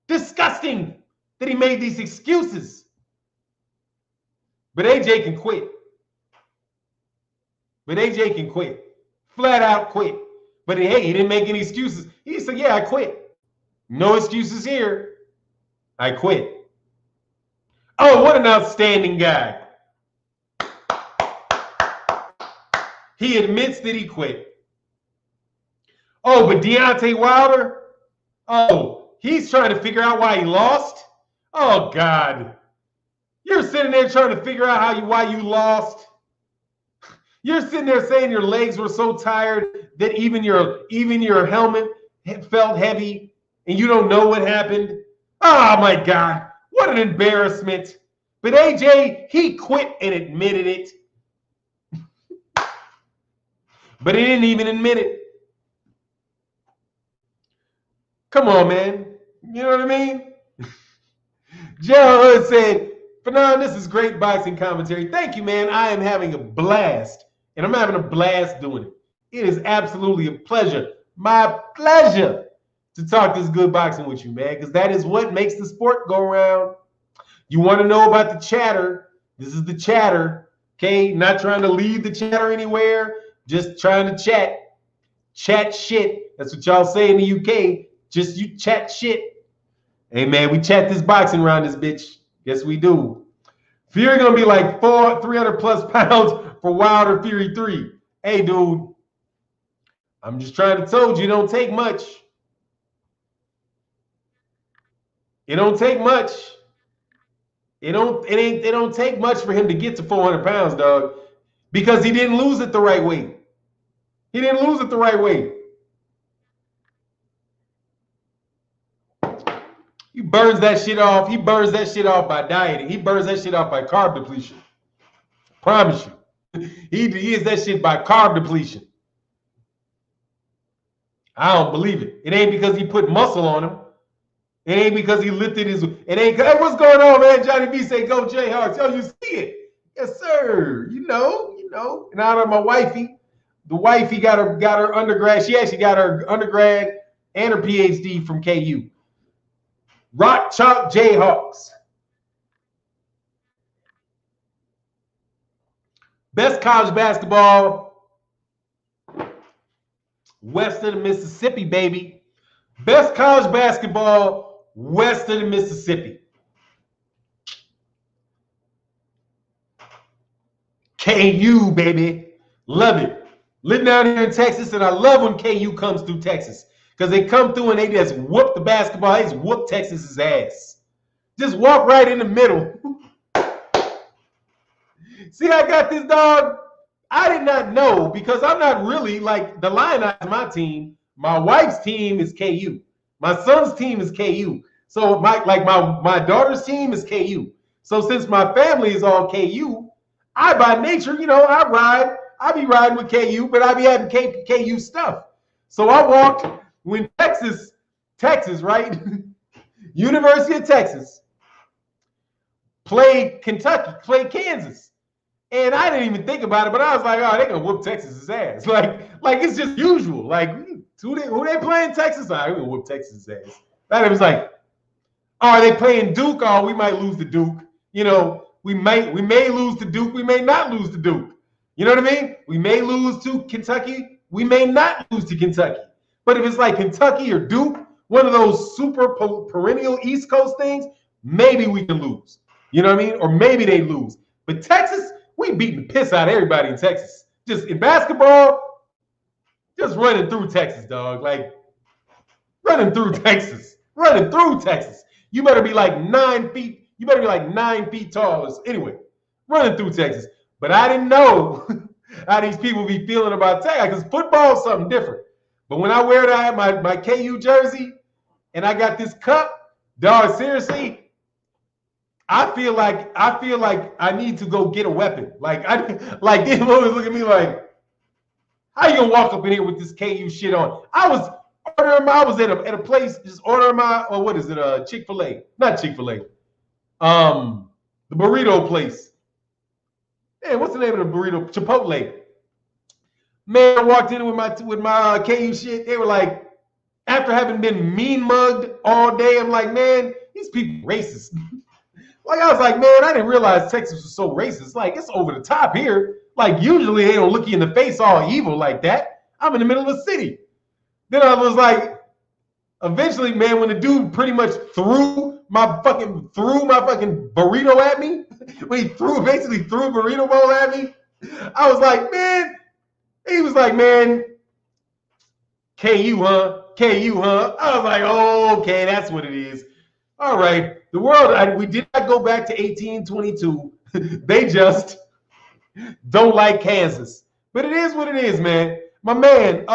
Disgusting that he made these excuses. But AJ can quit. Flat out quit. But hey, he didn't make any excuses. He said, yeah, I quit. No excuses here. I quit. Oh, what an outstanding guy. He admits that he quit. Oh, but Deontay Wilder? Oh, he's trying to figure out why he lost? Oh, God. You're sitting there trying to figure out why you lost. You're sitting there saying your legs were so tired that even your helmet felt heavy and you don't know what happened. Oh, my God. What an embarrassment. But AJ, he quit and admitted it. But he didn't even admit it. Come on, man. You know what I mean? Gerald Hood said, Fannon, this is great boxing commentary. Thank you, man. I am having a blast. And I'm having a blast doing it. It is absolutely a pleasure. My pleasure to talk this good boxing with you, man. Because that is what makes the sport go around. You want to know about the chatter? This is the chatter. Okay? Not trying to lead the chatter anywhere. Just trying to chat. Chat shit. That's what y'all say in the UK. Just you chat shit. Hey, man, we chat this boxing around this bitch. Yes, we do. Fury going to be like 300 plus pounds for Wilder Fury 3. Hey, dude, I'm just trying to tell you, it don't take much. It don't take much. It don't take much for him to get to 400 pounds, dog, because he didn't lose it the right way. He didn't lose it the right way. He burns that shit off. He burns that shit off by dieting. He burns that shit off by carb depletion. Promise you. He is that shit by carb depletion. I don't believe it. It ain't because he put muscle on him. It ain't because he lifted his. It ain't. Hey, what's going on, man? Johnny B say, "Go Jay Hart." Yo, you see it? Yes, sir. You know. And out of my wifey, the wifey got her undergrad. She actually got her undergrad and her PhD from KU. Rock Chalk Jayhawks. Best college basketball west of the Mississippi, baby. Best college basketball west of the Mississippi. KU, baby. Love it. Living down here in Texas, and I love when KU comes through Texas. Because they come through and they just whoop the basketball. They just whoop Texas's ass. Just walk right in the middle. See, I got this, dog. I did not know, because I'm not really like the Lions, my team. My wife's team is KU. My son's team is KU. So my daughter's team is KU. So since my family is all KU, I by nature, I be riding with KU, but I be having KU stuff. So I walked when Texas, right? University of Texas played Kentucky, played Kansas. And I didn't even think about it, but I was like, oh, they're going to whoop Texas's ass. Like it's just usual. Like, who they playing Texas? They're going to whoop Texas's ass. And it was like, oh, are they playing Duke? Oh, we might lose to Duke. We may lose to Duke. We may not lose to Duke. You know what I mean? We may lose to Kentucky. We may not lose to Kentucky. But if it's like Kentucky or Duke, one of those super perennial East Coast things, maybe we can lose. You know what I mean? Or maybe they lose. But Texas, we beating the piss out of everybody in Texas. Just in basketball, just running through Texas, dog. Like, running through Texas. Running through Texas. You better be like 9 feet. You better be like 9 feet tall. Anyway, running through Texas. But I didn't know how these people be feeling about Texas, because football is something different. But when I wear that, my KU jersey, and I got this cup, dog, seriously, I feel like I need to go get a weapon. They always look at me like, how you gonna walk up in here with this KU shit on? I was at a place just ordering what is it? Chick-fil-A. Not Chick-fil-A. The burrito place. Man, what's the name of the burrito? Chipotle. Man, I walked in with my KU shit. They were like, after having been mean mugged all day, I'm like, man, these people racist. Like, I was like, man, I didn't realize Texas was so racist. Like, it's over the top here. Like, usually they don't look you in the face all evil like that. I'm in the middle of the city. Then I was like, eventually, man, when the dude pretty much threw my fucking burrito at me, when he basically threw a burrito bowl at me, I was like, man, he was like, man, KU, huh? KU, huh? I was like, oh, okay, that's what it is. All right. The world, we did not go back to 1822. They just don't like Kansas. But it is what it is, man. My man,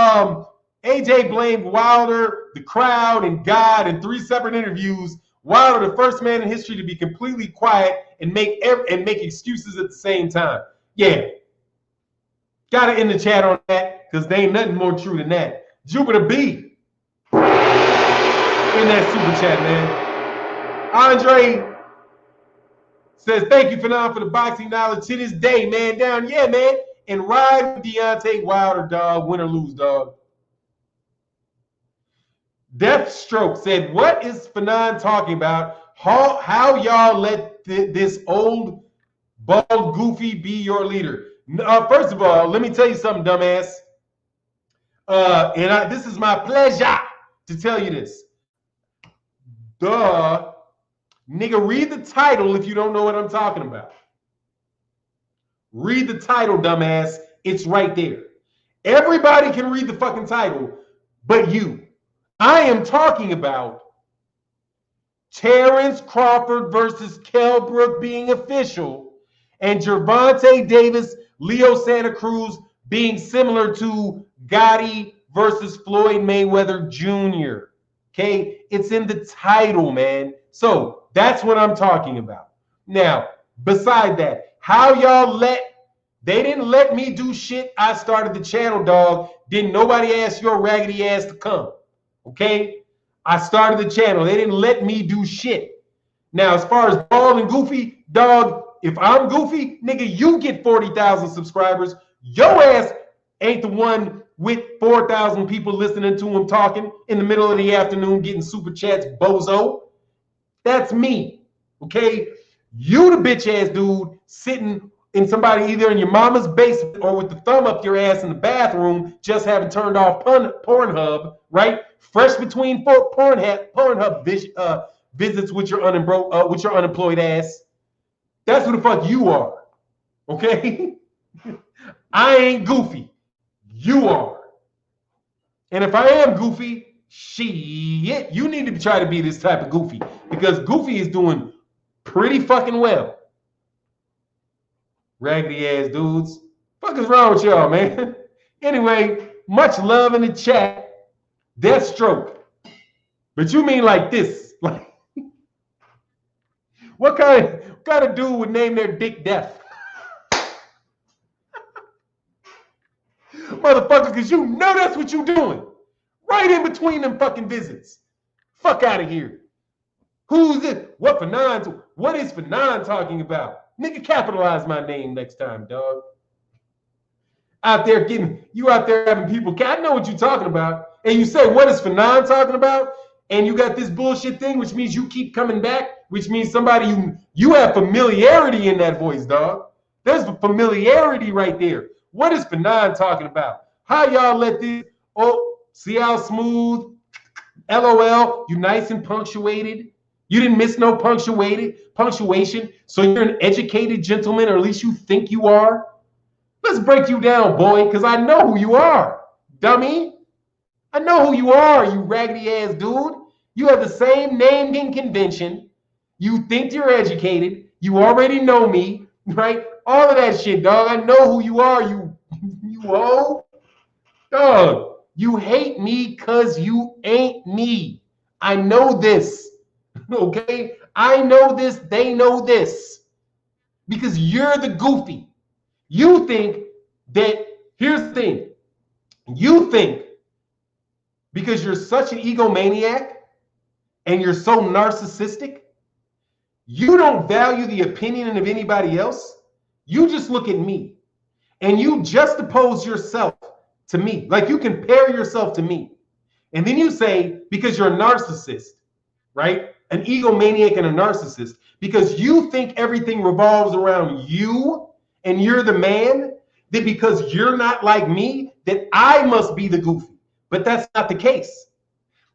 AJ blamed Wilder, the crowd, and God in 3 separate interviews. Wilder, the first man in history to be completely quiet and make excuses at the same time. Yeah. Gotta end the chat on that, because there ain't nothing more true than that. Jupiter B in that super chat, man. Andre says, thank you, Fannon, for the boxing knowledge to this day, man. Down, yeah, man. And ride with Deontay Wilder, dog. Win or lose, dog. Deathstroke said, what is Fannon talking about? How y'all let this old, bald goofy be your leader? First of all, let me tell you something, dumbass. This is my pleasure to tell you this. Duh. Nigga, read the title if you don't know what I'm talking about. Read the title, dumbass. It's right there. Everybody can read the fucking title, but you. I am talking about Terence Crawford versus Kell Brook being official and Gervonta Davis, Leo Santa Cruz being similar to Gotti versus Floyd Mayweather Jr. Okay? It's in the title, man. So that's what I'm talking about. Now, beside that, how y'all they didn't let me do shit. I started the channel, dog. Didn't nobody ask your raggedy ass to come. Okay? I started the channel. They didn't let me do shit. Now, as far as Bald and Goofy, dog, if I'm Goofy, nigga, you get 40,000 subscribers. Your ass ain't the one with 4,000 people listening to him talking in the middle of the afternoon getting super chats, bozo. That's me. Okay? You the bitch ass dude sitting in somebody either in your mama's basement or with the thumb up your ass in the bathroom, just having turned off Pornhub, right? Fresh between Pornhub visits with your unemployed ass. That's who the fuck you are, okay? I ain't Goofy. You are. And if I am Goofy, shit, you need to try to be this type of Goofy because Goofy is doing pretty fucking well. Raggedy ass dudes. Fuck is wrong with y'all, man? Anyway, much love in the chat. Deathstroke. But you mean like this? Like, what kind of dude would name their dick Death? Motherfucker, because you know that's what you doing. Right in between them fucking visits. Fuck out of here. Who's it? What is Fannon talking about? Nigga, capitalize my name next time, dog. Out there having people. I know what you're talking about. And you say, what is Fannon talking about? And you got this bullshit thing, which means you keep coming back, which means somebody you have familiarity in that voice, dog. There's the familiarity right there. What is Fannon talking about? How y'all let this, see how smooth? LOL, you nice and punctuated. You didn't miss no punctuation. So you're an educated gentleman, or at least you think you are. Let's break you down, boy, because I know who you are, dummy. I know who you are, you raggedy ass dude. You have the same naming convention. You think you're educated. You already know me, right? All of that shit, dog. I know who you are, you hoe. Dog, you hate me because you ain't me. I know this. Okay? I know this. They know this. Because you're the Goofy. You think that, here's the thing. You think because you're such an egomaniac and you're so narcissistic, you don't value the opinion of anybody else. You just look at me and you juxtapose yourself to me. Like you compare yourself to me. And then you say, because you're a narcissist, right? An egomaniac and a narcissist, because you think everything revolves around you and you're the man, that because you're not like me, that I must be the Goofy. But that's not the case.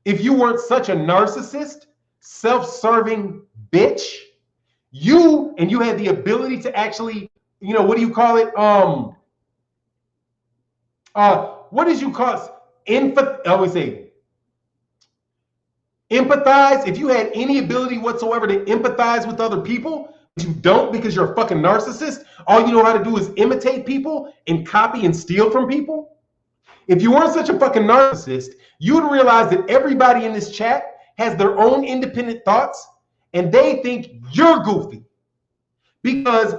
If you weren't such a narcissist, self-serving bitch, you had the ability to actually, what do you call it? What did you call it? I always say empathize. If you had any ability whatsoever to empathize with other people, but you don't because you're a fucking narcissist, all you know how to do is imitate people and copy and steal from people. If you weren't such a fucking narcissist, you would realize that everybody in this chat has their own independent thoughts and they think you're Goofy. Because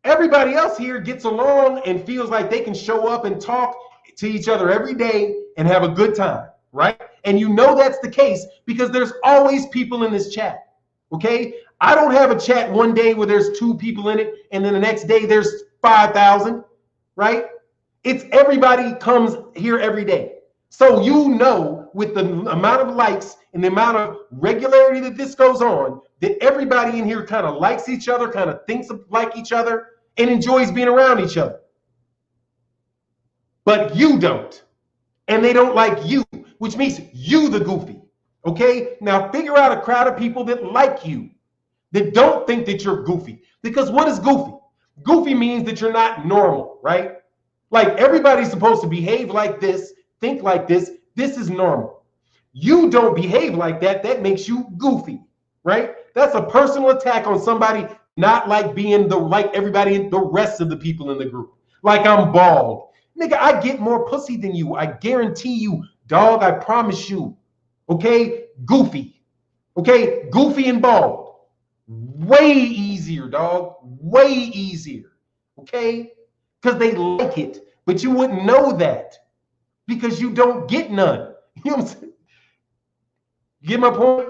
everybody else here gets along and feels like they can show up and talk to each other every day and have a good time, right? And you know that's the case because there's always people in this chat, okay? I don't have a chat one day where there's 2 people in it and then the next day there's 5,000, right? It's everybody comes here every day. So you know with the amount of likes and the amount of regularity that this goes on, that everybody in here kind of likes each other, kind of thinks like each other, and enjoys being around each other. But you don't. And they don't like you, which makes you the Goofy. Okay, now figure out a crowd of people that like you, that don't think that you're goofy. Because what is goofy? Goofy means that you're not normal, right? Like everybody's supposed to behave like this, think like this. This is normal. You don't behave like that. That makes you goofy, right? That's a personal attack on somebody not like being like everybody, the rest of the people in the group. Like I'm bald. Nigga, I get more pussy than you. I guarantee you, dog. I promise you. Okay? Goofy. Okay? Goofy and bald. Way easier, dog. Way easier. Okay? Because they like it. But you wouldn't know that because you don't get none. You know what I'm saying? You get my point?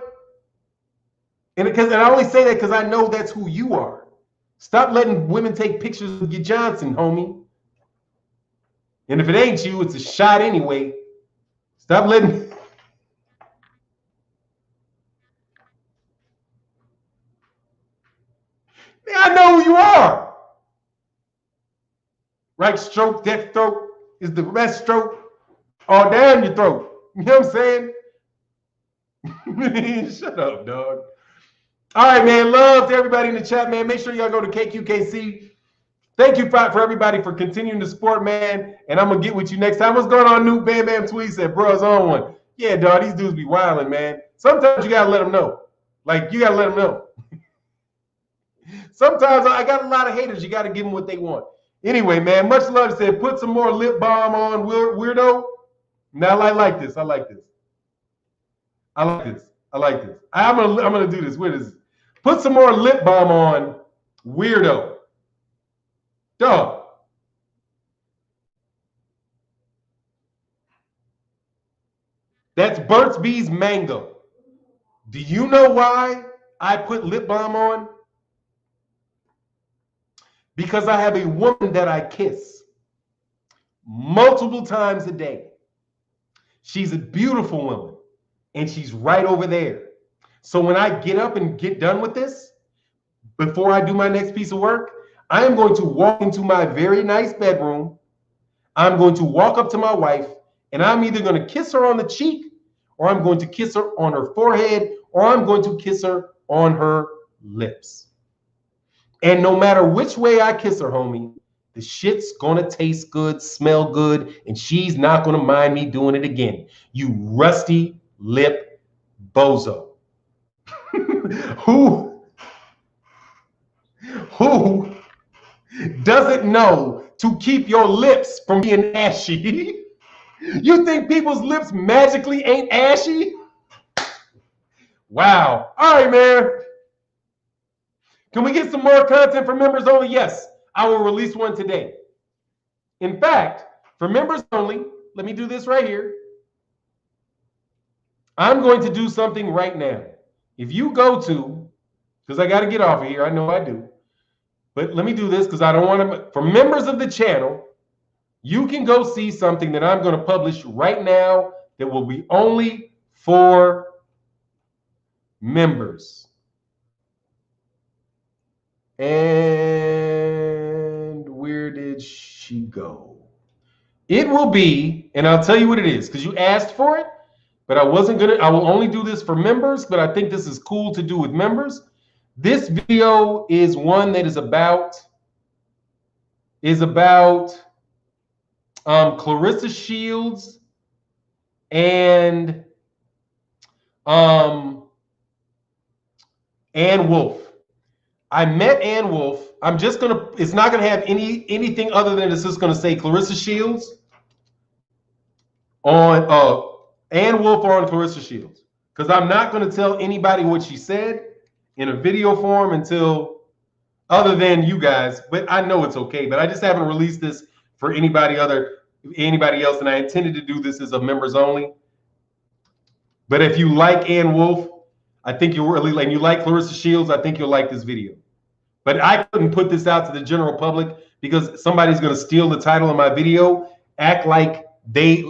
And I only say that because I know that's who you are. Stop letting women take pictures of your Johnson, homie. And if it ain't you, it's a shot anyway. Stop letting. I know who you are. Right stroke, left stroke is the best stroke. All down your throat. You know what I'm saying? Shut up, dog. All right, man. Love to everybody in the chat, man. Make sure y'all go to KQKC. Thank you for everybody for continuing to support, man. And I'm going to get with you next time. What's going on, Newt? Bam Bam Tweet said, bro's on one. Yeah, dog, these dudes be wilding, man. Sometimes you got to let them know. Like, you got to let them know. Sometimes I got a lot of haters. You got to give them what they want. Anyway, man, much love. Said, put some more lip balm on, weirdo. Now, I like this. I like this. I like this. I like this. I'm gonna do this. Where is it? Put some more lip balm on, weirdo. Dog. That's Burt's Bees Mango. Do you know why I put lip balm on? Because I have a woman that I kiss multiple times a day. She's a beautiful woman, and she's right over there. So when I get up and get done with this, before I do my next piece of work, I am going to walk into my very nice bedroom. I'm going to walk up to my wife, and I'm either going to kiss her on the cheek, or I'm going to kiss her on her forehead, or I'm going to kiss her on her lips. And no matter which way I kiss her, homie, the shit's gonna taste good, smell good, and she's not gonna mind me doing it again. You rusty lip bozo. Who doesn't know to keep your lips from being ashy? You think people's lips magically ain't ashy? Wow. All right, man. Can we get some more content for members only? Yes, I will release one today. In fact, for members only, let me do this right here. I'm going to do something right now. If you go to, because I got to get off of here, I know I do, but let me do this because I don't want to, for members of the channel, you can go see something that I'm going to publish right now that will be only for members. And where did she go? It will be, and I'll tell you what it is, because you asked for it, but I will only do this for members, but I think this is cool to do with members. This video is one that is about Clarissa Shields and Ann Wolfe. I met Ann Wolfe. It's not gonna have anything other than it's just gonna say Clarissa Shields on Ann Wolfe on Clarissa Shields. Because I'm not gonna tell anybody what she said in a video form until other than you guys, but I know it's okay. But I just haven't released this for anybody else, and I intended to do this as a members only. But if you like Ann Wolfe, I think you really like, and you like Clarissa Shields, I think you'll like this video. But I couldn't put this out to the general public because somebody's going to steal the title of my video, act like they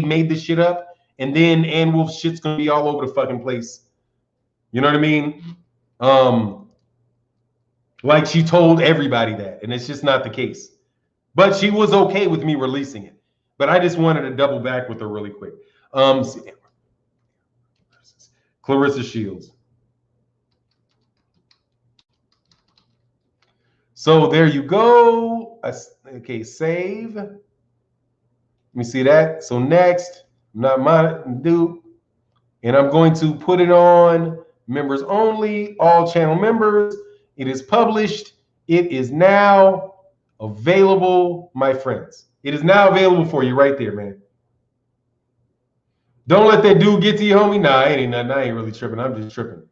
made this shit up, and then Ann Wolfe's shit's going to be all over the fucking place. You know what I mean? Like she told everybody that, and it's just not the case. But she was okay with me releasing it. But I just wanted to double back with her really quick. Clarissa Shields. So there you go. Okay, save. Let me see that. So next, not my dude. And I'm going to put it on members only, all channel members. It is published. It is now available, my friends. It is now available for you right there, man. Don't let that dude get to you, homie. Nah, it ain't nothing. I ain't really tripping. I'm just tripping.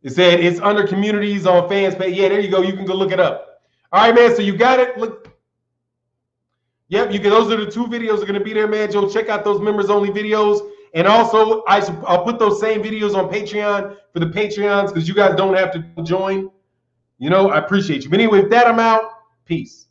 It said it's under communities on fans page. Yeah, there you go. You can go look it up. All right, man. So you got it. Look. Yep, you can. Those are the two videos that are going to be there, man. Joe, check out those members only videos. And also, I'll put those same videos on Patreon for the Patreons because you guys don't have to join. You know, I appreciate you. But anyway, with that, I'm out. Peace.